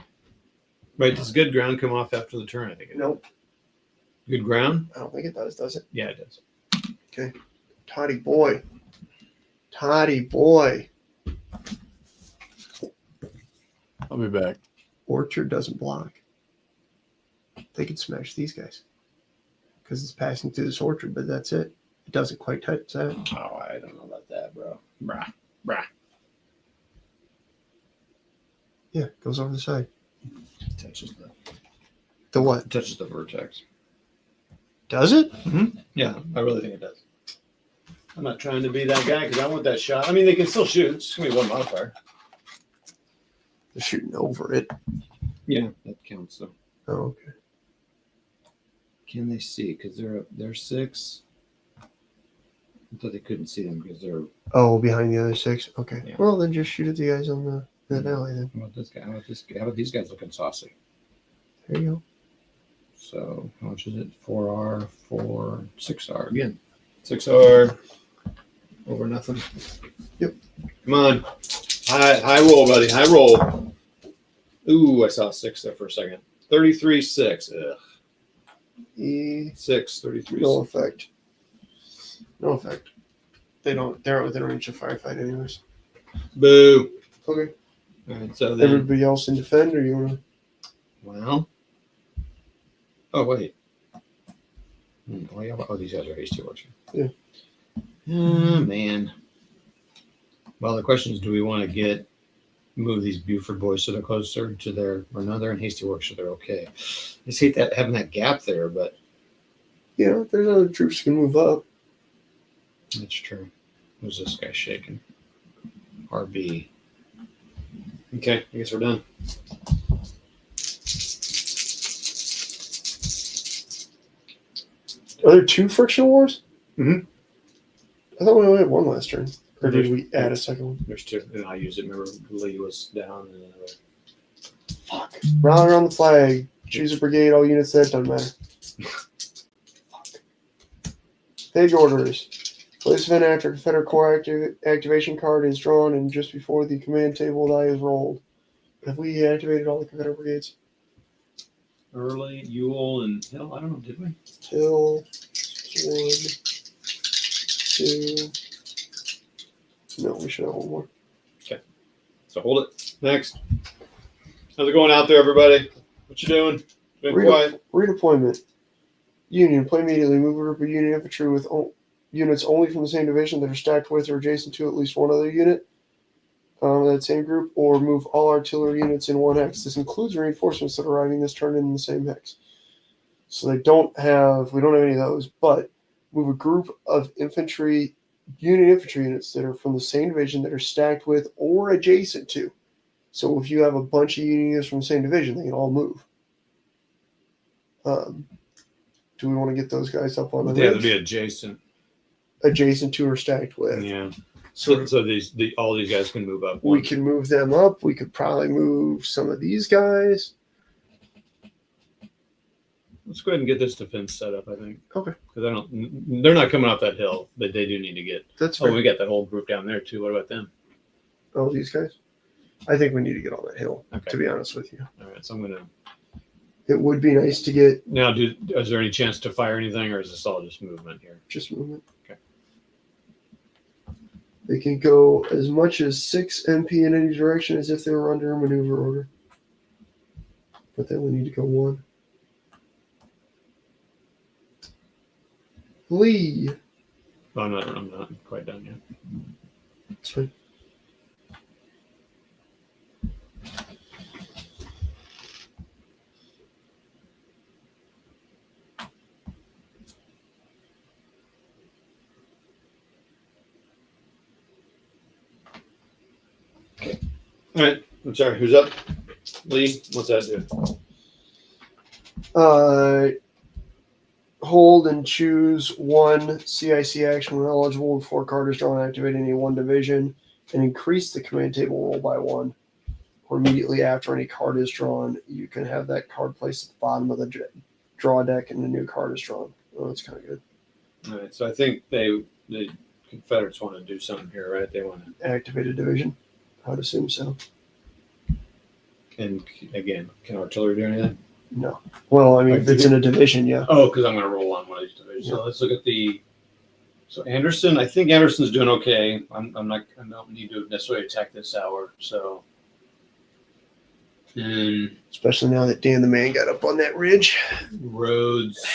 Right, does good ground come off after the turn? I think it Nope, Good ground? I don't think it does it? Yeah, it does. Okay. Toddy boy. I'll be back. Orchard doesn't block. They can smash these guys because it's passing through this orchard, but that's it. It doesn't quite touch that. Oh, I don't know about that, bro. Brah. Yeah, goes over the side. Touches The what? touches the vertex. Does it? Yeah, I really think it does. I'm not trying to be that guy because I want that shot. I mean, they can still shoot. It's gonna be 1 modifier. They're shooting over it. Yeah, that counts though. Oh, okay. Can they see? Because they're 6. I thought they couldn't see them because they're. Oh, behind the other 6. Okay. Yeah. Well, then just shoot at the guys on the valley then. How about this guy? How about these guys looking saucy? There you go. So how much is it? 4R, 4, 6R again. 6R over nothing. Yep. Come on. High roll, buddy. High roll. Ooh, I saw a 6 there for a second. 33, 6. Ugh. 6, 33. No effect. No effect. They're within range of firefight anyways. Boo. Okay. All right, so then. Everybody else in defend, or you want to? Well. Oh, wait. Oh, these guys are hasty works. Yeah. Oh, man. Well, the question is, do we want to move these Buford boys so they're closer to their, or no, they're in hasty work, so they're okay. I just hate that having that gap there, but. Yeah, there's other troops who can move up. That's true. Who's this guy shaking? RB. Okay, I guess we're done. Are there 2 friction wars? Mhm. I thought we only had 1 last turn. Or did we add a second one? There's 2, and I used it. Remember, Lee was down. And then Fuck. Rally around the flag. Choose a brigade. All units there. Doesn't matter. Fuck. Page orders. Place event after Confederate Corps activation card is drawn and just before the command table die is rolled. Have we activated all the Confederate brigades? Early, Ewell, and Hill. I don't know. Did we? Hill, Swann, 2. No, we should have one more. So hold it. Next. How's it going out there, everybody? What you doing? Been quiet. Redeployment. Union. Play immediately. Move a group of Union infantry with units only from the same division that are stacked with or adjacent to at least one other unit. That same group, or move all artillery units in one hex. This includes reinforcements that are arriving this turn in the same hex. So we don't have any of those, but move a group of Union infantry units that are from the same division that are stacked with or adjacent to. So if you have a bunch of Union units from the same division, they can all move. Do we want to get those guys up on the They have to ridge? be adjacent. Adjacent to or stacked with. Yeah. So all these guys can move up. We can move them up. We could probably move some of these guys. Let's go ahead and get this defense set up, I think. Okay. Because they're not coming off that hill, but they do need to get. That's fair. Oh, we got that whole group down there too. What about them? Oh, these guys? I think we need to get on that hill, Okay. to be honest with you. All right. So I'm gonna. It would be nice to get Now, is there any chance to fire anything, or is this all just movement here? just movement. Okay. They can go as much as 6 MP in any direction as if they were under a maneuver order. But they only need to go 1. Lee. Oh, I'm not quite done yet. That's fine. All right. I'm sorry. Who's up? Lee. What's that do? Hold and choose 1 CIC action when eligible before card is drawn. Activate any 1 division and increase the command table roll by 1. Or immediately after any card is drawn, you can have that card placed at the bottom of the draw deck and the new card is drawn. Oh, that's kind of good. All right. So I think the Confederates want to do something here, right? They want to. Activate a division. I would assume so. And again, can artillery do anything? No. Well, I mean, if it's in a division, yeah. Oh, because I'm going to roll on one of these divisions. Yeah. So let's look at So Anderson, I think Anderson's doing okay. I don't need to necessarily attack this hour. So, and Especially now that Dan the Man got up on that ridge. Rhodes,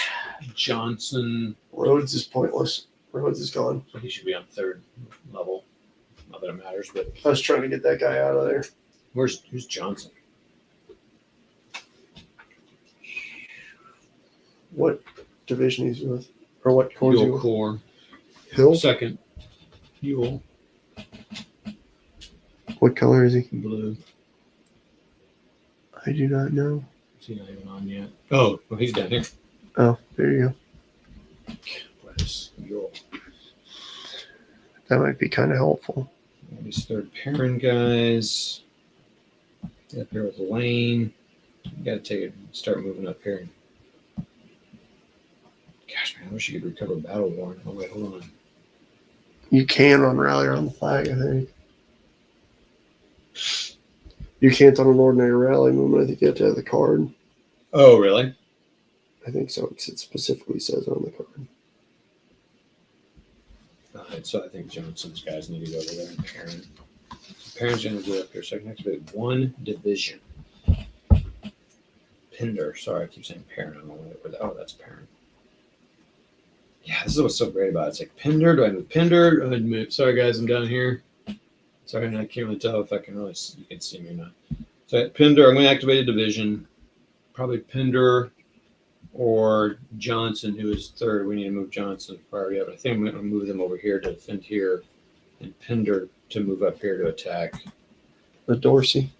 Johnson. Rhodes is pointless. Rhodes is gone. So he should be on 3rd level. Not that it matters, but I was trying to get that guy out of there. who's Johnson? What division he's with? Or what corps he's Buell with? Corps. Hill? 2nd. Buell. What color is he? Blue. I do not know. Is he not even on yet? Oh, well, he's down here. Oh, there you go. What is Buell? That might be kind of helpful. These 3rd Perrin guys. Up here with Lane. You got to start moving up here. Gosh, man, I wish you could recover battle worn. Oh, wait, hold on. You can on rally around the flag, I think. You can't on an ordinary rally movement. I think you have to have the card. Oh, really? I think so, because it specifically says on the card. All right, so I think Johnson's guys need to go over there and Perrin. Perrin's going to go up here. So I can activate 1 division. Pinder. Sorry, I keep saying Perrin. I don't know where that. Oh, that's Perrin. Yeah, this is what's so great about it. It's like Pinder. Do I move Pinder? Do I move? Sorry, guys, I'm down here. Sorry, I can't really tell if I can you can see me or not. So at Pinder, I'm going to activate a division. Probably Pinder or Johnson, who is 3rd. We need to move Johnson priority up. I think I'm going to move them over here to defend here, and Pinder to move up here to attack. The Dorsey.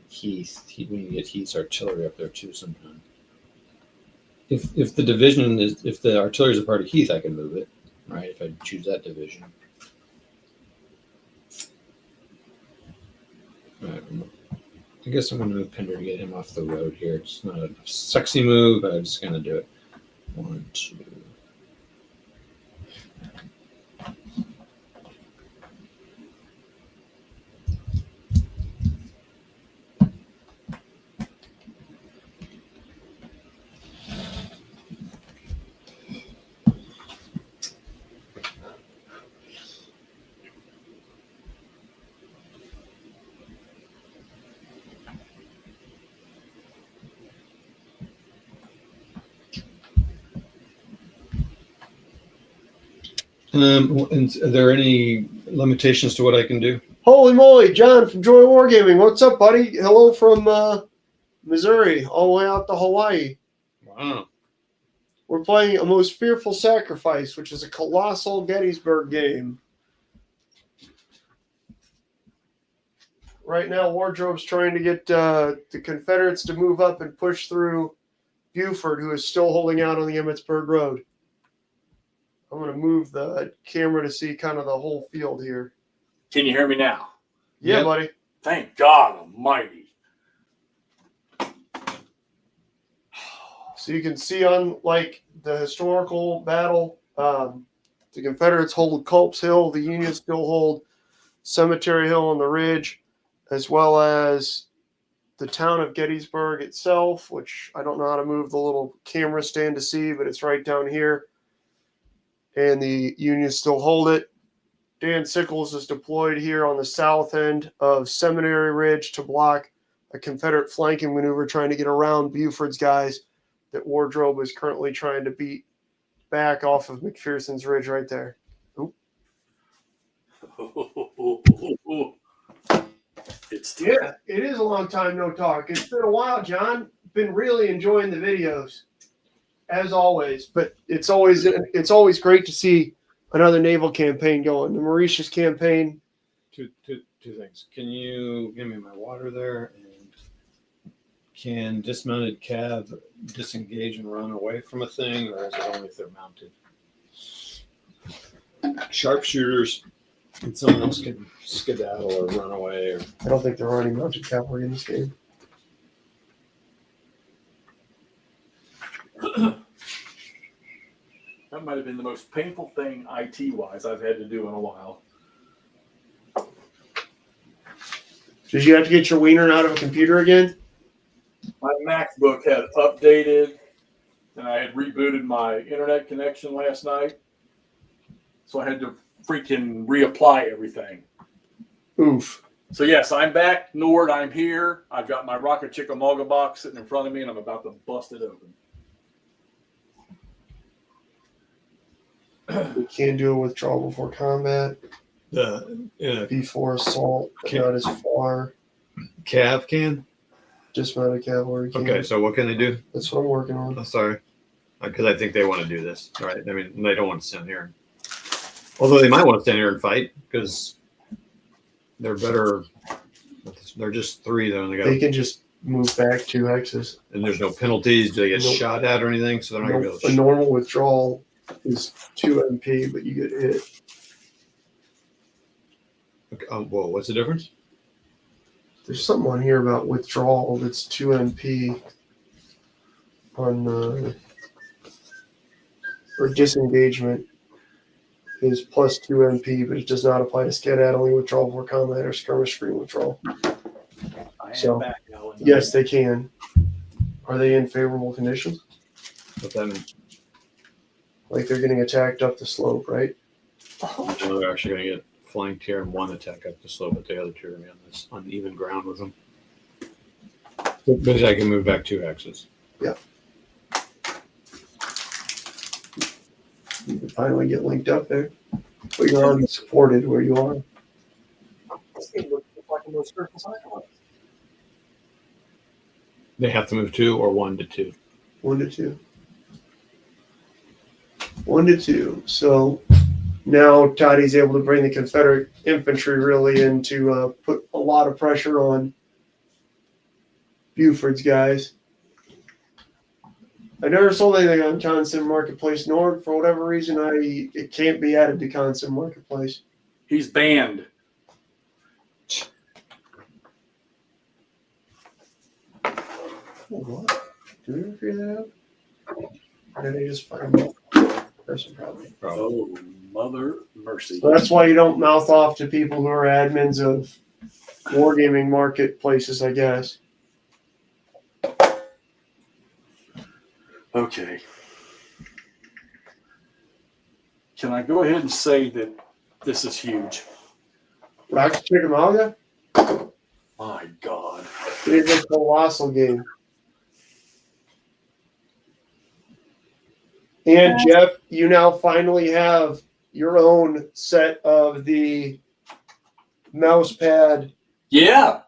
Heath. We need to get Heath's artillery up there too sometime. If the division is, if the artillery is a part of Heath, I can move it, right? If I choose that division. All right, I guess I'm going to move Pinder to get him off the road here. It's not a sexy move, but I'm just going to do it. 1, 2. And are there any limitations to what I can do? Holy moly, John from Joy Wargaming. What's up, buddy? Hello from Missouri, all the way out to Hawaii. Wow. We're playing A Most Fearful Sacrifice, which is a colossal Gettysburg game. Right now, Wardrobe's trying to get the Confederates to move up and push through Buford, who is still holding out on the Emmitsburg Road. I'm going to move the camera to see kind of the whole field here. Can you hear me now? Yeah, Yep. buddy. Thank God Almighty. So you can see on like the historical battle, the Confederates hold Culp's Hill, the Union still hold Cemetery Hill on the ridge, as well as the town of Gettysburg itself, which I don't know how to move the little camera stand to see, but it's right down here. And the Union still hold it. Dan Sickles is deployed here on the south end of Seminary Ridge to block a Confederate flanking maneuver trying to get around Buford's guys that Wardrobe is currently trying to beat back off of McPherson's Ridge right there. Oop. Yeah, it is a long time no talk. It's been a while, John. Been really enjoying the videos, as always. But it's always great to see another naval campaign going. The Mauritius campaign. Two things. Can you give me my water there? And can dismounted cav disengage and run away from a thing, or is it only if they're mounted? Sharpshooters and someone else can skedaddle or run away. Or I don't think there are any mounted cavalry in this game. That might have been the most painful thing IT-wise I've had to do in a while. Did you have to get your wiener out of a computer again? My MacBook had updated, and I had rebooted my internet connection last night. So I had to freaking reapply everything. Oof. So yes, I'm back. Nord, I'm here. I've got my Rocket Chickamauga box sitting in front of me, and I'm about to bust it open. We can do a withdrawal before combat. the Before assault, but not as far. cav can. Dismounted cavalry can. Okay, so what can they do? That's what I'm working on. Oh, sorry, because I think they want to do this. All right. I mean, they don't want to stand here. Although they might want to stand here and fight because they're better. They're just three though, and They can just move back 2 hexes. and there's no penalties. Do they get Nope. shot at or anything? So they're not gonna be able A to. normal withdrawal is 2 MP, but you get hit. Okay, whoa, what's the difference? There's something on here about withdrawal that's 2 MP on or disengagement is plus 2 MP, but it does not apply to skedaddling, withdrawal for combat, or skirmish screen withdrawal. I So, am back now. Yes, they can. Are they in favorable conditions? What that means? Like they're getting attacked up the slope, right? No, they're actually going to get flanked here and one attack up the slope, but the other two are going to be on this uneven ground with them. But I can move back 2 hexes. You can finally get linked up there. But you're already supported where you are. They have to move 2 or 1 to 2. 1 to 2. 1 to 2. So now Toddy's able to bring the Confederate infantry really in to put a lot of pressure on Buford's guys. I never sold anything on Consim Marketplace Nord. For whatever reason, it can't be added to Consim Marketplace. He's banned. What? Did we ever figure that out? Or did they just find that person probably? Oh, mother mercy. So that's why you don't mouth off to people who are admins of wargaming marketplaces, I guess. Okay. Can I go ahead and say that this is huge? Rocket Chickamauga? My God. It is a colossal game. And Jeff, you now finally have your own set of the mouse pad. Yeah.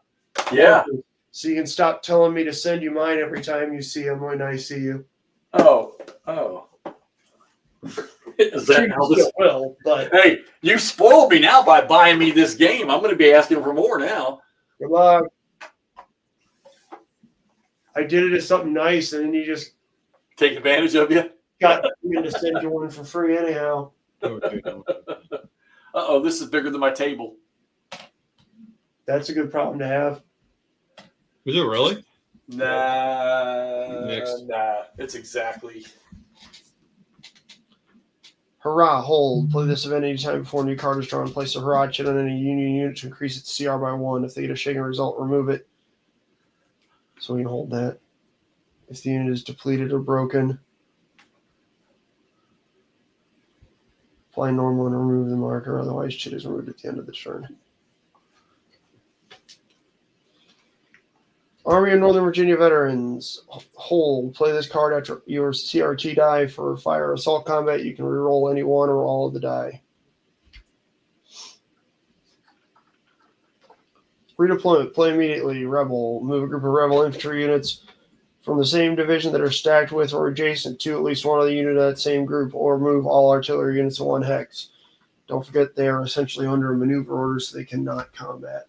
So you can stop telling me to send you mine every time you see them when I see you. Oh. Is that Sure, how you this? still will, but Hey, you spoiled me now by buying me this game. I'm going to be asking for more now. good luck. I did it as something nice, and then you just Take advantage of you. got me to send you one for free anyhow. Uh-oh, this is bigger than my table. That's a good problem to have. Was it really? Nah. Next. Nah. It's exactly. Hurrah, hold. Play this event anytime before a new card is drawn. Place a hurrah chit on any Union unit to increase its CR by 1. If they get a shaken result, remove it. So we can hold that. If the unit is depleted or broken, apply normal and remove the marker. Otherwise, chit is removed at the end of the turn. Army of Northern Virginia Veterans. Hold. Play this card after your CRT die for fire assault combat. You can reroll any one or all of the die. Redeployment. Play immediately. Rebel. Move a group of Rebel infantry units from the same division that are stacked with or adjacent to at least one of the unit of that same group, or move all artillery units to 1 hex. Don't forget they are essentially under a maneuver order, so they cannot combat.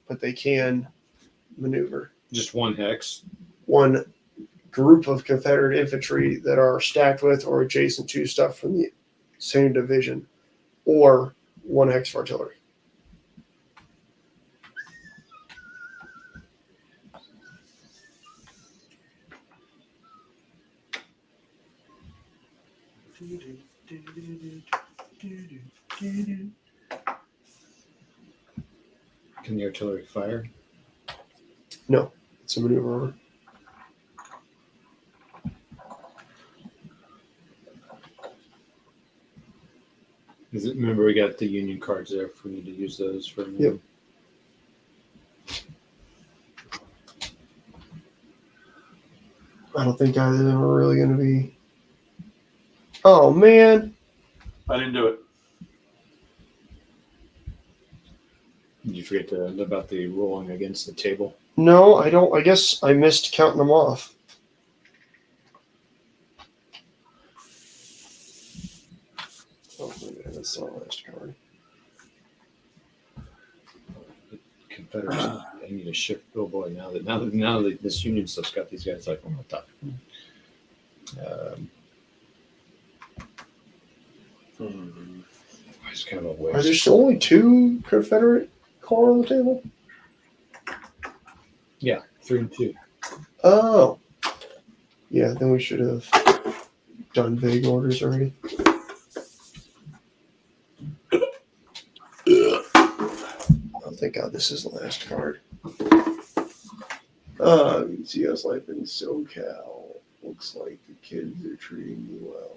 But they can maneuver. Just 1 hex. 1 group of Confederate infantry that are stacked with or adjacent to stuff from the same division, or 1 hex of artillery. Can the artillery fire? No, it's a maneuver order. Remember, we got the Union cards there if we need to use those for. Yep. I don't think either of them are really going to be. Oh, man. I didn't do it. Did you forget about the rolling against the table? No, I don't. I guess I missed counting them off. Oh, maybe that's the last card. Confederates. I need to shift. Oh boy! Now that this Union stuff's got these guys like on the top. It's kind of a waste. Are there still only 2 Confederate core on the table? Yeah, 3 and 2. Oh. Yeah, then we should have done vague orders already. Oh, thank God this is the last card. See us life in SoCal. Looks like the kids are treating you well.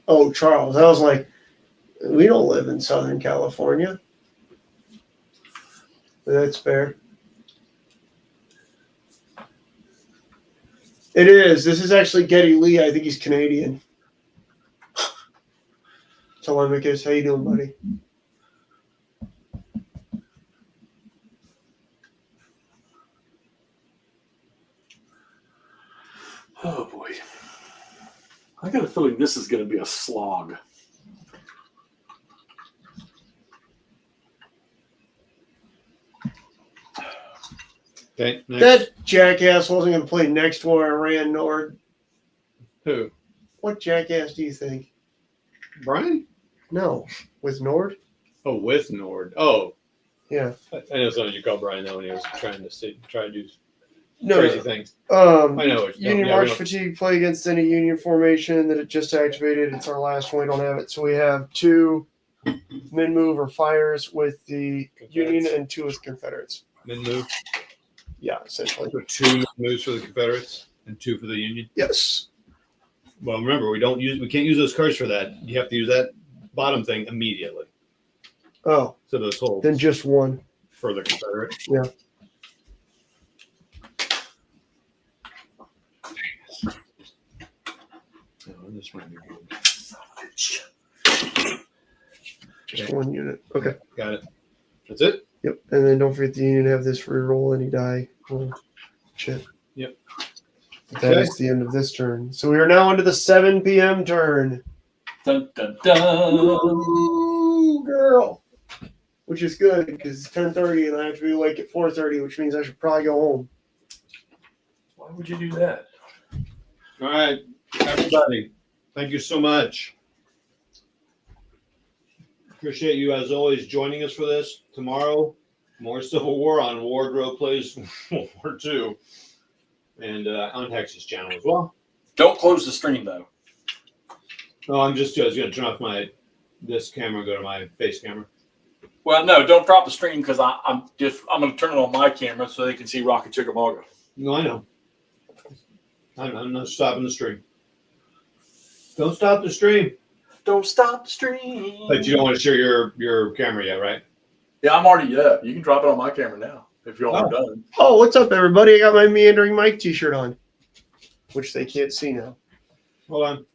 Oh, Charles, I was like, we don't live in Southern California. But that's fair. It is. This is actually Geddy Lee. I think he's Canadian. Telemachus, how you doing, buddy? Oh, boy. I got a feeling this is going to be a slog. Okay. Next. That jackass wasn't going to play next to where I ran Nord. Who? What jackass do you think? Brian? No, with Nord? Oh, with Nord. Oh, Yeah. I know something you call Brian though when he was try to do No. crazy things. I know it. Union Yeah, March Fatigue, play against any Union formation that it just activated. It's our last one. We don't have it. So we have 2 mid-move or fires with the Union and 2 with Confederates. Mid-move. Yeah, essentially. So 2 moves for the Confederates and 2 for the Union. Yes. Well, remember, we can't use those cards for that. You have to use that bottom thing immediately. Oh, So those holds then just 1. for the Confederate. Yeah. Oh, this might be good. Just Okay. 1 unit. Okay. Got it. That's it? Yep. And then don't forget the union to have this reroll any die. Oh, shit. Yep. That is the end of this turn. So we are now onto the 7 p.m. turn. Dun, dun, dun. Ooh, girl. Which is good because it's 10:30 and I have to be awake at 4:30, which means I should probably go home. Why would you do that? All right, everybody. Thank you so much. Appreciate you as always joining us for this. Tomorrow, more Civil War on Wardrobe Plays World War II, and on Hex's channel as well. Don't close the stream though. Oh, I was going to turn off this camera and go to my face camera. Well, no, don't drop the stream because I'm going to turn it on my camera so they can see Rocket Chickamauga. No, I know. I'm not stopping the stream. Don't stop the stream. Don't stop the stream. But you don't want to share your camera yet, right? Yeah, I'm already up. You can drop it on my camera now if y'all are done. Oh, what's up, everybody? I got my Meandering Mike t-shirt on, which they can't see now. Hold on.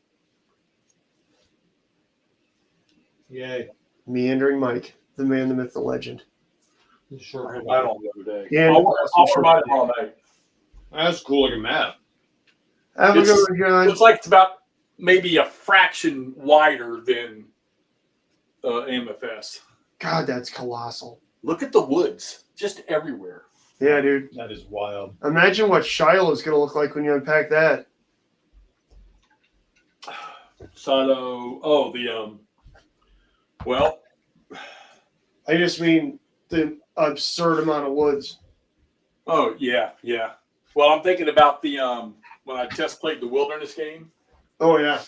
Yay. Meandering Mike, the man, the myth, the legend. Sure. I don't the other day. And I'll wear mine tomorrow night. That's cool looking map. have a good one, John. Looks like it's about maybe a fraction wider than AMFS. God, that's colossal. Look at the woods, just everywhere. Yeah, dude. That is wild. Imagine what Shiloh's going to look like when you unpack that. So, well, I just mean the absurd amount of woods. oh yeah. Well, I'm thinking about the when I test played the Wilderness game. Oh, yeah.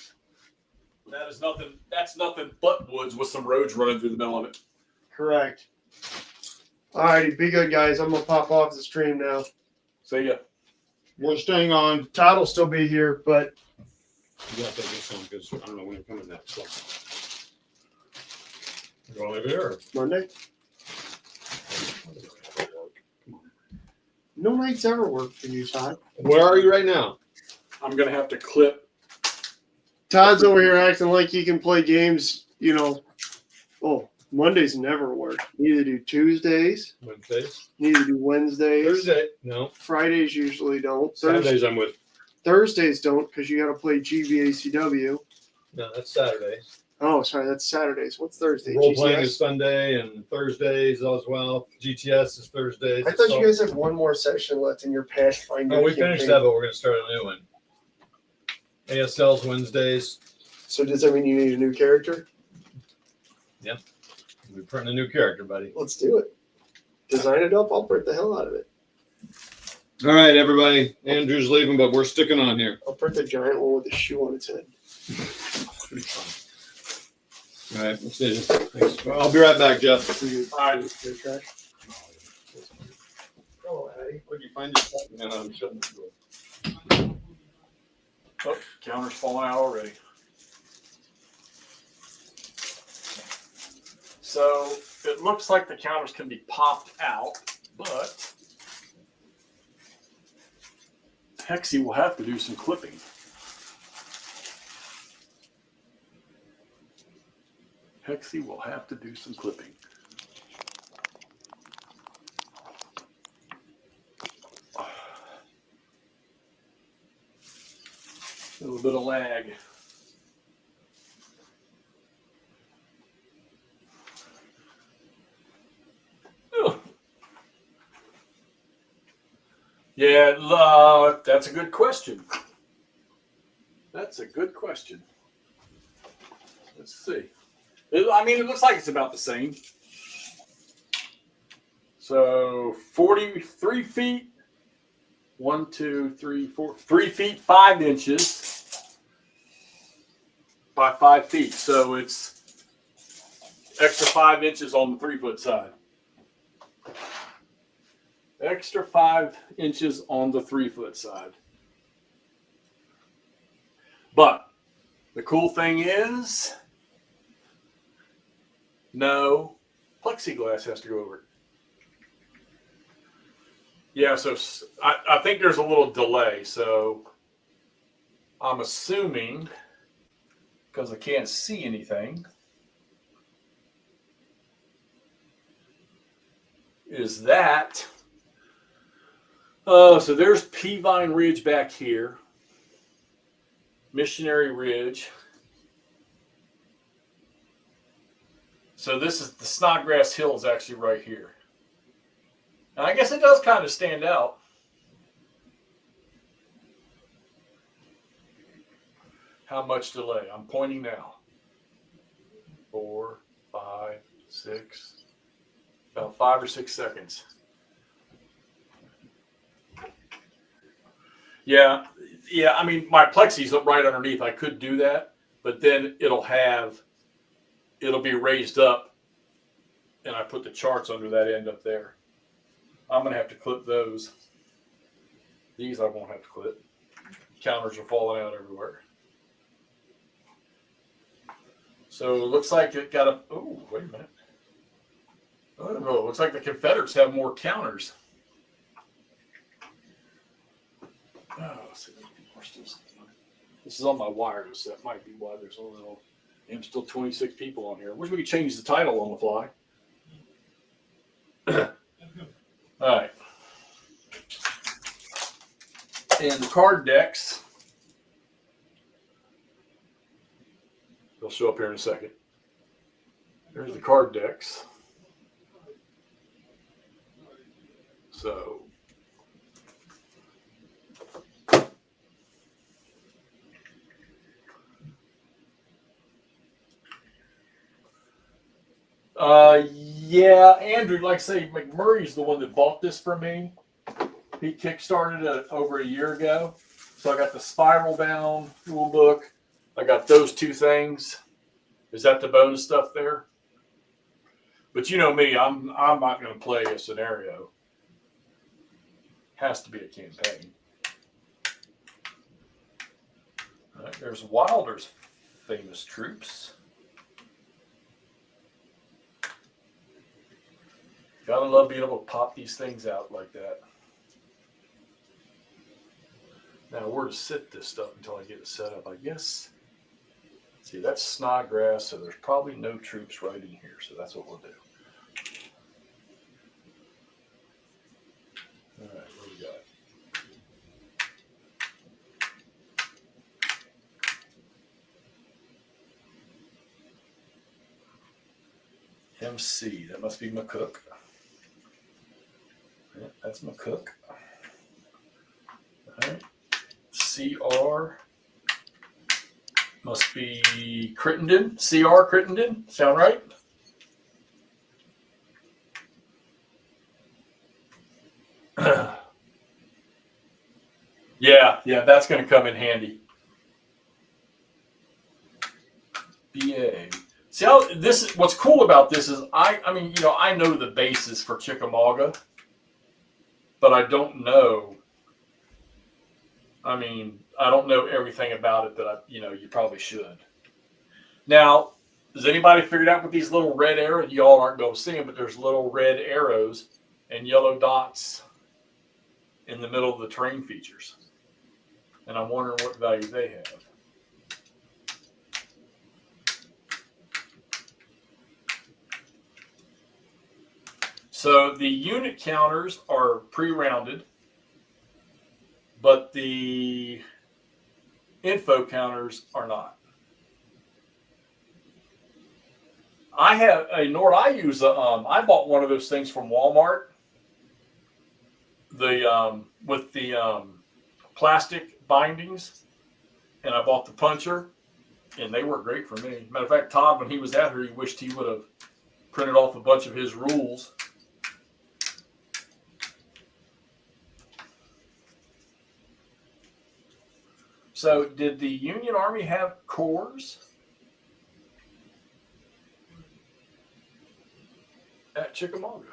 That's nothing but woods with some roads running through the middle of it. Correct. All righty. Be good, guys. I'm going to pop off the stream now. See ya. We're staying on. Todd will still be here, but You got to take this one because I don't know when you're coming next. So. You want to leave it here? Monday? No nights ever work for you, Todd. Where are you right now? I'm gonna have to clip. Todd's over here acting like he can play games, you know. Oh, Mondays never work. Neither do Tuesdays. Wednesdays. Neither do Wednesdays. Thursday. No. Fridays usually don't. Saturdays I'm with. Thursdays don't because you got to play GBACW. No, that's Saturday. Oh, sorry, that's Saturdays. What's Thursday? Role playing GTS? is Sunday and Thursdays as well. GTS is Thursdays. I thought you guys had one more session left in your Pathfinder. Oh, we finished that, but we're going to start a new one. ASL's Wednesdays. So does that mean you need a new character? We're printing a new character, buddy. Let's do it. Design it up. I'll print the hell out of it. All right, everybody. Andrew's leaving, but we're sticking on here. I'll print the giant one with a shoe on its head. Pretty fun. All right, let's see. Thanks. Well, I'll be right back, Jeff. All right. Oh, Addy. Where'd you find your? No, I'm shutting the door. Oh, counter's falling out already. So it looks like the counters can be popped out, but Hexy will have to do some clipping. Hexy will have to do some clipping. A little bit of lag. Ugh. Yeah, that's a good question. That's a good question. Let's see. I mean, it looks like it's about the same. So 43 feet, 1, 2, 3, 4, 3 feet, 5 inches by 5 feet. So it's extra 5 inches on the 3 foot side. Extra 5 inches on the 3 foot side. But the cool thing is, no plexiglass has to go over it. Yeah, so I think there's a little delay. So I'm assuming because I can't see anything, is that. So there's Peavine Ridge back here. Missionary Ridge. So this is the Snodgrass Hill is actually right here. Now I guess it does kind of stand out. How much delay? I'm pointing now. 4, 5, 6, about 5 or 6 seconds. Yeah. I mean, my plexi's right underneath. I could do that, but then it'll be raised up, and I put the charts under that end up there. I'm gonna have to clip those. These I won't have to clip. Counters are falling out everywhere. So it looks like it got a. Oh, wait a minute. Oh, it looks like the Confederates have more counters. Oh, so this is on my wireless. That might be why there's only. I'm still 26 people on here. Wish we could change the title on the fly. All right. And the card decks. They'll show up here in a second. There's the card decks. So. Yeah, Andrew, like I say, McMurray's the one that bought this for me. He kickstarted it over a year ago. So I got the spiral bound rule book. I got those two things. Is that the bonus stuff there? But you know me, I'm not going to play a scenario. Has to be a campaign. All right, there's Wilder's famous troops. Gotta love being able to pop these things out like that. Now, where to sit this stuff until I get it set up, I guess. See, that's Snodgrass, so there's probably no troops right in here, so that's what we'll do. All right, what do we got? MC, that must be McCook. Yeah, that's McCook. All right. CR must be Crittenden. CR Crittenden. Sound right? Yeah, that's going to come in handy. BA. See how this? What's cool about this is I mean, you know, I know the basis for Chickamauga, but I don't know. I mean, I don't know everything about it that you probably should. Now, has anybody figured out what these little red arrows? Y'all aren't going to see them, but there's little red arrows and yellow dots in the middle of the terrain features, and I'm wondering what value they have. So the unit counters are pre-rounded, but the info counters are not. I have a Nord. I use I bought one of those things from Walmart. The with the plastic bindings, and I bought the puncher, and they work great for me. Matter of fact, Todd, when he was out here, he wished he would have printed off a bunch of his rules. So, did the Union Army have corps at Chickamauga?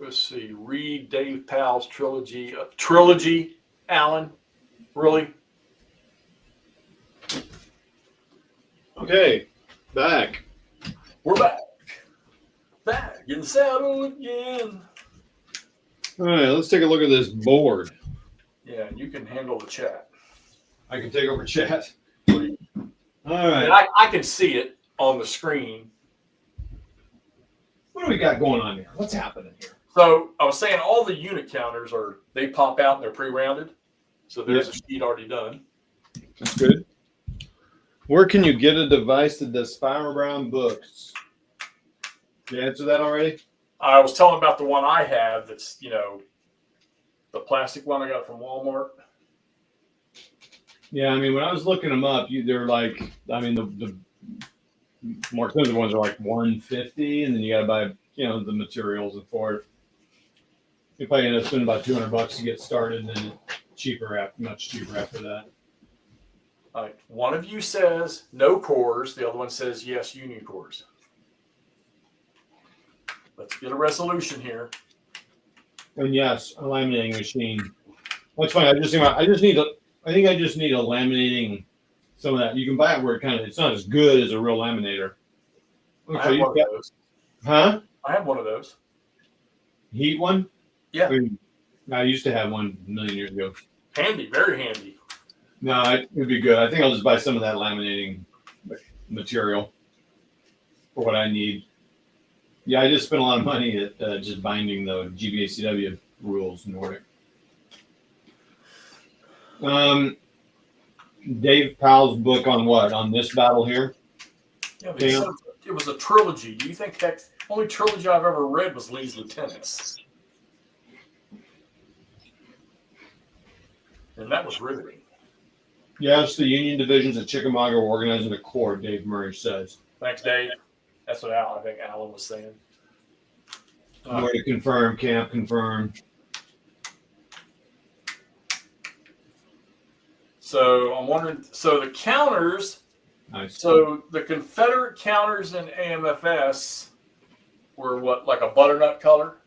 Let's see. Read Dave Powell's trilogy. Alan, really? Okay, back. We're back. Back in the saddle again. All right, let's take a look at this board. Yeah, you can handle the chat. I can take over chat. All And right. I can see it on the screen. What do we got going on here? What's happening here? So I was saying all the unit counters they pop out and they're pre-rounded. So there's a sheet already done. That's good. Where can you get a device that does spiral bound books? Did you answer that already? I was telling about the one I have that's, the plastic one I got from Walmart. Yeah, I mean, when I was looking them up, they're like, I mean, the more expensive ones are like $150, and then you got to buy, the materials for it. You probably end up spending about $200 to get started, and then much cheaper after that. All right. One of you says no cores. The other one says yes, union cores. Let's get a resolution here. And yes, a laminating machine. That's fine. I think I just need a laminating. Some of that you can buy it where it's not as good as a real laminator. I have one of those. Huh? I have one of those. Heat one? Yeah. I used to have one a million years ago. Handy, very handy. No, it would be good. I think I'll just buy some of that laminating material for what I need. Yeah, I just spent a lot of money at just binding the GBACW rules Nordic. Dave Powell's book on what? On this battle here? Yeah, but it was a trilogy. Do you think the only trilogy I've ever read was Lee's Lieutenants? And that was riveting. Yes, the Union divisions at Chickamauga were organizing a corps, Dave McMurray says. Thanks, Dave. That's what I think Alan was saying. Where to confirm, camp confirm. So I'm wondering, so the counters, Nice. so the Confederate counters in AMFS were what, like a butternut color?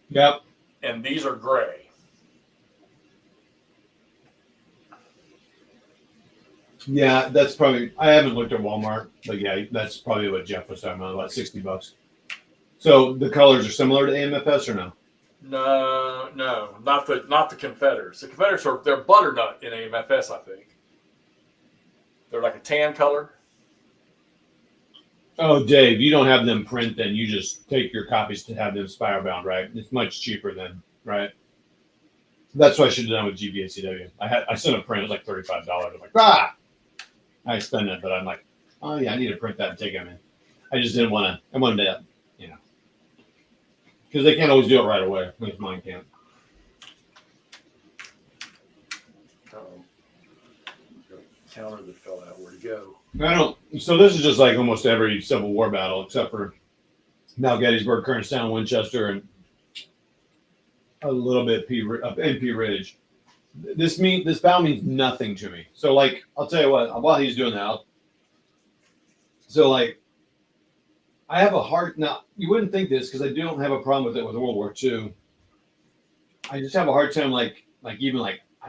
Yep. And these are gray. Yeah, that's probably, I haven't looked at Walmart, but yeah, that's probably what Jeff was talking about $60. So the colors are similar to AMFS or no? No, not the Confederates. The Confederates they're butternut in AMFS, I think. They're like a tan color. Oh, Dave, you don't have them print then. You just take your copies to have them spiral bound, right? It's much cheaper then, right? That's what I should have done with GBACW. I sent a print, it was like $35. I'm like, I spend it, but I'm like, oh yeah, I need to print that and take them in. I just didn't want to, I wanted to, because they can't always do it right away. At least mine can't. Counter that fell out. Where'd it go? I don't. So this is just like almost every Civil War battle, except for now Gettysburg, Kernstown, Winchester, and a little bit NP Ridge. This battle means nothing to me. So like, I'll tell you what. While he's doing that, I have a hard now. You wouldn't think this because I don't have a problem with it with World War II. I just have a hard time I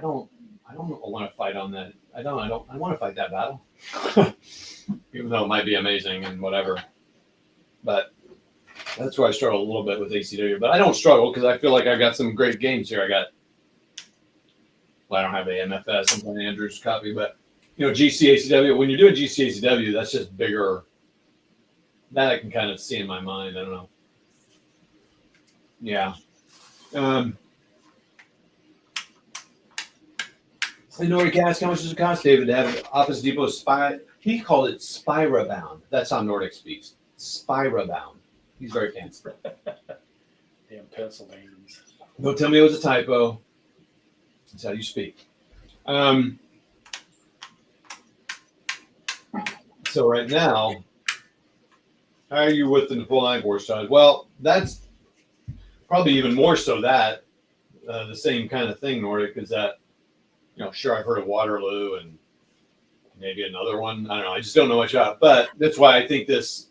don't want to fight on that. I want to fight that battle, even though it might be amazing and whatever. But that's where I struggle a little bit with ACW. But I don't struggle because I feel like I got some great games here. I don't have AMFS. I'm playing Andrew's copy, but GCACW. When you're doing GCACW, that's just bigger. That I can kind of see in my mind. I don't know. Yeah. I know Nordic asked how much does it cost, David, to have Office Depot he called it Spira-bound. That's how Nordic speaks. Spira-bound. He's very fancy. Damn Pennsylvanians. Don't tell me it was a typo. That's how you speak. So right now, how are you with the Napoleonic War side? Well, that's probably even more so that the same kind of thing, Nordic, is that, sure, I've heard of Waterloo and maybe another one. I don't know. I just don't know much about it. But that's why I think that's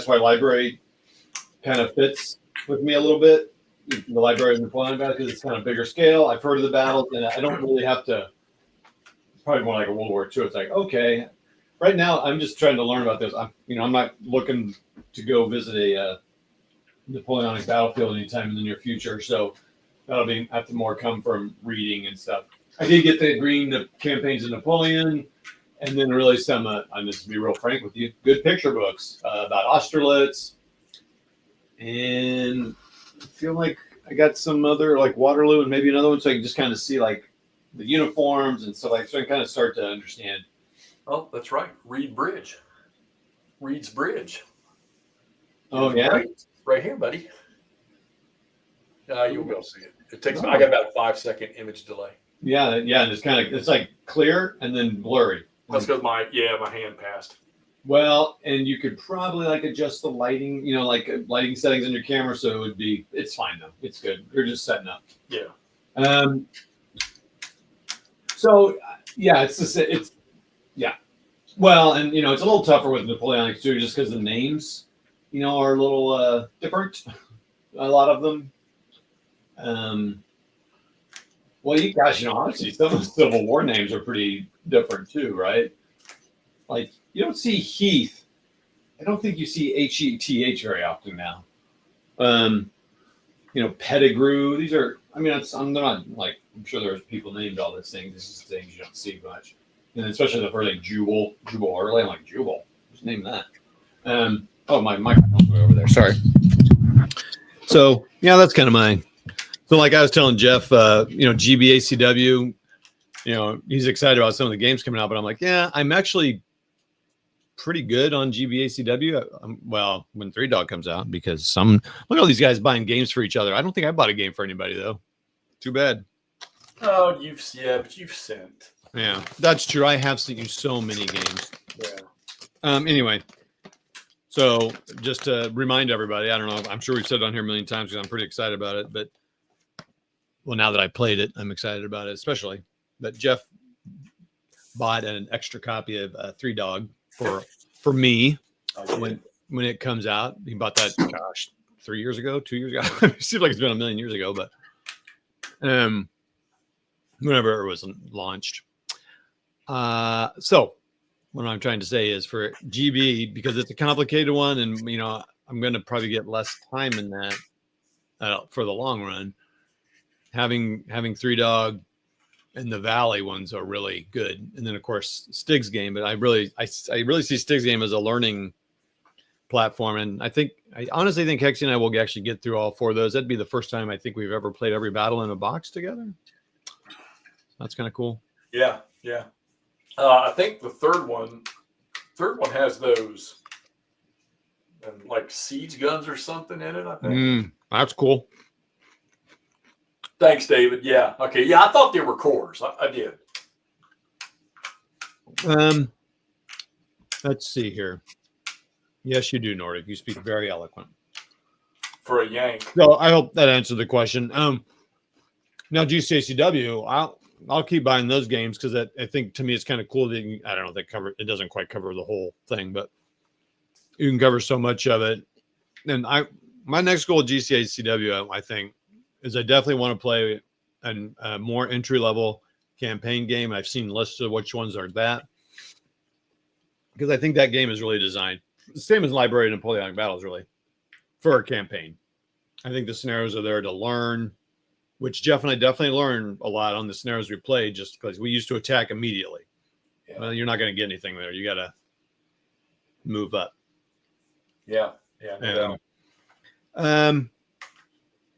why library kind of fits with me a little bit. The Library of Napoleon battle because it's kind of bigger scale. I've heard of the battles, and I don't really have to. It's probably more like a World War II. It's like, okay, right now I'm just trying to learn about this. I'm not looking to go visit a Napoleonic battlefield anytime in the near future. So that'll have to more come from reading and stuff. I did get the campaigns of Napoleon, and then really some. I'm just to be real frank with you, good picture books about Austerlitz, and I feel like I got some other like Waterloo and maybe another one, so I can just kind of see like the uniforms and stuff like so I can kind of start to understand. Oh, that's right. Reed's Bridge. Oh yeah, right here, buddy. You'll be able to see it. It takes. I got about a 5-second image delay. Yeah, and it's like clear and then blurry. That's because my hand passed. Well, and you could probably like adjust the lighting, like lighting settings on your camera, so it's fine though. It's good. You're just setting up. Yeah. So yeah, it's well, and it's a little tougher with Napoleonic too, just because the names, are a little different. A lot of them. Well, honestly, some of the Civil War names are pretty different too, right? Like you don't see Heath. I don't think you see Heth very often now. Pettigrew. These are. I mean, I'm not like. I'm sure there's people named all these things. This is things you don't see much, and especially the first like Jubal Early. I'm like Jubal. Just name that. Oh, my microphone's way over there. Sorry. So yeah, that's kind of mine. So like I was telling Jeff, GBACW, he's excited about some of the games coming out, but I'm like, yeah, I'm actually pretty good on GBACW. Well, when 3 Dog comes out, because look at all these guys buying games for each other. I don't think I bought a game for anybody though. Too bad. Oh, but you've sent. Yeah, that's true. I have sent you so many games. Yeah. Anyway, so just to remind everybody, I don't know. I'm sure we've said it on here a million times because I'm pretty excited about it. But well, now that I played it, I'm excited about it, especially that Jeff bought an extra copy of 3 Dog for me when it comes out. He bought that, 3 years ago, 2 years ago. It seems like it's been a million years ago, but whenever it was launched. So what I'm trying to say is for GB, because it's a complicated one, and I'm going to probably get less time in that for the long run. Having 3 Dog and the Valley ones are really good, and then of course Stig's game. But I really see Stig's game as a learning platform, and I honestly think Hexy and I will actually get through all 4 of those. That'd be the first time I think we've ever played every battle in a box together. That's kind of cool. Yeah. I think the third one has those like siege guns or something in it. I think that's cool. Thanks, David. Yeah. Okay. Yeah, I thought they were cores. I did. Let's see here. Yes, you do, Nordic. You speak very eloquent. For a yank. So I hope that answered the question. Now GCACW, I'll keep buying those games because I think to me it's kind of cool that I don't know it doesn't quite cover the whole thing, but you can cover so much of it. And my next goal at GCACW, I think, is I definitely want to play a more entry level campaign game. I've seen lists of which ones are that, because I think that game is really designed the same as Library of Napoleonic Battles, really, for a campaign. I think the scenarios are there to learn, which Jeff and I definitely learned a lot on the scenarios we played, just because we used to attack immediately. Yeah. Well, you're not going to get anything there. You got to move up. Yeah.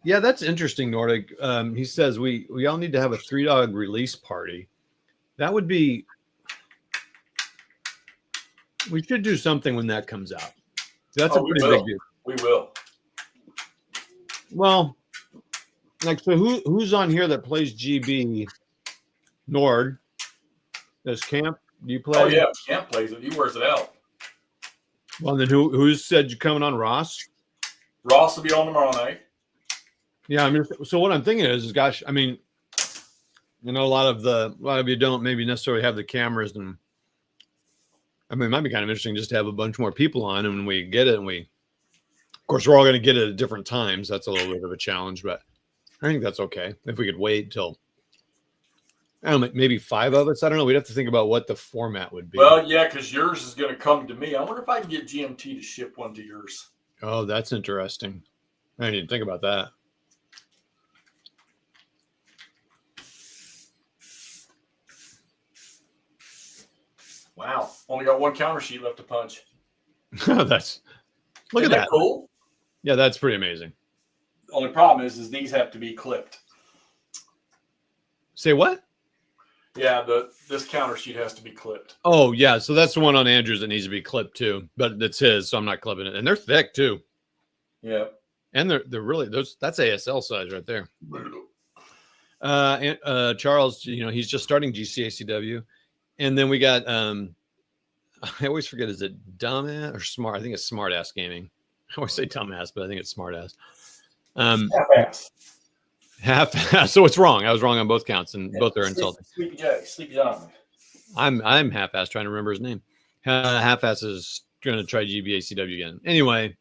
Yeah, that's interesting, Nordic. He says we all need to have a 3 Dog release party. That would be. We should do something when that comes out. That's a pretty big deal. We will. Well, like, so who's on here that plays GB? Nord. Does Camp? Do you play? Oh yeah, Camp plays it. He wears it out. Well, then who said you're coming on? Ross. Ross will be on tomorrow night. Yeah, I mean, so what I'm thinking is, gosh, I mean, a lot of you don't maybe necessarily have the cameras, and I mean, it might be kind of interesting just to have a bunch more people on, and when we get it and we Of course, we're all going to get it at different times. That's a little bit of a challenge, but I think that's okay. If we could wait till, I don't know, maybe 5 of us. I don't know. We'd have to think about what the format would be. Well, yeah, because yours is going to come to me. I wonder if I can get GMT to ship one to yours. Oh, that's interesting. I didn't even think about that. Wow. Only got one counter sheet left to punch. That's look Isn't at that. Cool. Yeah, that's pretty amazing. The only problem is these have to be clipped. Say what? Yeah, this counter sheet has to be clipped. Oh, yeah. So that's the one on Andrews that needs to be clipped too, but it's his, so I'm not clipping it. And they're thick too. Yeah. And they're really that's ASL size right there. Charles, he's just starting GCACW. And then we got I always forget, is it dumbass or smart? I think it's smart ass gaming. I always say dumbass, but I think it's smart ass. Half. So it's wrong. I was wrong on both counts, and both are insulting. Sleepy John. I'm half-ass trying to remember his name. Half-ass is going to try GBACW again. Anyway,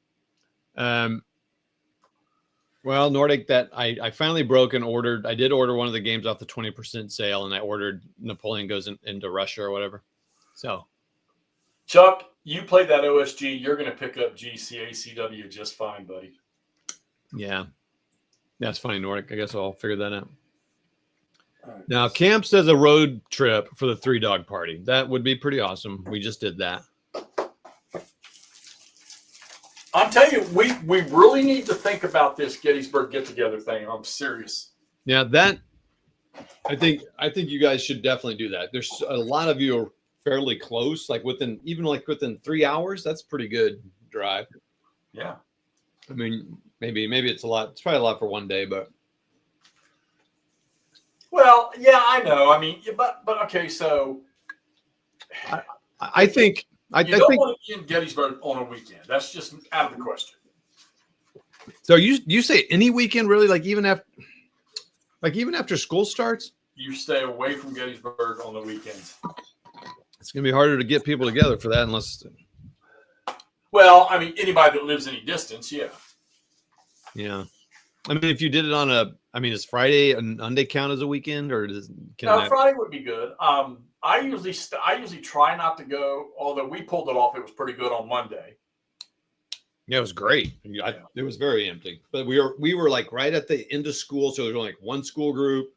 well, Nordic, that I finally broke and ordered. I did order one of the games off the 20% sale, and I ordered Napoleon Goes into Russia or whatever. So, Chuck, you played that OSG. You're going to pick up GCACW just fine, buddy. Yeah. That's funny, Nordic. I guess I'll figure that out. Right. Now, Camp says a road trip for the 3-dog party. That would be pretty awesome. We just did that. I'm telling you, we really need to think about this Gettysburg get-together thing. I'm serious. Yeah, that I think you guys should definitely do that. There's a lot of you are fairly close, like within 3 hours. That's pretty good drive. Yeah. I mean, maybe it's a lot. It's probably a lot for one day, but well, yeah, I know. I mean, but okay, so I think I don't think want to be in Gettysburg on a weekend. That's just out of the question. So you say any weekend, really? Like even after school starts? You stay away from Gettysburg on the weekends. It's gonna be harder to get people together for that unless. Well, I mean, anybody that lives any distance, yeah. Yeah. I mean, if you did it is Friday and Monday count as a weekend, or Friday would be good. I usually try not to go, although we pulled it off. It was pretty good on Monday. Yeah, it was great. It was very empty, but we were like right at the end of school, so there's only like one school group.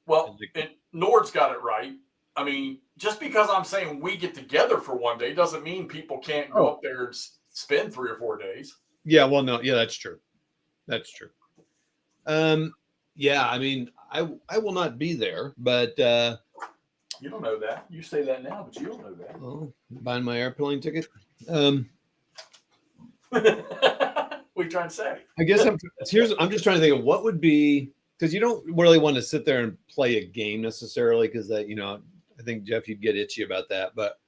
Well, and Nord's got it right. I mean, just because I'm saying we get together for one day doesn't mean people can't go up there and spend 3 or 4 days. Yeah, well, no, yeah, that's true. That's true. Yeah, I mean, I will not be there, but you don't know that. You say that now, but you don't know that. Oh, buying my airplane ticket. What are you trying to say? I guess I'm just trying to think of what would be, because you don't really want to sit there and play a game necessarily, because that I think Jeff, you'd get itchy about that, but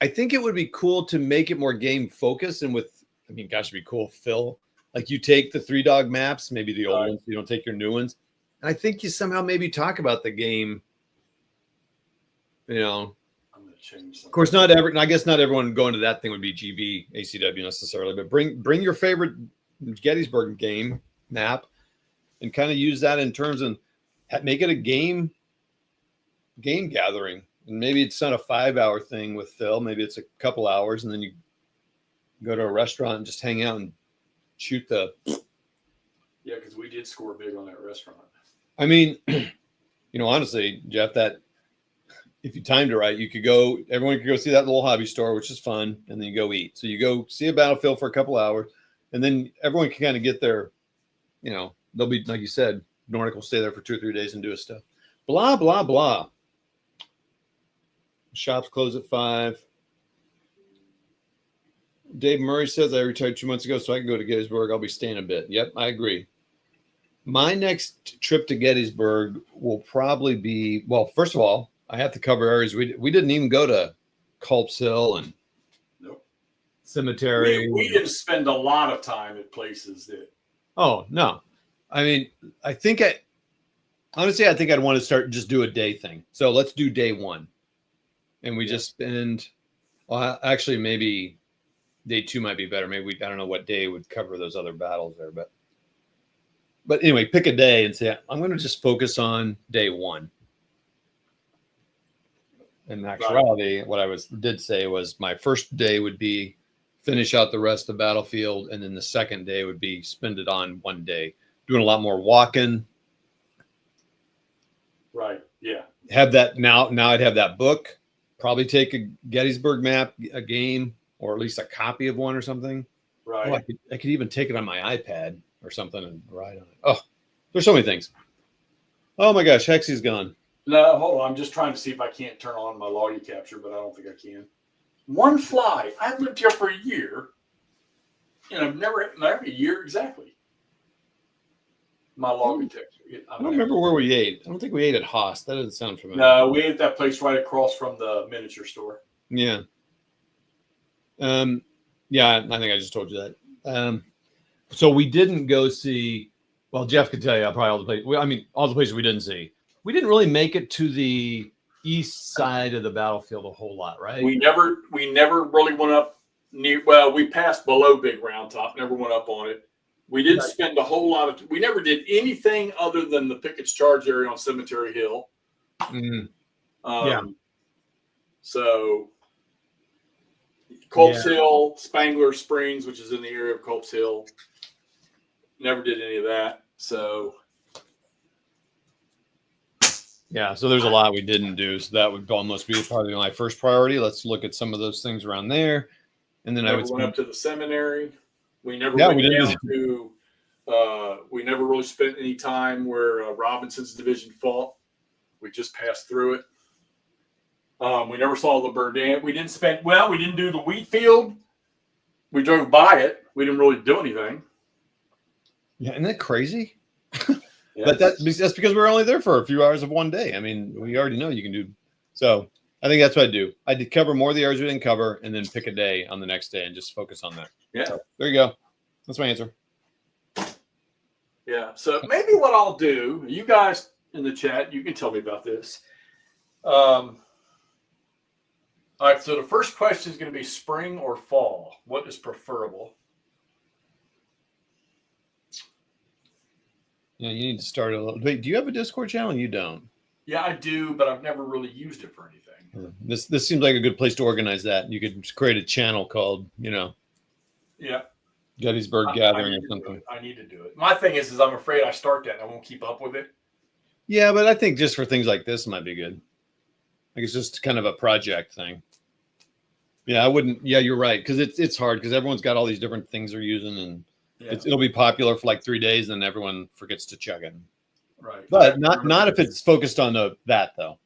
I think it would be cool to make it more game focused. And gosh, it'd be cool, Phil. Like you take the 3-dog maps, maybe the old ones, you don't take your new ones. And I think you somehow maybe talk about the game. I'm going to change something. Of course, I guess not everyone going to that thing would be GB ACW necessarily, but bring your favorite Gettysburg game map and kind of use that in terms of make it a game gathering. And maybe it's not a 5-hour thing with Phil. Maybe it's a couple hours, and then you go to a restaurant and just hang out and shoot the. Yeah, because we did score big on that restaurant. I mean, honestly, Jeff, that if you timed it right, everyone could go see that little hobby store, which is fun, and then you go eat. So you go see a battlefield for a couple hours, and then everyone can kind of get their, they'll be, like you said, Nordic will stay there for 2 or 3 days and do his stuff. Blah, blah, blah. Shops close at 5. Dave Murray says, I retired 2 months ago, so I can go to Gettysburg. I'll be staying a bit. Yep, I agree. My next trip to Gettysburg will probably be, well, first of all, I have to cover areas. We didn't even go to Culp's Hill and Cemetery. We didn't spend a lot of time at places that. Oh, no. I mean, I think I'd want to just do a day thing. So let's do day 1. And we just spend, well, actually maybe day 2 might be better. Maybe I don't know what day would cover those other battles there, but anyway, pick a day and say, I'm going to just focus on day 1. In actuality, what I did say was my first day would be finish out the rest of the battlefield, and then the second day would be spend it on one day, doing a lot more walking. Right. Yeah. Have that now I'd have that book, probably take a Gettysburg map, a game, or at least a copy of one or something. Right. Oh, I could even take it on my iPad or something and write on it. Oh, there's so many things. Oh my gosh, Hexy's gone. No, hold on. I'm just trying to see if I can't turn on my loggy capture, but I don't think I can. One fly. I've lived here for a year, and I've never a year exactly. My loggy capture. I don't remember where we ate. I don't think we ate at Haas. That doesn't sound familiar. No, we ate at that place right across from the miniature store. Yeah. Yeah, I think I just told you that. So we didn't go see. Well, Jeff could tell you probably all the places. I mean, all the places we didn't see. We didn't really make it to the east side of the battlefield a whole lot, right? We never really went up near. Well, we passed below Big Round Top. Never went up on it. We didn't spend a whole lot of. We never did anything other than the Pickett's Charge area on Cemetery Hill. Yeah. So Culp's Hill, Spangler Springs, which is in the area of Culp's Hill. Never did any of that. So. Yeah, so there's a lot we didn't do. So that would almost be probably my first priority. Let's look at some of those things around there. And then I would went up to the seminary. We never we went down to we never really spent any time where Robinson's division fought. We just passed through it. We never saw the Verdun. We didn't do the wheat field. We drove by it. We didn't really do anything. Yeah, isn't that crazy? Yeah. But that's because we were only there for a few hours of one day. I mean, we already know you can do. So I think that's what I do. I did cover more of the areas we didn't cover, and then pick a day on the next day and just focus on that. Yeah. So, there you go. That's my answer. Yeah. So maybe what I'll do, you guys in the chat, you can tell me about this. All right. So the first question is going to be spring or fall. What is preferable? Yeah, you need to start a little. Wait, do you have a Discord channel? You don't. Yeah, I do, but I've never really used it for anything. This seems like a good place to organize that. You could create a channel called, yeah, Gettysburg Gathering or something. I need to do it. My thing is I'm afraid I start that and I won't keep up with it. Yeah, but I think just for things like this, it might be good. Like it's just kind of a project thing. Yeah, I wouldn't. Yeah, you're right, because it's hard because everyone's got all these different things they're using, and it'll be popular for like 3 days, and then everyone forgets to check it. Right. But not if it's focused on that though.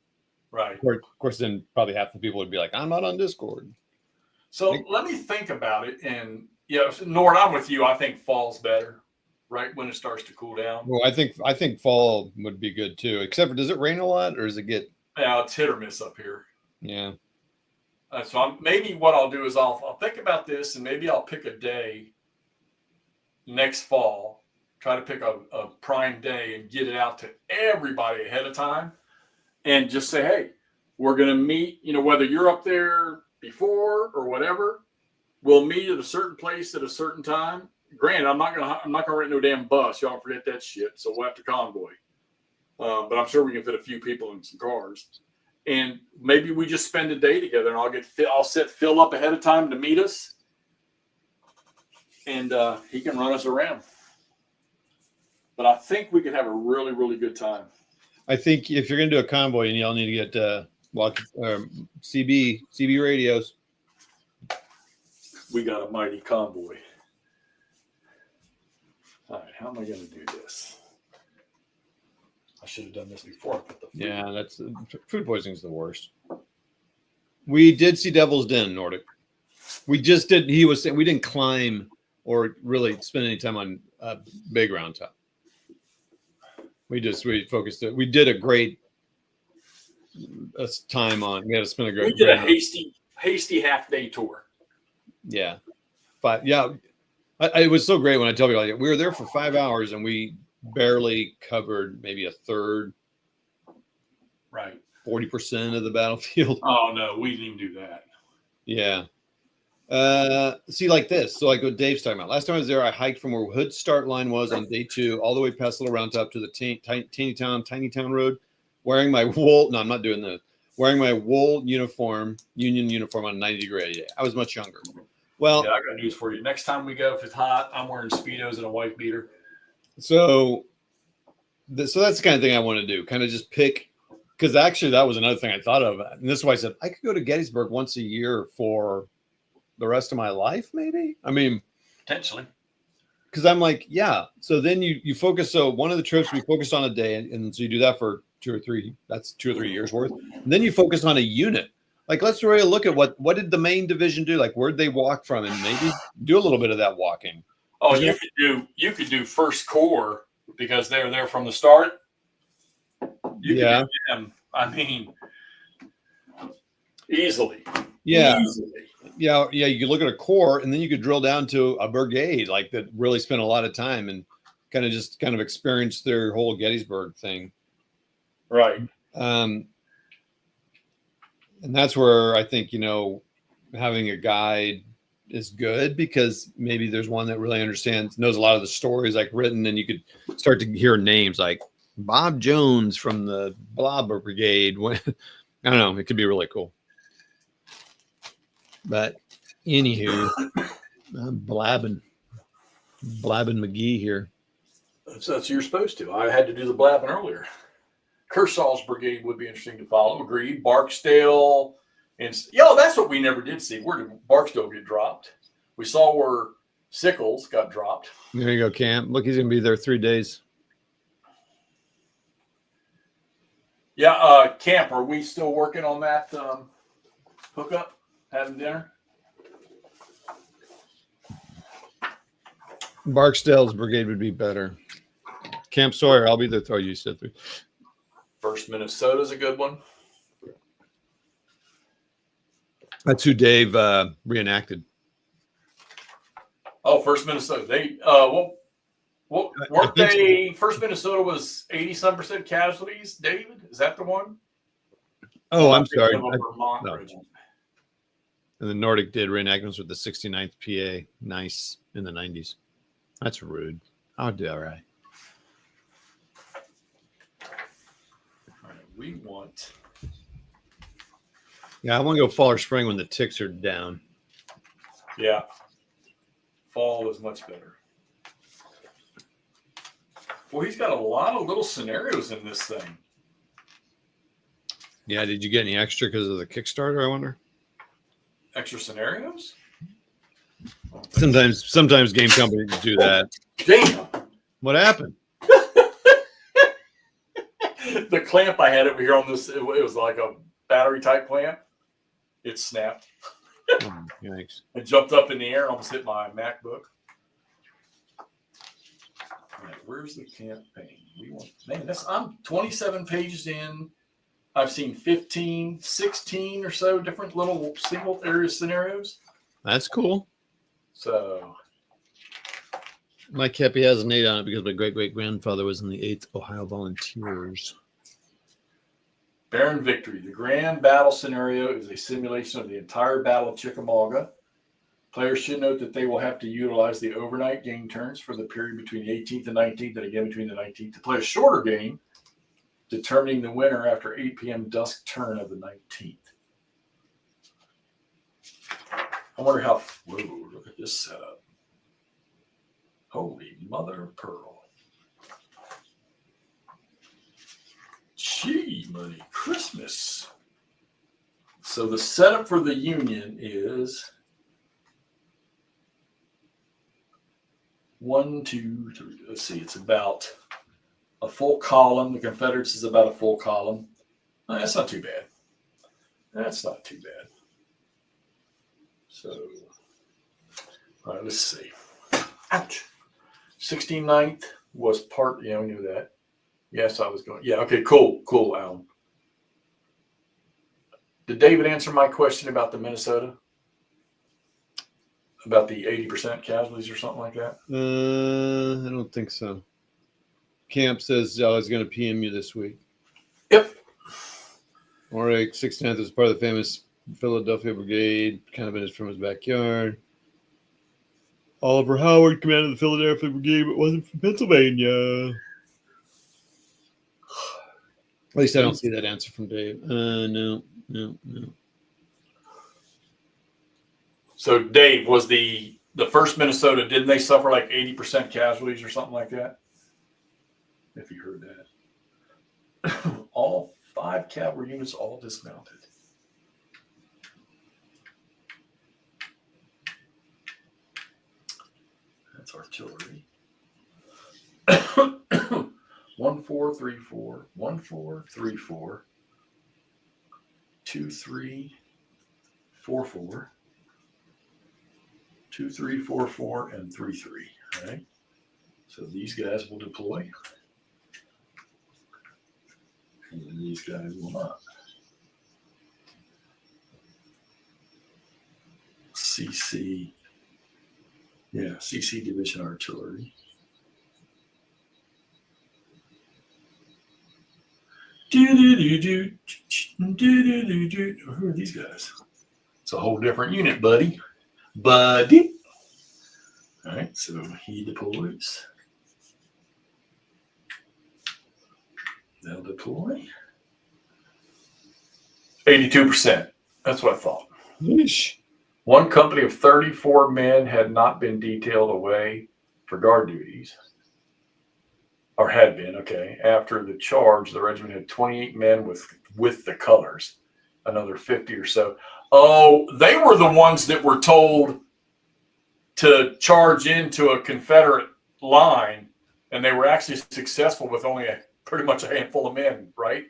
Right. Of course, then probably half the people would be like, "I'm not on Discord." So let me think about it, and Nord, I'm with you. I think fall's better, right when it starts to cool down. Well, I think fall would be good too. Except for, does it rain a lot, or does it get? Yeah, it's hit or miss up here. Yeah. So maybe what I'll do is I'll think about this, and maybe I'll pick a day next fall. Try to pick a prime day and get it out to everybody ahead of time, and just say, hey, we're going to meet. Whether you're up there before or whatever, we'll meet at a certain place at a certain time. Granted, I'm not gonna rent no damn bus. Y'all forget that shit. So we'll have to convoy. But I'm sure we can fit a few people in some cars. And maybe we just spend a day together, and I'll set Phil up ahead of time to meet us, and he can run us around. But I think we could have a really, really good time. I think if you're going to do a convoy, and y'all need to get CB radios. We got a mighty convoy. All right, how am I going to do this? I should have done this before I put the food. Yeah, that's food poisoning is the worst. We did see Devil's Den, Nordic. We just did. He was saying we didn't climb or really spend any time on Big Round Top. We focused it. We did a great time on. We had to spend a great. We did a hasty half day tour. Yeah, but yeah, it was so great when I tell you, like, we were there for 5 hours and we barely covered maybe a third, right? 40% of the battlefield. Oh no, we didn't even do that. Yeah, See, like this. So, like what Dave's talking about. Last time I was there, I hiked from where Hood's start line was on day 2, all the way past Little Round Top to the Tiny Town Road, wearing my wool. No, I'm not doing that. Wearing my wool uniform, Union uniform on a 90-degree day. I was much younger. Well, Yeah, I got news for you. Next time we go, if it's hot, I'm wearing Speedos and a white beater. so that's the kind of thing I want to do. Kind of just pick, because actually that was another thing I thought of, and this is why I said I could go to Gettysburg once a year for the rest of my life, maybe. I mean, Potentially. because I'm like, yeah. So then you focus. So one of the trips we focused on a day, and so you do that for 2 or 3. That's 2 or 3 years worth. And then you focus on a unit. Like, let's really look at what did the main division do? Like, where'd they walk from, and maybe do a little bit of that walking. Oh, you could do First Corps because they were there from the start. You could do them. I mean, easily. Yeah. Easily. Yeah. You could look at a corps, and then you could drill down to a brigade, like that really spent a lot of time and kind of experience their whole Gettysburg thing. Right. And that's where I think, having a guide is good, because maybe there's one that really knows a lot of the stories like written, and you could start to hear names like Bob Jones from the Blobber Brigade. I don't know. It could be really cool. But anywho, I'm blabbing McGee here. That's what you're supposed to. I had to do the blabbing earlier. Kersaw's brigade would be interesting to follow. Agreed. Barksdale. And that's what we never did see. Where did Barksdale get dropped? We saw where Sickles got dropped. There you go, Cam. Look, he's going to be there 3 days. Yeah, Camp, are we still working on that hookup? Having dinner? Barksdale's brigade would be better. Camp Sawyer, I'll be there. Oh, you said 3. First Minnesota's a good one. That's who Dave reenacted. Oh, First Minnesota. They weren't they? First Minnesota was 80-some% casualties. David, is that the one? Oh, I'm sorry. Vermont No. regiment. And the Nordic did reenactments with the 69th PA. Nice in the 90s. That's rude. I'll do all right. All right, we want. Yeah, I want to go fall or spring when the ticks are down. Yeah. Fall is much better. Well, he's got a lot of little scenarios in this thing. Yeah, did you get any extra because of the Kickstarter, I wonder? Extra scenarios? Sometimes game companies do that. Damn. What happened? The clamp I had over here on this, it was like a battery type clamp. It snapped. Oh, yikes. It jumped up in the air and almost hit my MacBook. All right, where's the campaign? I'm 27 pages in. I've seen 15, 16 or so different little single area scenarios. That's cool. So My Kepi has an 8 on it because my great-great-grandfather was in the 8th Ohio Volunteers. Barren Victory. The grand battle scenario is a simulation of the entire Battle of Chickamauga. Players should note that they will have to utilize the overnight game turns for the period between the 18th and 19th, and again between the 19th, to play a shorter game, determining the winner after 8 p.m. dusk turn of the 19th. I wonder how. Whoa, look at this setup. Holy mother of pearl. Gee, money, Christmas. So the setup for the Union is 1, 2, 3. Let's see, it's about a full column. The Confederates is about a full column. That's not too bad. That's not too bad. So, all right, let's see. Ouch. 69th was part, we knew that. Yes, I was going. Yeah, okay, cool, Alan. Did David answer my question about the Minnesota? About the 80% casualties or something like that? I don't think so. Camp says I was going to PM you this week. Yep. Or 69th is part of the famous Philadelphia Brigade, kind of in from his backyard. Oliver Howard commanded the Philadelphia Brigade, but wasn't from Pennsylvania. At least I don't see that answer from Dave. No. So Dave, was the first Minnesota, didn't they suffer like 80% casualties or something like that? If you heard that. All 5 cavalry units all dismounted. That's artillery. 1434, 1434, 2344, 2344, and 33. All right. So these guys will deploy. And these guys will not. CC. Yeah, CC Division Artillery. Who are these guys? It's a whole different unit, buddy. All right, so he deploys. They'll deploy. 82%. That's what I thought. Yeesh. One company of 34 men had not been detailed away for guard duties. Or had been, okay. After the charge, the regiment had 28 men with the colors, another 50 or so. Oh, they were the ones that were told to charge into a Confederate line, and they were actually successful with only pretty much a handful of men, right?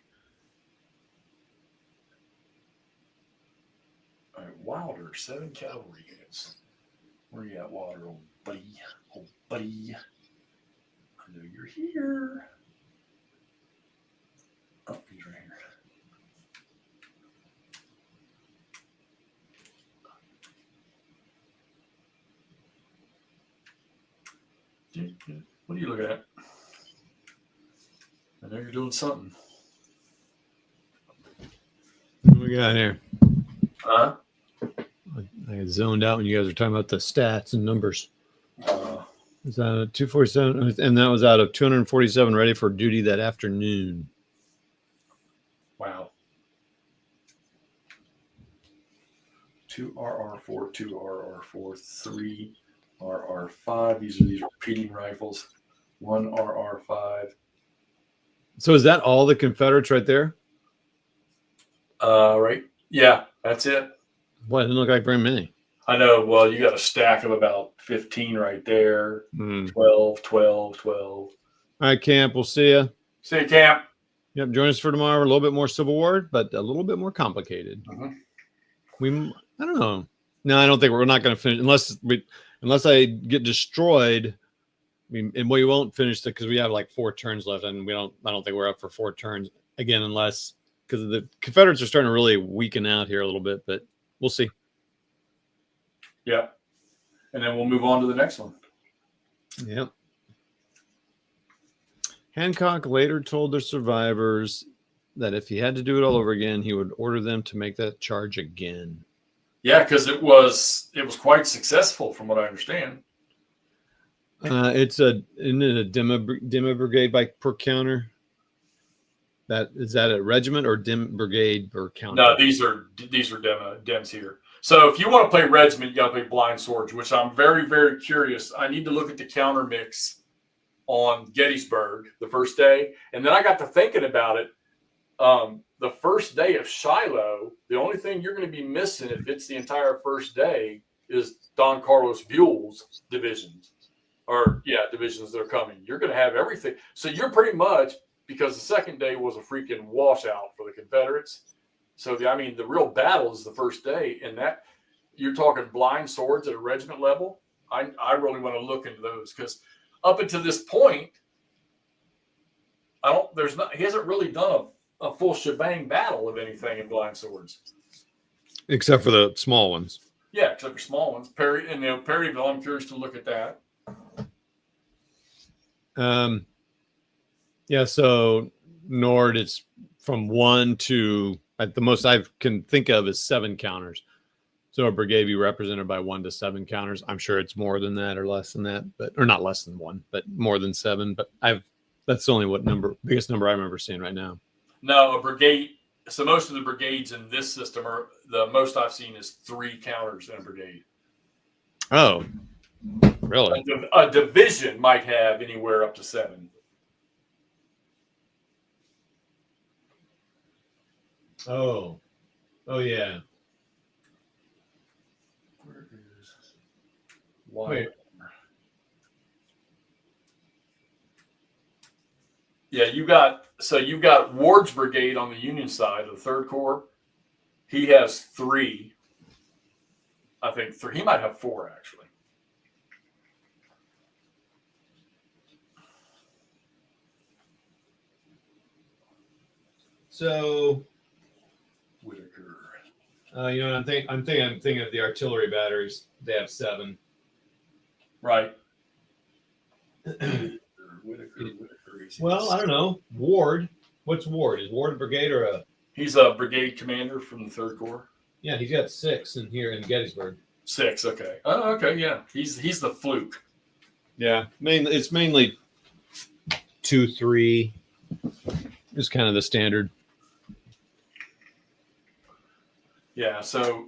All right, Wilder, 7 cavalry units. Where you at, Wilder, old buddy? Old buddy. I know you're here. Oh, he's right here. What are you looking at? I know you're doing something. What we got here? Huh? I got zoned out when you guys were talking about the stats and numbers. Is that 247? And that was out of 247 ready for duty that afternoon. Wow. 2 RR4, 2 RR4, 3 RR5. These are repeating rifles. 1 RR5. So is that all the Confederates right there? Right. Yeah, that's it. Boy, it didn't look like very many. I know. Well, you got a stack of about 15 right there. 12, 12, 12. All right, Camp. We'll see you. See you, Camp. Yep. Join us for tomorrow. A little bit more Civil War, but a little bit more complicated. I don't know. No, I don't think we're not going to finish unless I get destroyed. And we won't finish it because we have like 4 turns left, and I don't think we're up for 4 turns again, unless because the Confederates are starting to really weaken out here a little bit, but we'll see. Yeah. And then we'll move on to the next one. Yep. Hancock later told the survivors that if he had to do it all over again, he would order them to make that charge again. Yeah, because it was quite successful from what I understand. Isn't it a demo brigade per counter? Is that a regiment or brigade per counter? No, these are dems here. So if you want to play regiment, you got to play blind swords, which I'm very, very curious. I need to look at the counter mix on Gettysburg the first day. And then I got to thinking about it. The first day of Shiloh, the only thing you're going to be missing if it's the entire first day is Don Carlos Buell's divisions. Divisions that are coming. You're going to have everything. So you're pretty much, because the second day was a freaking washout for the Confederates. So, the real battle is the first day, and that you're talking blind swords at a regiment level. I really want to look into those because up until this point, he hasn't really done a full shebang battle of anything in blind swords. Except for the small ones. Yeah, except for small ones. Perryville, I'm curious to look at that. So Nord, it's from 1 to The most I can think of is 7 counters. So a brigade be represented by 1 to 7 counters. I'm sure it's more than that or less than that, or not less than 1, but more than 7. But that's only biggest number I remember seeing right now. No, a brigade. So most of the brigades in this system are the most I've seen is 3 counters in a brigade. Oh, really? A division might have anywhere up to 7. Oh, yeah. Where is why? Wait. Yeah, you've got Ward's brigade on the Union side of the 3rd Corps. He has 3. I think 3. He might have 4 actually. So, Whitaker. you know, I'm thinking of the artillery batteries. They have 7. Right. Whitaker. Well, I don't know. Ward. What's Ward? Is Ward a brigade or a? He's a brigade commander from the 3rd Corps. Yeah, he's got 6 in here in Gettysburg. 6. Okay. Oh, okay. Yeah. He's the fluke. Yeah, it's mainly 2, 3. It's kind of the standard. Yeah. So,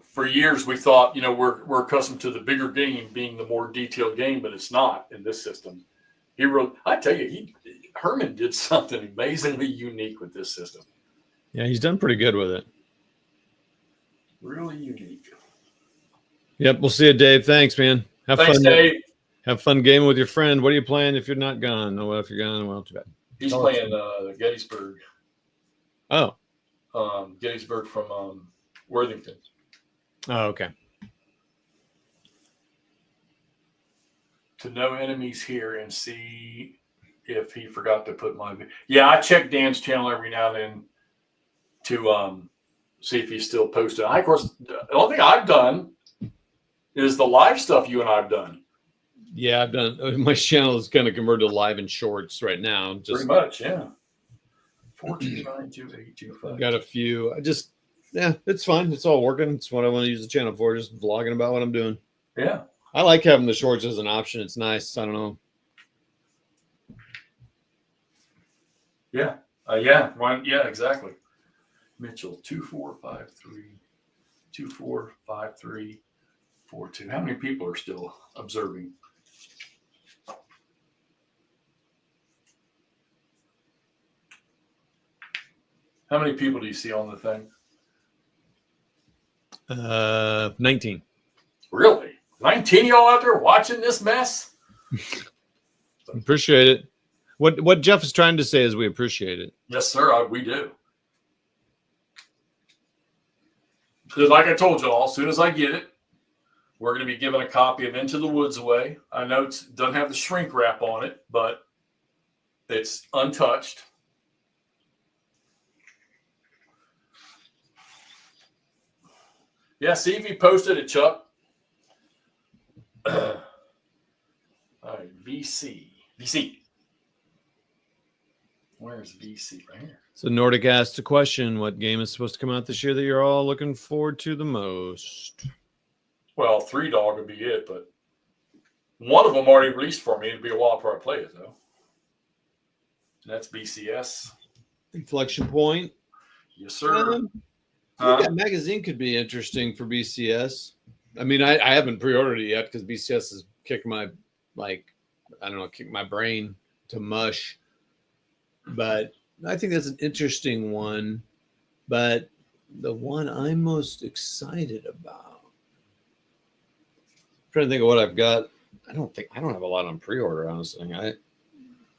for years we thought, we're accustomed to the bigger game being the more detailed game, but it's not in this system. I tell you, Herman did something amazingly unique with this system. Yeah, he's done pretty good with it. Really unique. Yep, we'll see you, Dave. Thanks, man. Thanks, fun, Dave. Have fun gaming with your friend. What are you playing if you're not gone? Oh, well, if you're gone, well, too bad. He's playing Gettysburg. Oh. Gettysburg from Worthington. Oh, okay. To no enemies here and see if he forgot to put my. Yeah, I check Dan's channel every now and then to see if he's still posted. Of course, the only thing I've done is the live stuff you and I've done. Yeah, I've done. My channel is kind of converted to live and shorts right now. Pretty much, yeah. 4292825. Got a few. It's fine. It's all working. It's what I want to use the channel for. Just vlogging about what I'm doing. Yeah. I like having the shorts as an option. It's nice. I don't know. Yeah. Yeah. Yeah, exactly. Mitchell, 2453, 245342. How many people are still observing? How many people do you see on the thing? 19. Really? 19 y'all out there watching this mess? Appreciate it. What Jeff is trying to say is we appreciate it. Yes, sir. We do. Because like I told y'all, as soon as I get it, we're going to be giving a copy of Into the Woods away. I know it doesn't have the shrink wrap on it, but it's untouched. Yeah, see if he posted it, Chuck. All right, VC. Where's VC? Right here. So Nordic asked a question: what game is supposed to come out this year that you're all looking forward to the most? Well, 3 Dog would be it, but one of them already released for me. It'd be a while before I play it, though. And that's BCS. Inflection Point. Yes, sir. That magazine could be interesting for BCS. I mean, I haven't pre-ordered it yet because BCS has kicked my brain to mush. But I think that's an interesting one. But the one I'm most excited about, I'm trying to think of what I've got. I don't have a lot on pre-order, honestly. I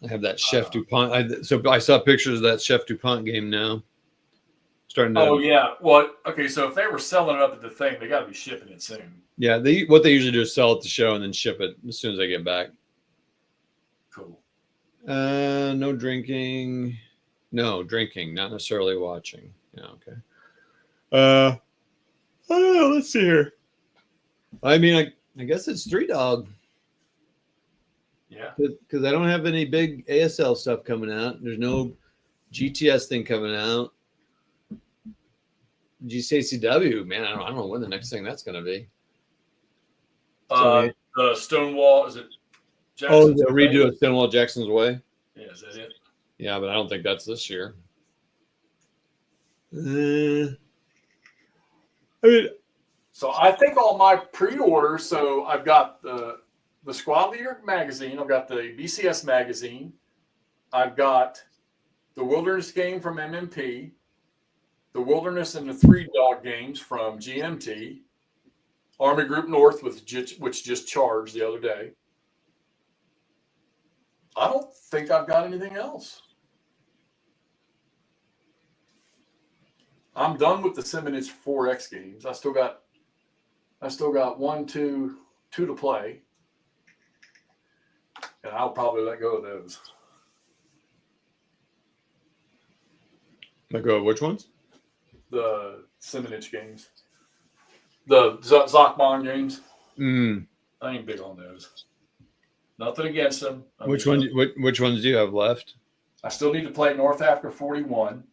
have that Chef DuPont. So I saw pictures of that Chef DuPont game now. Starting to. Oh yeah. Well, okay. So if they were selling it up at the thing, they got to be shipping it soon. Yeah. What they usually do is sell at the show and then ship it as soon as I get back. Cool. No drinking. No drinking. Not necessarily watching. Yeah. Okay. Let's see here. I mean, I guess it's 3 Dog. Yeah. Because I don't have any big ASL stuff coming out. There's no GTS thing coming out. GCCW, man, I don't know when the next thing that's going to be. The Stonewall, is it? Oh, Jackson's the Way? redo of Stonewall Jackson's Way. Yeah, is that it? Yeah, but I don't think that's this year. So I think all my pre-orders. So I've got the Squad Leader magazine. I've got the BCS magazine. I've got the Wilderness game from MMP, the Wilderness and the 3 Dog games from GMT, Army Group North, which just charged the other day. I don't think I've got anything else. I'm done with the Simonage 4X games. I still got 1, 2 to play. And I'll probably let go of those. Let go of which ones? The Simonage games. The Zachman games. I ain't big on those. Nothing against them. Which ones do you have left? I still need to play North Africa 41.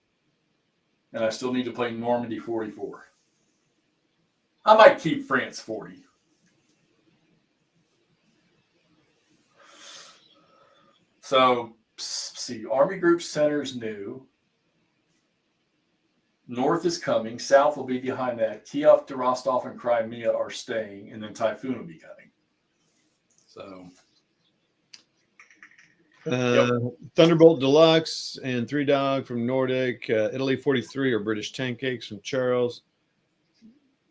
And I still need to play Normandy 44. I might keep France 40. So, see, Army Group Center's new. North is coming. South will be behind that. Kiev to Rostov and Crimea are staying. And then Typhoon will be coming. So... Thunderbolt Deluxe and 3 Dog from Nordic. Italy 43 or British Tank Cakes from Charles.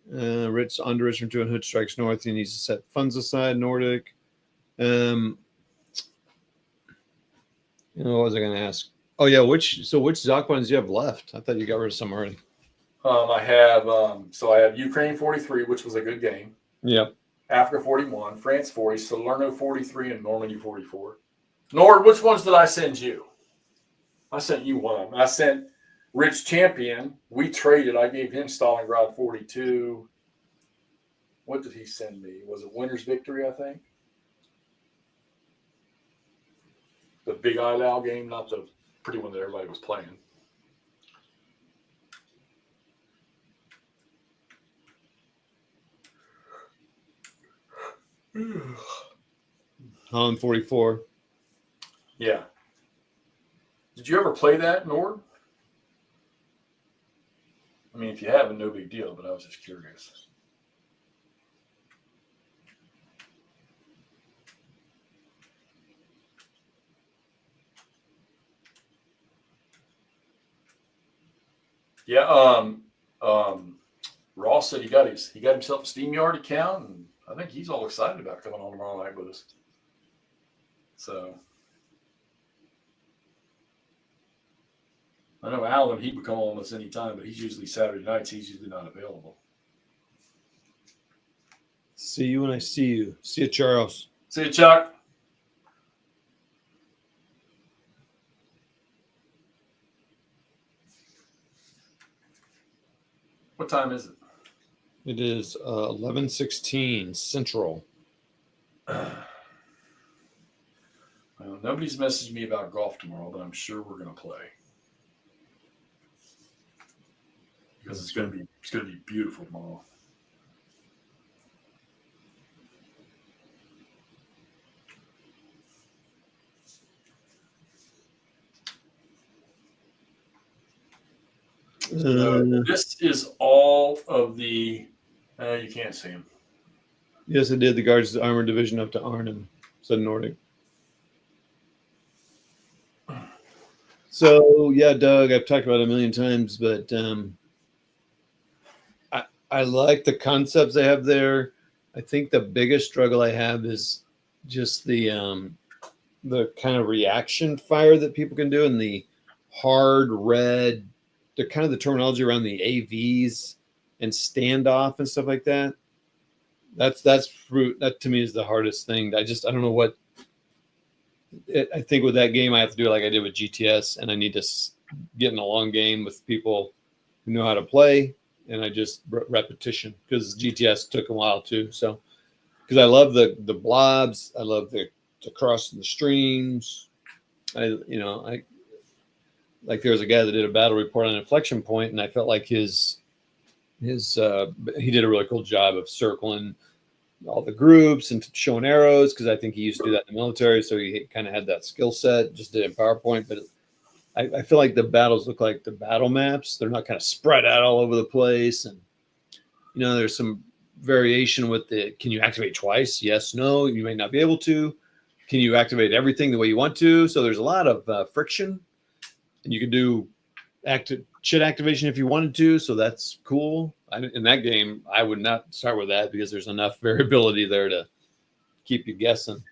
Ritz Underich from Doing Hood Strikes North. He needs to set funds aside. Nordic. What was I going to ask? Oh yeah, which Zachmans do you have left? I thought you got rid of some already. I have Ukraine 43, which was a good game. Yep. Africa 41, France 40, Salerno 43, and Normandy 44. Nord, which ones did I send you? I sent you one of them. I sent Rich Champion. We traded. I gave him Stalingrad 42. What did he send me? Was it Winter's Victory, I think? The Big Isle game, not the pretty one that everybody was playing. Holland 44. Yeah. Did you ever play that, Nord? I mean, if you haven't, no big deal, but I was just curious. Yeah, Ross said he got himself a SteamYard account, and I think he's all excited about coming on tomorrow night with us. So I know Alan, he would come on us anytime, but he's usually Saturday nights. He's usually not available. See you when I see you. See you, Charles. See you, Chuck. What time is it? It is 11:16 Central. Well, nobody's messaged me about golf tomorrow, but I'm sure we're going to play because it's going to be beautiful tomorrow. This is all of the. You can't see them. Yes, I did. The Guards Armored Division up to Arnhem, said Nordic. So yeah, Doug, I've talked about it a million times, but I like the concepts they have there. I think the biggest struggle I have is just the kind of reaction fire that people can do, and the hard red, the kind of the terminology around the AVs and standoff and stuff like that. That to me is the hardest thing. I don't know what. I think with that game, I have to do it like I did with GTS, and I need to get in a long game with people who know how to play, and I just repetition, because GTS took a while too. So, because I love the blobs, I love the crossing the streams. Like there was a guy that did a battle report on Inflection Point, and I felt like his he did a really cool job of circling all the groups and showing arrows, because I think he used to do that in the military, so he kind of had that skill set. Just did it in PowerPoint, but I feel like the battles look like the battle maps. They're not kind of spread out all over the place, and there's some variation with can you activate twice? Yes, no. You may not be able to. Can you activate everything the way you want to? So there's a lot of friction, and you can do chit activation if you wanted to. So that's cool. In that game, I would not start with that because there's enough variability there to keep you guessing.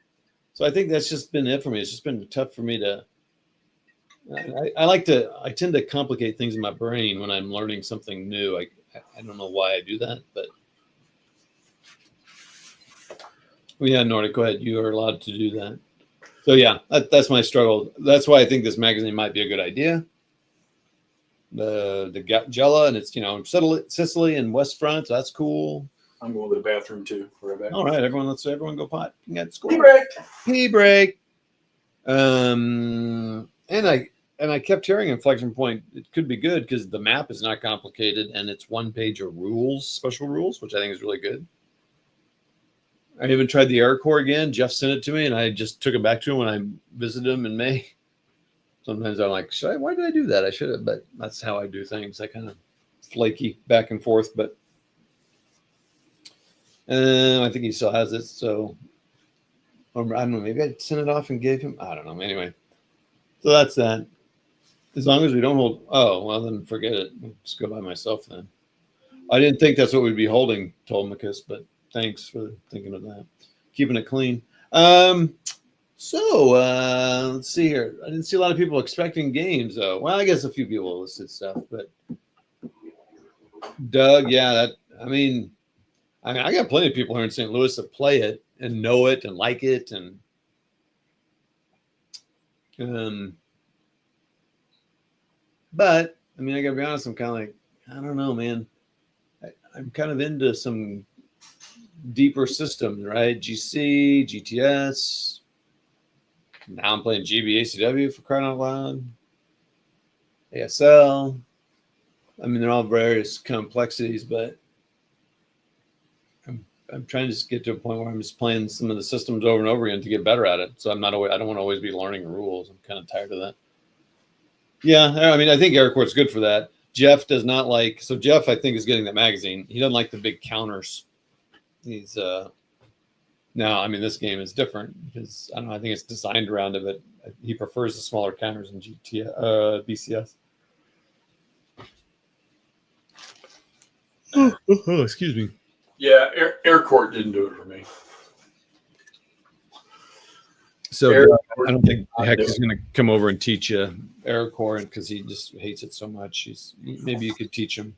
So I think that's just been it for me. It's just been tough for me to. I tend to complicate things in my brain when I'm learning something new. I don't know why I do that, but. Well, yeah, Nordic, go ahead. You are allowed to do that. So yeah, that's my struggle. That's why I think this magazine might be a good idea. The Gela, and it's Sicily and West Front. So that's cool. I'm going to the bathroom too. Right back. All right, everyone. Let's everyone go pot. Pee break. Pee break. And I kept hearing Inflection Point. It could be good because the map is not complicated and it's one page of rules, special rules, which I think is really good. I even tried the Air Corps again. Jeff sent it to me, and I just took it back to him when I visited him in May. Sometimes I'm like, why did I do that? I should have, but that's how I do things. I kind of flaky back and forth, but I think he still has it. So I don't know. Maybe I sent it off and gave him. I don't know. Anyway, so that's that. As long as we don't hold. Oh, well, then forget it. I'll just go by myself then. I didn't think that's what we'd be holding, told Macus, but thanks for thinking of that. Keeping it clean. So let's see here. I didn't see a lot of people expecting games, though. Well, I guess a few people listed stuff, but Doug, yeah, I got plenty of people here in St. Louis that play it and know it and like it, and but I gotta be honest, I'm kind of like, I don't know, man. I'm kind of into some deeper systems, right? GC, GTS. Now I'm playing GBACW for crying out loud. ASL. They're all various complexities, but I'm trying to just get to a point where I'm just playing some of the systems over and over again to get better at it. So I don't want to always be learning rules. I'm kind of tired of that. Yeah, I think Air Corps is good for that. Jeff does not like. So Jeff, I think, is getting that magazine. He doesn't like the big counters. He's now. This game is different because I don't know. I think it's designed around it. But he prefers the smaller counters in BCS. Oh, excuse me. Yeah, Air Corps didn't do it for me. So I don't think Heck is going to come over and teach you Air Corps because he just hates it so much. Maybe you could teach him.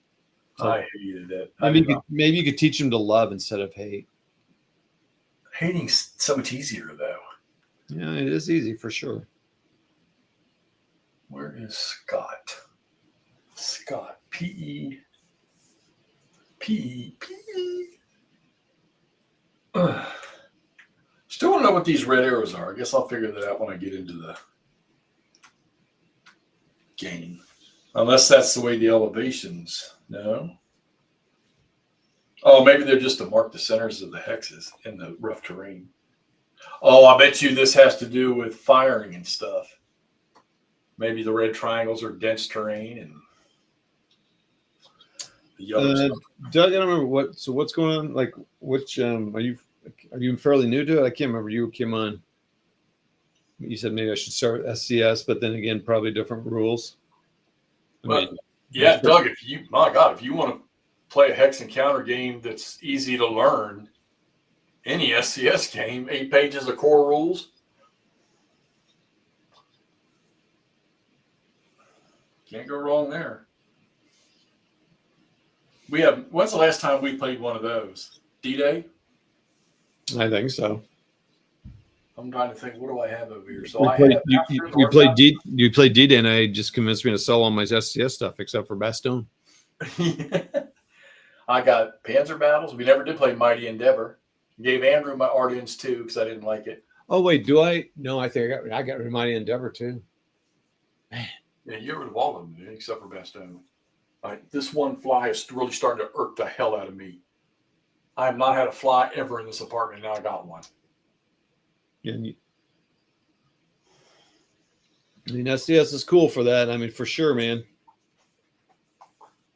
I hated it. Maybe you could teach him to love instead of hate. Hating's so much easier, though. Yeah, it is easy for sure. Where is Scott? Scott. P-E. Still don't know what these red arrows are. I guess I'll figure that out when I get into the game. Unless that's the way the elevations. No. Oh, maybe they're just to mark the centers of the hexes in the rough terrain. Oh, I bet you this has to do with firing and stuff. Maybe the red triangles are dense terrain and the yellow stuff. Doug, I don't remember what's going on. Like, which are you fairly new to it? I can't remember. You came on. You said maybe I should start with SCS, but then again, probably different rules. Yeah, Doug, if you want to play a hex and counter game that's easy to learn, any SCS game, 8 pages of core rules. Can't go wrong there. When's the last time we played one of those? D-Day? I think so. I'm trying to think, what do I have over here? So you played D-Day, and I just convinced me to sell all my SCS stuff except for Bastogne. I got Panzer Battles. We never did play Mighty Endeavor. Gave Andrew my Ardennes too because I didn't like it. Oh wait, do I? No, I think I got Mighty Endeavor too. Man, yeah, you got rid of all of them except for Bastogne. This one fly is really starting to irk the hell out of me. I have not had a fly ever in this apartment. Now I got one. And I mean, SCS is cool for that. I mean, for sure, man.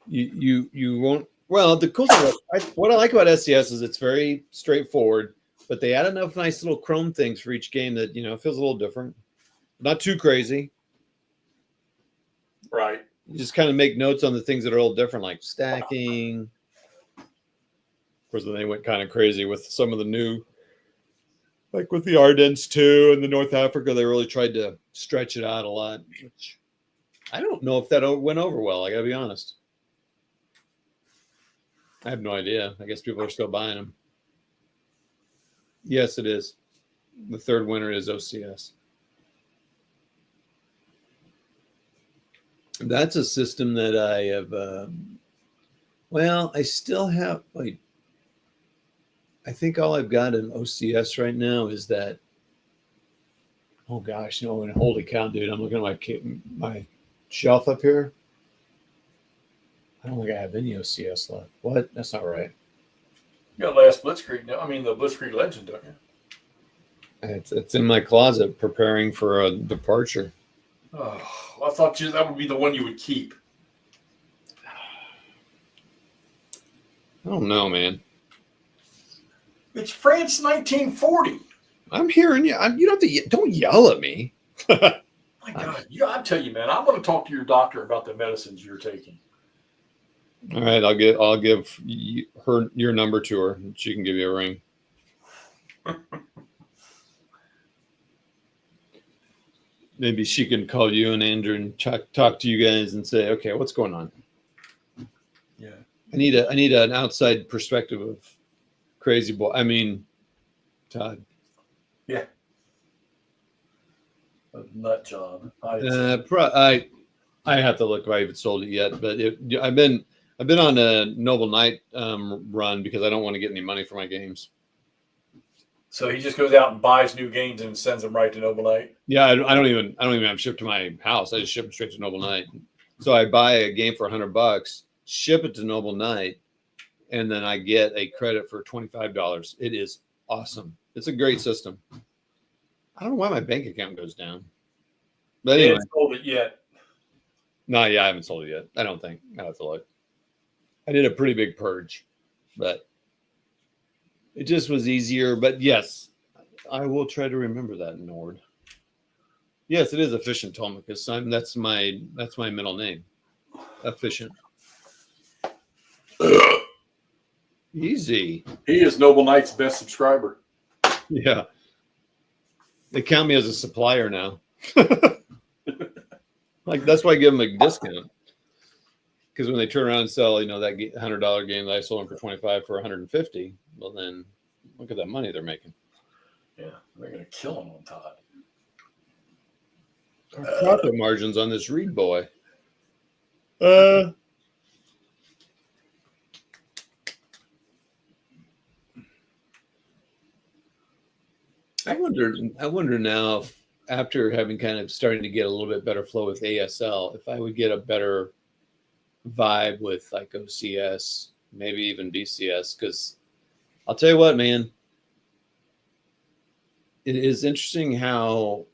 You won't. Well, the cool thing, what I like about SCS is it's very straightforward, but they add enough nice little chrome things for each game that, it feels a little different. Not too crazy. Right. You just kind of make notes on the things that are a little different, like stacking. Of course, then they went kind of crazy with some of the new, like with the Ardennes too, and the North Africa, they really tried to stretch it out a lot, which I don't know if that went over well. I gotta be honest. I have no idea. I guess people are still buying them. Yes, it is. The third winner is OCS. That's a system that I have. I still have. Wait, I think all I've got in OCS right now is that. Oh gosh, holy cow, dude! I'm looking at my shelf up here. I don't think I have any OCS left. What? That's not right. You got last Blitzkrieg. I mean, the Blitzkrieg Legend, don't you? It's in my closet, preparing for a departure. Oh, I thought that would be the one you would keep. I don't know, man. It's France 1940. I'm hearing you. You don't yell at me. My God, I tell you, man, I'm going to talk to your doctor about the medicines you're taking. All right, I'll give her your number to her, and she can give you a ring. Maybe she can call you and Andrew and talk to you guys and say, okay, what's going on? Yeah, I need an outside perspective of crazy boy. I mean, Todd. Yeah, a nut job. I have to look if I haven't sold it yet, but I've been on a Noble Knight run because I don't want to get any money for my games. So he just goes out and buys new games and sends them right to Noble Knight. Yeah, I don't even have them shipped to my house. I just ship them straight to Noble Knight. So I buy a game for $100, ship it to Noble Knight, and then I get a credit for $25. It is awesome. It's a great system. I don't know why my bank account goes down. But anyway, I haven't sold it yet. No, yeah, I haven't sold it yet. I don't think. I have to look. I did a pretty big purge, but it just was easier. But yes, I will try to remember that, Nord. Yes, it is Efficient Tomicus. That's my middle name. Efficient. Easy. He is Noble Knight's best subscriber. Yeah. They count me as a supplier now. Like that's why I give them a discount. Because when they turn around and sell, that $100 game that I sold them for $25 for $150, well then look at that money they're making. Yeah, they're gonna kill him on Todd. Our profit margins on this Reed boy. I wonder now if, after having kind of starting to get a little bit better flow with ASL, if I would get a better vibe with like OCS, maybe even BCS, because I'll tell you what, man, it is interesting how,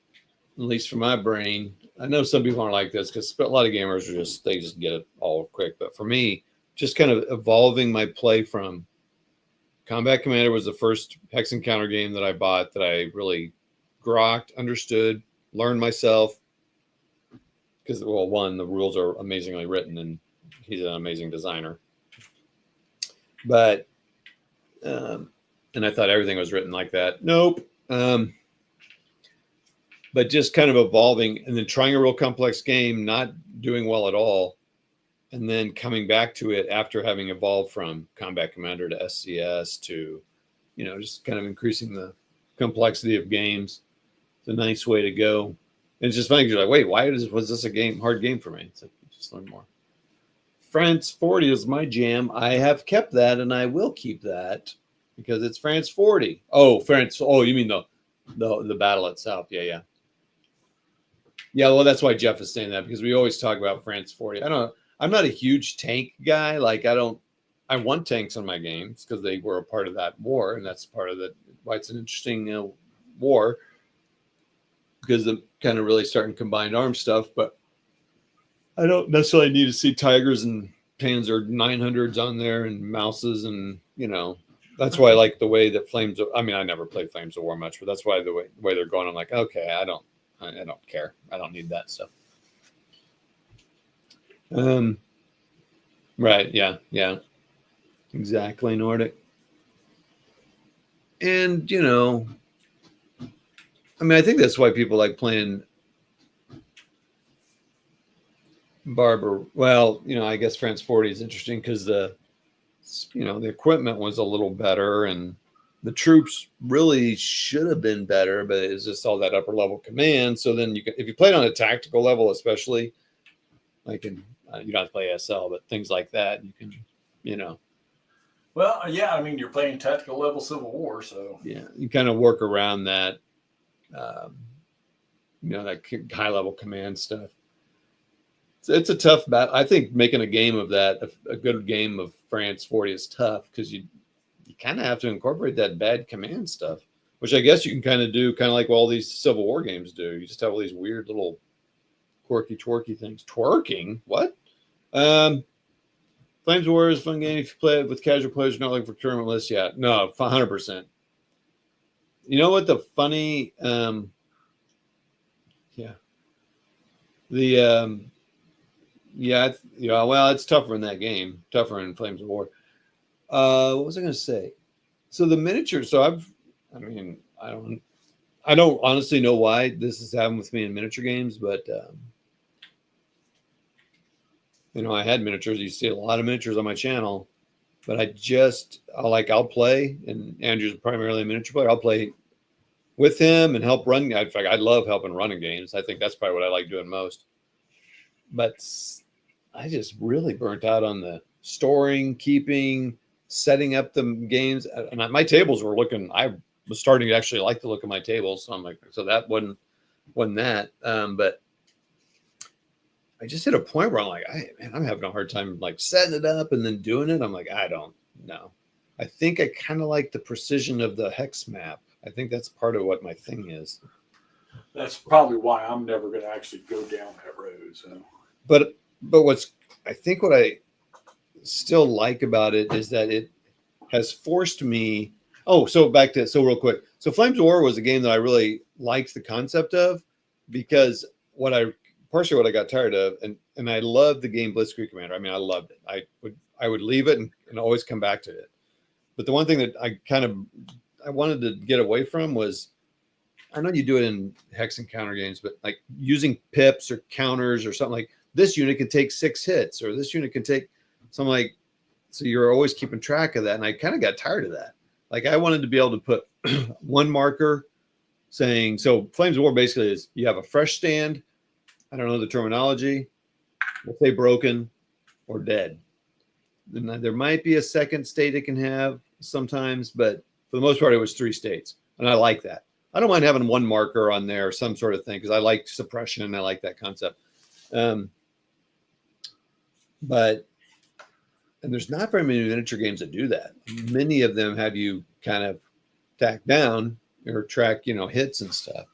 at least for my brain, I know some people aren't like this because a lot of gamers they just get it all quick. But for me, just kind of evolving my play from Combat Commander was the first Hex Encounter game that I bought that I really grokked, understood, learned myself. Because, well, one, the rules are amazingly written and he's an amazing designer. But, and I thought everything was written like that. Nope. But just kind of evolving and then trying a real complex game, not doing well at all. And then coming back to it after having evolved from Combat Commander to SCS to, just kind of increasing the complexity of games. It's a nice way to go. And it's just funny. You're like, wait, why was this a hard game for me? It's like, just learn more. France 40 is my jam. I have kept that and I will keep that because it's France 40. Oh, France. Oh, you mean the battle itself. Yeah. Yeah, well, that's why Jeff is saying that because we always talk about France 40. I I'm not a huge tank guy. Like I want tanks on my games because they were a part of that war, and that's part of why it's an interesting war, because I'm kind of really starting combined arms stuff. But I don't necessarily need to see Tigers and Panzer 900s on there and Mouses, and that's why I like the way that Flames. I mean, I never played Flames of War much, but that's why the way they're going, I'm like, okay, I don't care. I don't need that stuff. Right. Yeah. Exactly. Nordic. And, I mean, I think that's why people like playing Barber. Well, I guess France 40 is interesting because the equipment was a little better, and the troops really should have been better, but it's just all that upper level command. So then if you played on a tactical level, especially like you don't have to play SL, but things like that, you can, Well, yeah, I mean, you're playing tactical level Civil War, so yeah, you kind of work around that, that high level command stuff. It's a tough battle. I think making a game of that, a good game of France 40 is tough because you kind of have to incorporate that bad command stuff, which I guess you can kind of do, kind of like what all these Civil War games do. You just have all these weird little quirky, twerky things. Twerking? What? Flames of War is a fun game if you play it with casual players. You're not looking for tournament lists yet. No, 100%. You know what the funny, well, it's tougher in that game, tougher in Flames of War. What was I going to say? So the miniature. So I don't honestly know why this has happened with me in miniature games, but I had miniatures. You see a lot of miniatures on my channel, but I'll play, and Andrew's primarily a miniature player. I'll play with him and help run. In fact, I love helping running games. I think that's probably what I like doing most. But I just really burnt out on the storing, keeping, setting up the games. And my tables were looking, I was starting to actually like the look of my tables. So I'm like, so that wasn't that. But I just hit a point where I'm like, I'm having a hard time like setting it up and then doing it. I'm like, I don't know. I think I kind of like the precision of the hex map. I think that's part of what my thing is. that's probably why I'm never going to actually go down that road. So, but what I still like about it is that it has forced me. So real quick. So Flames of War was a game that I really liked the concept of, because partially what I got tired of, and I loved the game Blitzkrieg Commander. I mean, I loved it. I would leave it and always come back to it. But the one thing that I wanted to get away from was, I know you do it in hex and counter games, but like using pips or counters or something, like this unit can take 6 hits or this unit can take something like, so you're always keeping track of that. And I kind of got tired of that. Like I wanted to be able to put one marker saying, so Flames of War basically is you have a fresh stand. I don't know the terminology. We'll say broken or dead. Then there might be a second state it can have sometimes, but for the most part, it was 3 states. And I like that. I don't mind having one marker on there or some sort of thing, because I like suppression. I like that concept. And there's not very many miniature games that do that. Many of them have you kind of tack down or track, hits and stuff.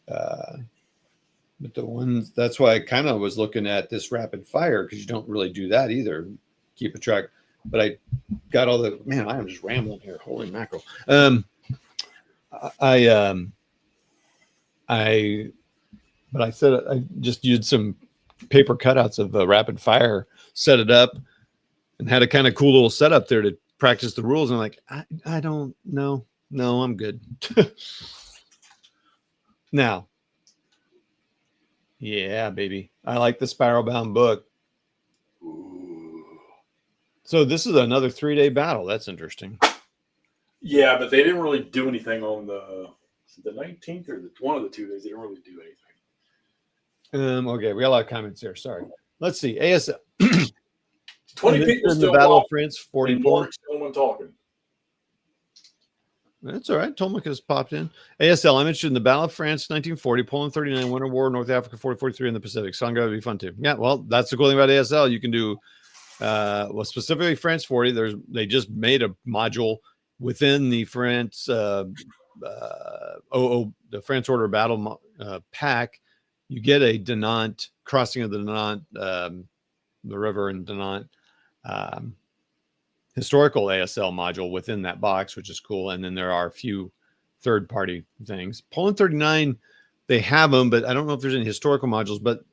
But the ones, that's why I kind of was looking at this rapid fire, because you don't really do that either. Keep a track. But I got all the, man, I am just rambling here. Holy mackerel. But I said I just used some paper cutouts of rapid fire, set it up, and had a kind of cool little setup there to practice the rules. And I'm like, I don't know. No, I'm good. Now, yeah, baby. I like the Spiral-Bound book. So this is another 3-day battle. That's interesting. yeah, but they didn't really do anything on the 19th or one of the 2 days. They didn't really do anything. Okay, we got a lot of comments here. Sorry. Let's see. ASL. 20 people in still the Battle of watching, France, and 44. Mark's the only one talking. That's all right. Tomac has popped in. ASL, I'm interested in the Battle of France, 1940, Poland 39, Winter War, North Africa 40, 43 in the Pacific. Sangha would be fun too. Yeah, well, that's the cool thing about ASL. You can do, well, specifically France 40. They just made a module within the France, the France Order of Battle pack. You get a Dinant, crossing of the Dinant, the river in Dinant. Historical ASL module within that box, which is cool. And then there are a few third-party things. Poland 39, they have them, but I don't know if there's any historical modules. But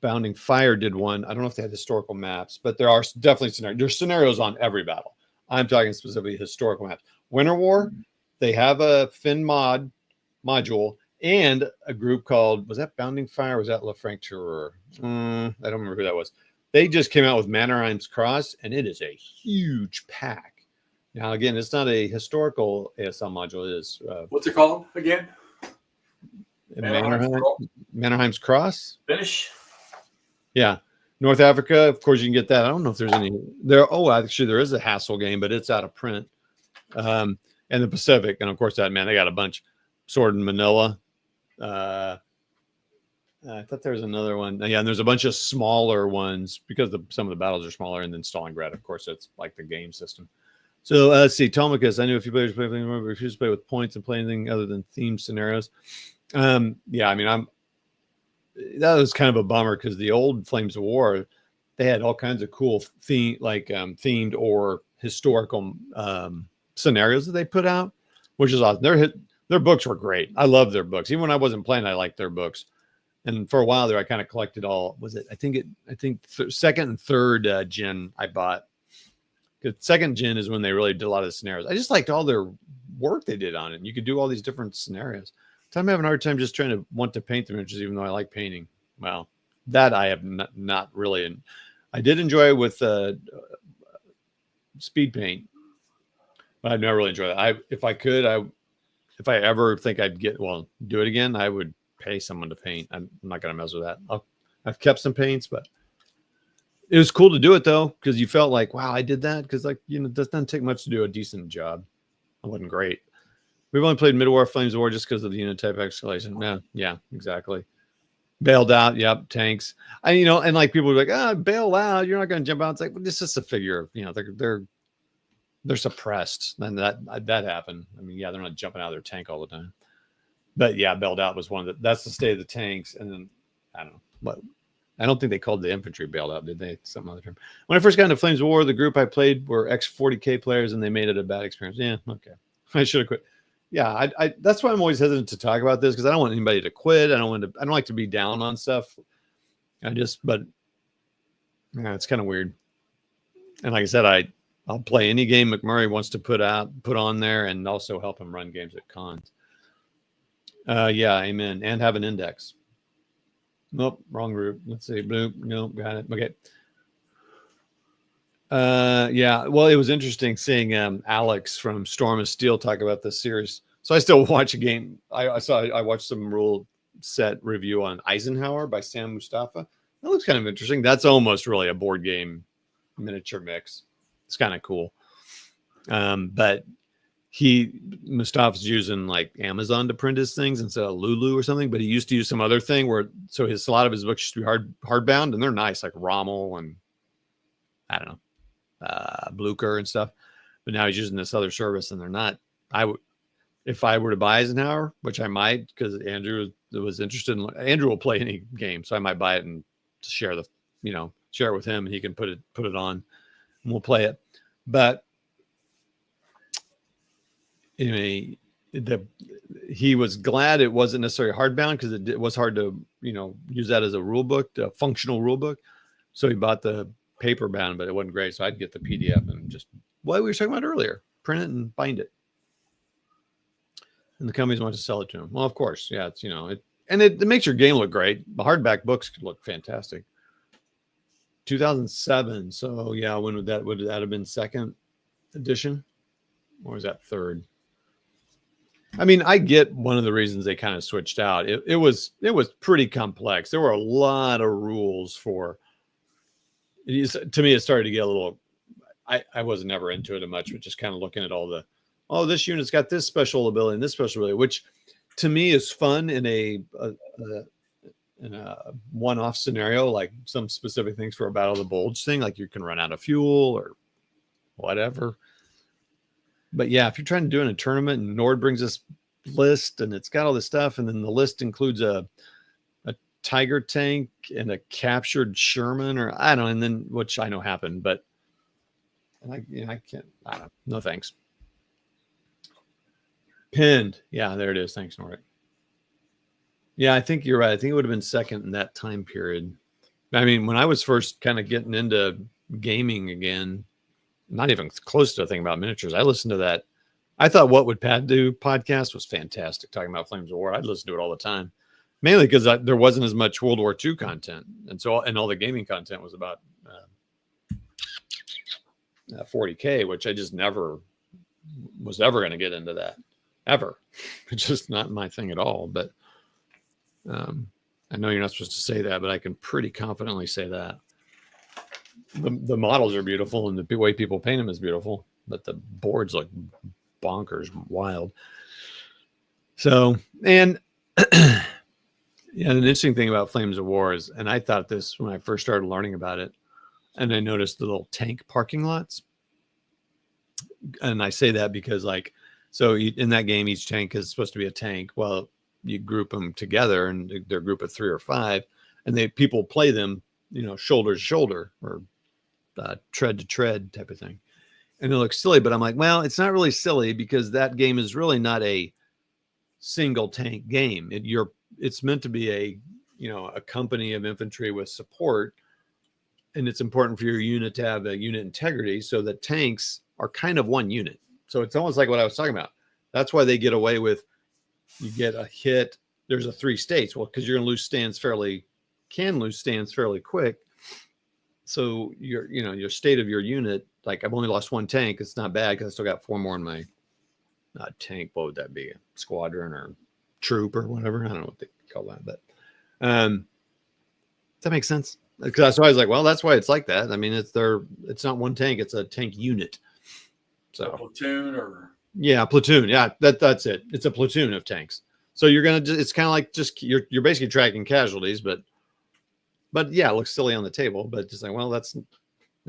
Bounding Fire did one. I don't know if they had historical maps, but there are definitely scenarios. There's scenarios on every battle. I'm talking specifically historical maps. Winter War, they have a Finn module and a group called, was that Bounding Fire? Or was that La Francture? I don't remember who that was. They just came out with Mannerheim's Cross, and it is a huge pack. Now, again, it's not a historical ASL module. It is. What's it called again? Mannerheim's Cross. Finish. Yeah. North Africa, of course, you can get that. I don't know if there's any there. Oh, actually, there is a Hassel game, but it's out of print. And the Pacific, and of course, that man, they got a bunch. Sword in Manila. I thought there was another one. Yeah, and there's a bunch of smaller ones because some of the battles are smaller. And then Stalingrad, of course, it's like the game system. So let's see. Tomicus, I knew a few players play, refused to play with points and play anything other than themed scenarios. Yeah, I mean, that was kind of a bummer because the old Flames of War, they had all kinds of cool themed or historical scenarios that they put out, which is awesome. Their books were great. I love their books. Even when I wasn't playing, I liked their books. And for a while there, I kind of collected all. Was it? I think second and third gen I bought. Because second gen is when they really did a lot of the scenarios. I just liked all their work they did on it. And you could do all these different scenarios. So I'm having a hard time just trying to want to paint the images, even though I like painting. Well, that I have not really. And I did enjoy it with speed paint, but I've never really enjoyed that. If I ever think I'd do it again, I would pay someone to paint. I'm not going to mess with that. I've kept some paints, but it was cool to do it though, because you felt like, wow, I did that. Because it doesn't take much to do a decent job. It wasn't great. We've only played Mid-War Flames of War just because of the unit type escalation. Yeah, exactly. Bailed out. Yep. Tanks. And like people were like, bail out. You're not going to jump out. It's like, well, this is a figure of, they're suppressed. And that happened. I mean, yeah, they're not jumping out of their tank all the time. But yeah, bailed out was one that's the state of the tanks. And then I don't know, but I don't think they called the infantry bailed out, did they? Some other term. When I first got into Flames of War, the group I played were ex-40K players, and they made it a bad experience. Yeah, okay. I should have quit. Yeah, I that's why I'm always hesitant to talk about this, because I don't want anybody to quit. I don't like to be down on stuff. But yeah, it's kind of weird. And like I said, I'll play any game McMurray wants to put on there, and also help him run games at cons. Yeah, amen. And have an index. Nope, wrong group. Let's see. Blue. Nope, got it. Okay. Yeah, well, it was interesting seeing Alex from Storm of Steel talk about this series. So I still watch a game. I watched some rule set review on Eisenhower by Sam Mustafa. That looks kind of interesting. That's almost really a board game miniature mix. It's kind of cool. But Mustafa's using like Amazon to print his things instead of Lulu or something, but he used to use some other thing a lot of his books used to be hardbound, and they're nice, like Rommel and I don't know, Blucher and stuff. But now he's using this other service, and they're not. If I were to buy Eisenhower, which I might, because Andrew was interested in. Andrew will play any game, so I might buy it and share it with him, and he can put it on, and we'll play it. But he was glad it wasn't necessarily hardbound, because it was hard to use that as a rule book, a functional rule book. So he bought the paper bound, but it wasn't great. So I'd get the PDF and just what we were talking about earlier, print it and bind it. And the companies want to sell it to them. Well, of course, yeah, it's it makes your game look great. The hardback books could look fantastic. 2007. So yeah, when would that have been second edition, or was that third? I mean, I get one of the reasons they kind of switched out. It was pretty complex. There were a lot of rules for. To me, it started to get a little. I was never into it much, but just kind of looking at all the oh, this unit's got this special ability and this special ability, which to me is fun in a one-off scenario, like some specific things for a Battle of the Bulge thing, like you can run out of fuel or whatever. But yeah, if you're trying to do it in a tournament and Nord brings this list and it's got all this stuff, and then the list includes a Tiger tank and a captured Sherman, or I don't know, and then which I know happened, but I can't. I don't know. No thanks. Pinned. Yeah, there it is. Thanks, Nordic. Yeah, I think you're right. I think it would have been second in that time period. I mean, when I was first kind of getting into gaming again, not even close to a thing about miniatures, I listened to that. I thought What Would Pat Do podcast was fantastic, talking about Flames of War. I'd listen to it all the time, mainly because there wasn't as much World War II content. And so, and all the gaming content was about 40K, which I just never was ever going to get into that, ever. It's just not my thing at all. But I know you're not supposed to say that, but I can pretty confidently say that. The models are beautiful and the way people paint them is beautiful, but the boards look bonkers, wild. So, and yeah, an interesting thing about Flames of War is, and I thought this when I first started learning about it, and I noticed the little tank parking lots. And I say that because, like, so in that game, each tank is supposed to be a tank. Well, you group them together, and they're a group of 3 or 5, and people play them, shoulder to shoulder or tread to tread type of thing. And it looks silly, but I'm like, well, it's not really silly because that game is really not a single tank game. It's meant to be a company of infantry with support, and it's important for your unit to have a unit integrity, so that tanks are kind of one unit. So it's almost like what I was talking about. That's why they get away with, you get a hit, there's a 3 states. Well, because you're going to lose stands can lose stands fairly quick. So your state of your unit, like I've only lost 1 tank. It's not bad because I still got 4 more in my tank. What would that be? A squadron or troop or whatever? I don't know what they call that, but does that make sense? Because that's why I was like, well, that's why it's like that. I mean, it's not 1 tank, it's a tank unit. So a platoon platoon. Yeah, that's it. It's a platoon of tanks. So it's kind of like you're basically tracking casualties, but yeah, it looks silly on the table, but just like, well, it's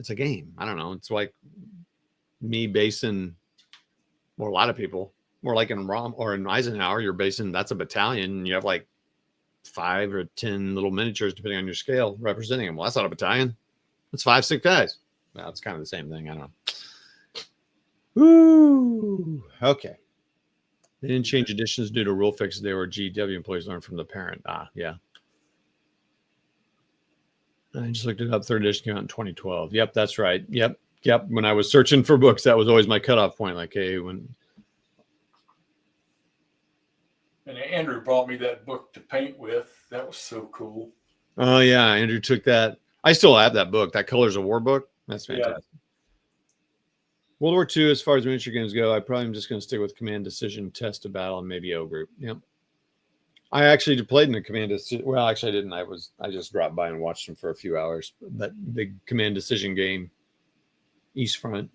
a game. I don't know. It's like me basing, or a lot of people, more like in Rom or in Eisenhower, you're basing, that's a battalion, and you have like 5 or 10 little miniatures, depending on your scale, representing them. Well, that's not a battalion. It's 5, 6 guys. Well, it's kind of the same thing. I don't know. Ooh, okay. They didn't change editions due to rule fixes. They were GW employees learned from the parent. Yeah. I just looked it up. 3rd edition came out in 2012. Yep, that's right. Yep. When I was searching for books, that was always my cutoff point. Like, hey, when. And Andrew brought me that book to paint with. That was so cool. Oh yeah, Andrew took that. I still have that book. That Colors of War book. That's fantastic. Yeah. World War II, as far as miniature games go, I probably am just going to stick with Command Decision, Test of Battle, and maybe O Group. Yep. I actually played in the Command Decision. Well, actually, I didn't. I just dropped by and watched them for a few hours. That big Command Decision game, East Front.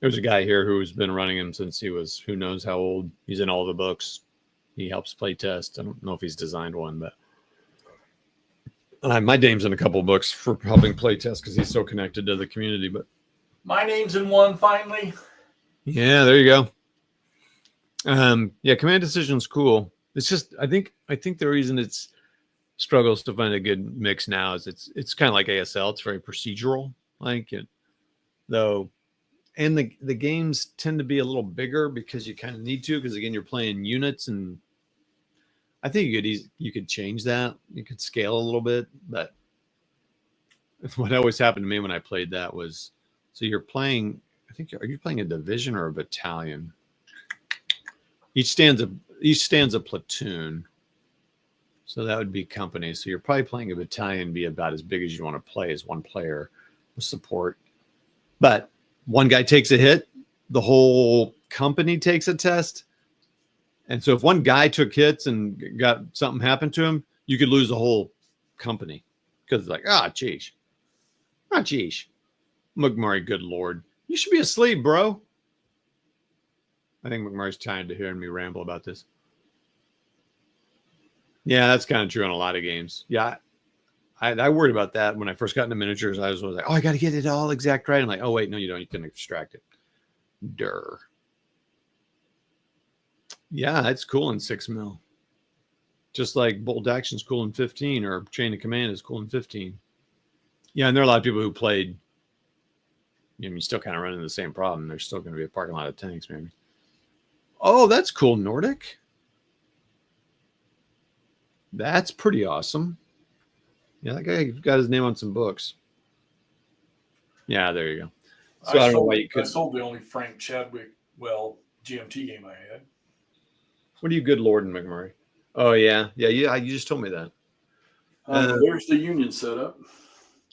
There's a guy here who's been running him since he was who knows how old. He's in all the books. He helps play test. I don't know if he's designed one, but my name's in a couple of books for helping play test because he's so connected to the community. But my name's in one finally. Yeah, there you go. Yeah, Command Decision's cool. It's just I think the reason it's struggles to find a good mix now is it's kind of like ASL. It's very procedural, like it, though, and the games tend to be a little bigger because you kind of need to, because again you're playing units, and I think you could change that. You could scale a little bit, but what always happened to me when I played that was, so you're playing. Are you playing a division or a battalion? Each stands a platoon. So that would be company. So you're probably playing a battalion, be about as big as you want to play as one player with support. But one guy takes a hit, the whole company takes a test. And so if one guy took hits and got something happened to him, you could lose the whole company. Because it's like, geez. McMurray, good Lord. You should be asleep, bro. I think McMurray's tired to hearing me ramble about this. Yeah, that's kind of true on a lot of games. Yeah, I worried about that when I first got into miniatures. I was like, oh, I got to get it all exact right. I'm like, oh, wait, no, you don't. You can extract it. Durr. Yeah, it's cool in 6 mil. Just like bolt action's cool in 15 or chain of command is cool in 15. Yeah, and there are a lot of people who played. You still kind of run into the same problem. There's still going to be a parking lot of tanks, maybe. Oh, that's cool, Nordic. That's pretty awesome. Yeah, that guy got his name on some books. Yeah, there you go. So I don't know why you could. I sold the only Frank Chadwick, GMT game I had. What are you, good Lord, in McMurray? Oh, yeah. Yeah, you just told me that. There's the Union setup.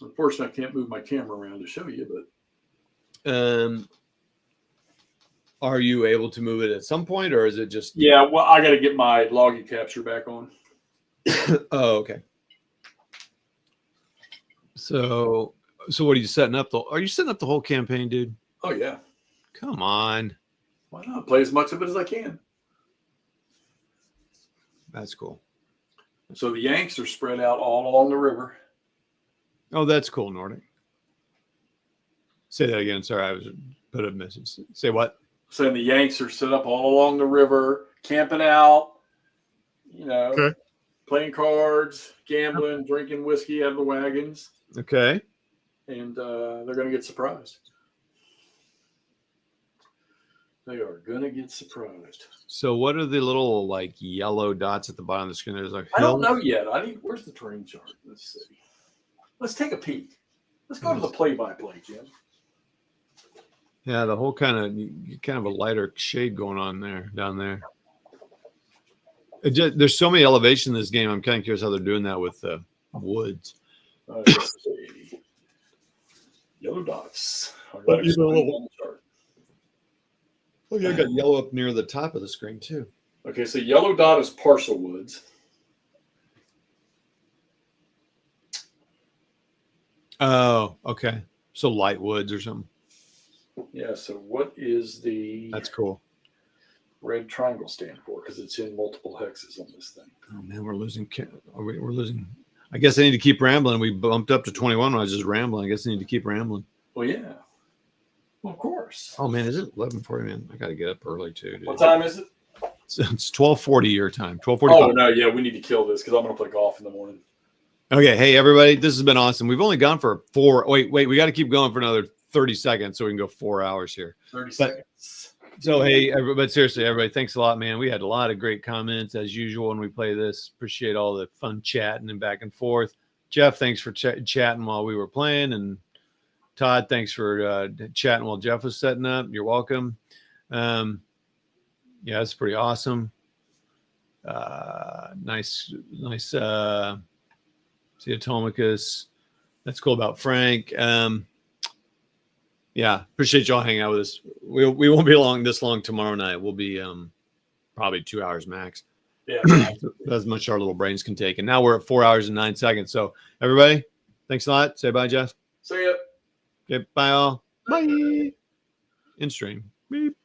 Unfortunately, I can't move my camera around to show you, but. Are you able to move it at some point, or is it just? Yeah, well, I got to get my loggy capture back on. Oh, okay. So what are you setting up? Are you setting up the whole campaign, dude? Oh yeah. Come on. Why not play as much of it as I can? That's cool. So the Yanks are spread out all along the river. Oh, that's cool, Nordic. Say that again. Sorry, I was put a message. Say what? Saying the Yanks are set up all along the river, camping out, Okay. Playing cards, gambling, drinking whiskey out of the wagons. Okay. And they're going to get surprised. They are going to get surprised. So what are the little like yellow dots at the bottom of the screen? There's like I don't know yet. Where's the terrain chart? Let's see. Let's take a peek. Let's go to the play-by-play, Jim. Yeah, the whole kind of a lighter shade going on down there. There's so many elevation in this game. I'm kind of curious how they're doing that with woods. Let's see. Yellow dots. Oh, yeah, I got yellow up near the top of the screen too. Okay, so yellow dot is parcel woods. Oh, okay. So light woods or something. Yeah, so what is the That's cool. red triangle stand for? Because it's in multiple hexes on this thing. Oh man, we're losing. We're losing. I guess I need to keep rambling. We bumped up to 21 when I was just rambling. I guess I need to keep rambling. Well, yeah. Well, of course. Oh man, is it 11:40? Man, I got to get up early too. Dude. What time is it? It's 12:40 your time. 12:45. Oh no, yeah, we need to kill this because I'm going to play golf in the morning. Okay, hey everybody, this has been awesome. We've only gone for 4. Wait, we got to keep going for another 30 seconds so we can go 4 hours here. 30 seconds. So hey, everybody, seriously, everybody, thanks a lot, man. We had a lot of great comments as usual when we play this. Appreciate all the fun chatting and back and forth. Jeff, thanks for chatting while we were playing, and Todd, thanks for chatting while Jeff was setting up. You're welcome. Yeah, that's pretty awesome. Nice. See Atomicus. That's cool about Frank. Yeah, appreciate y'all hanging out with us. We won't be this long tomorrow night. We'll be probably 2 hours max. Yeah. That's as much as our little brains can take. And now we're at 4 hours and 9 seconds. So everybody, thanks a lot. Say bye, Jeff. See ya. Okay, bye all. Bye. In stream. Beep.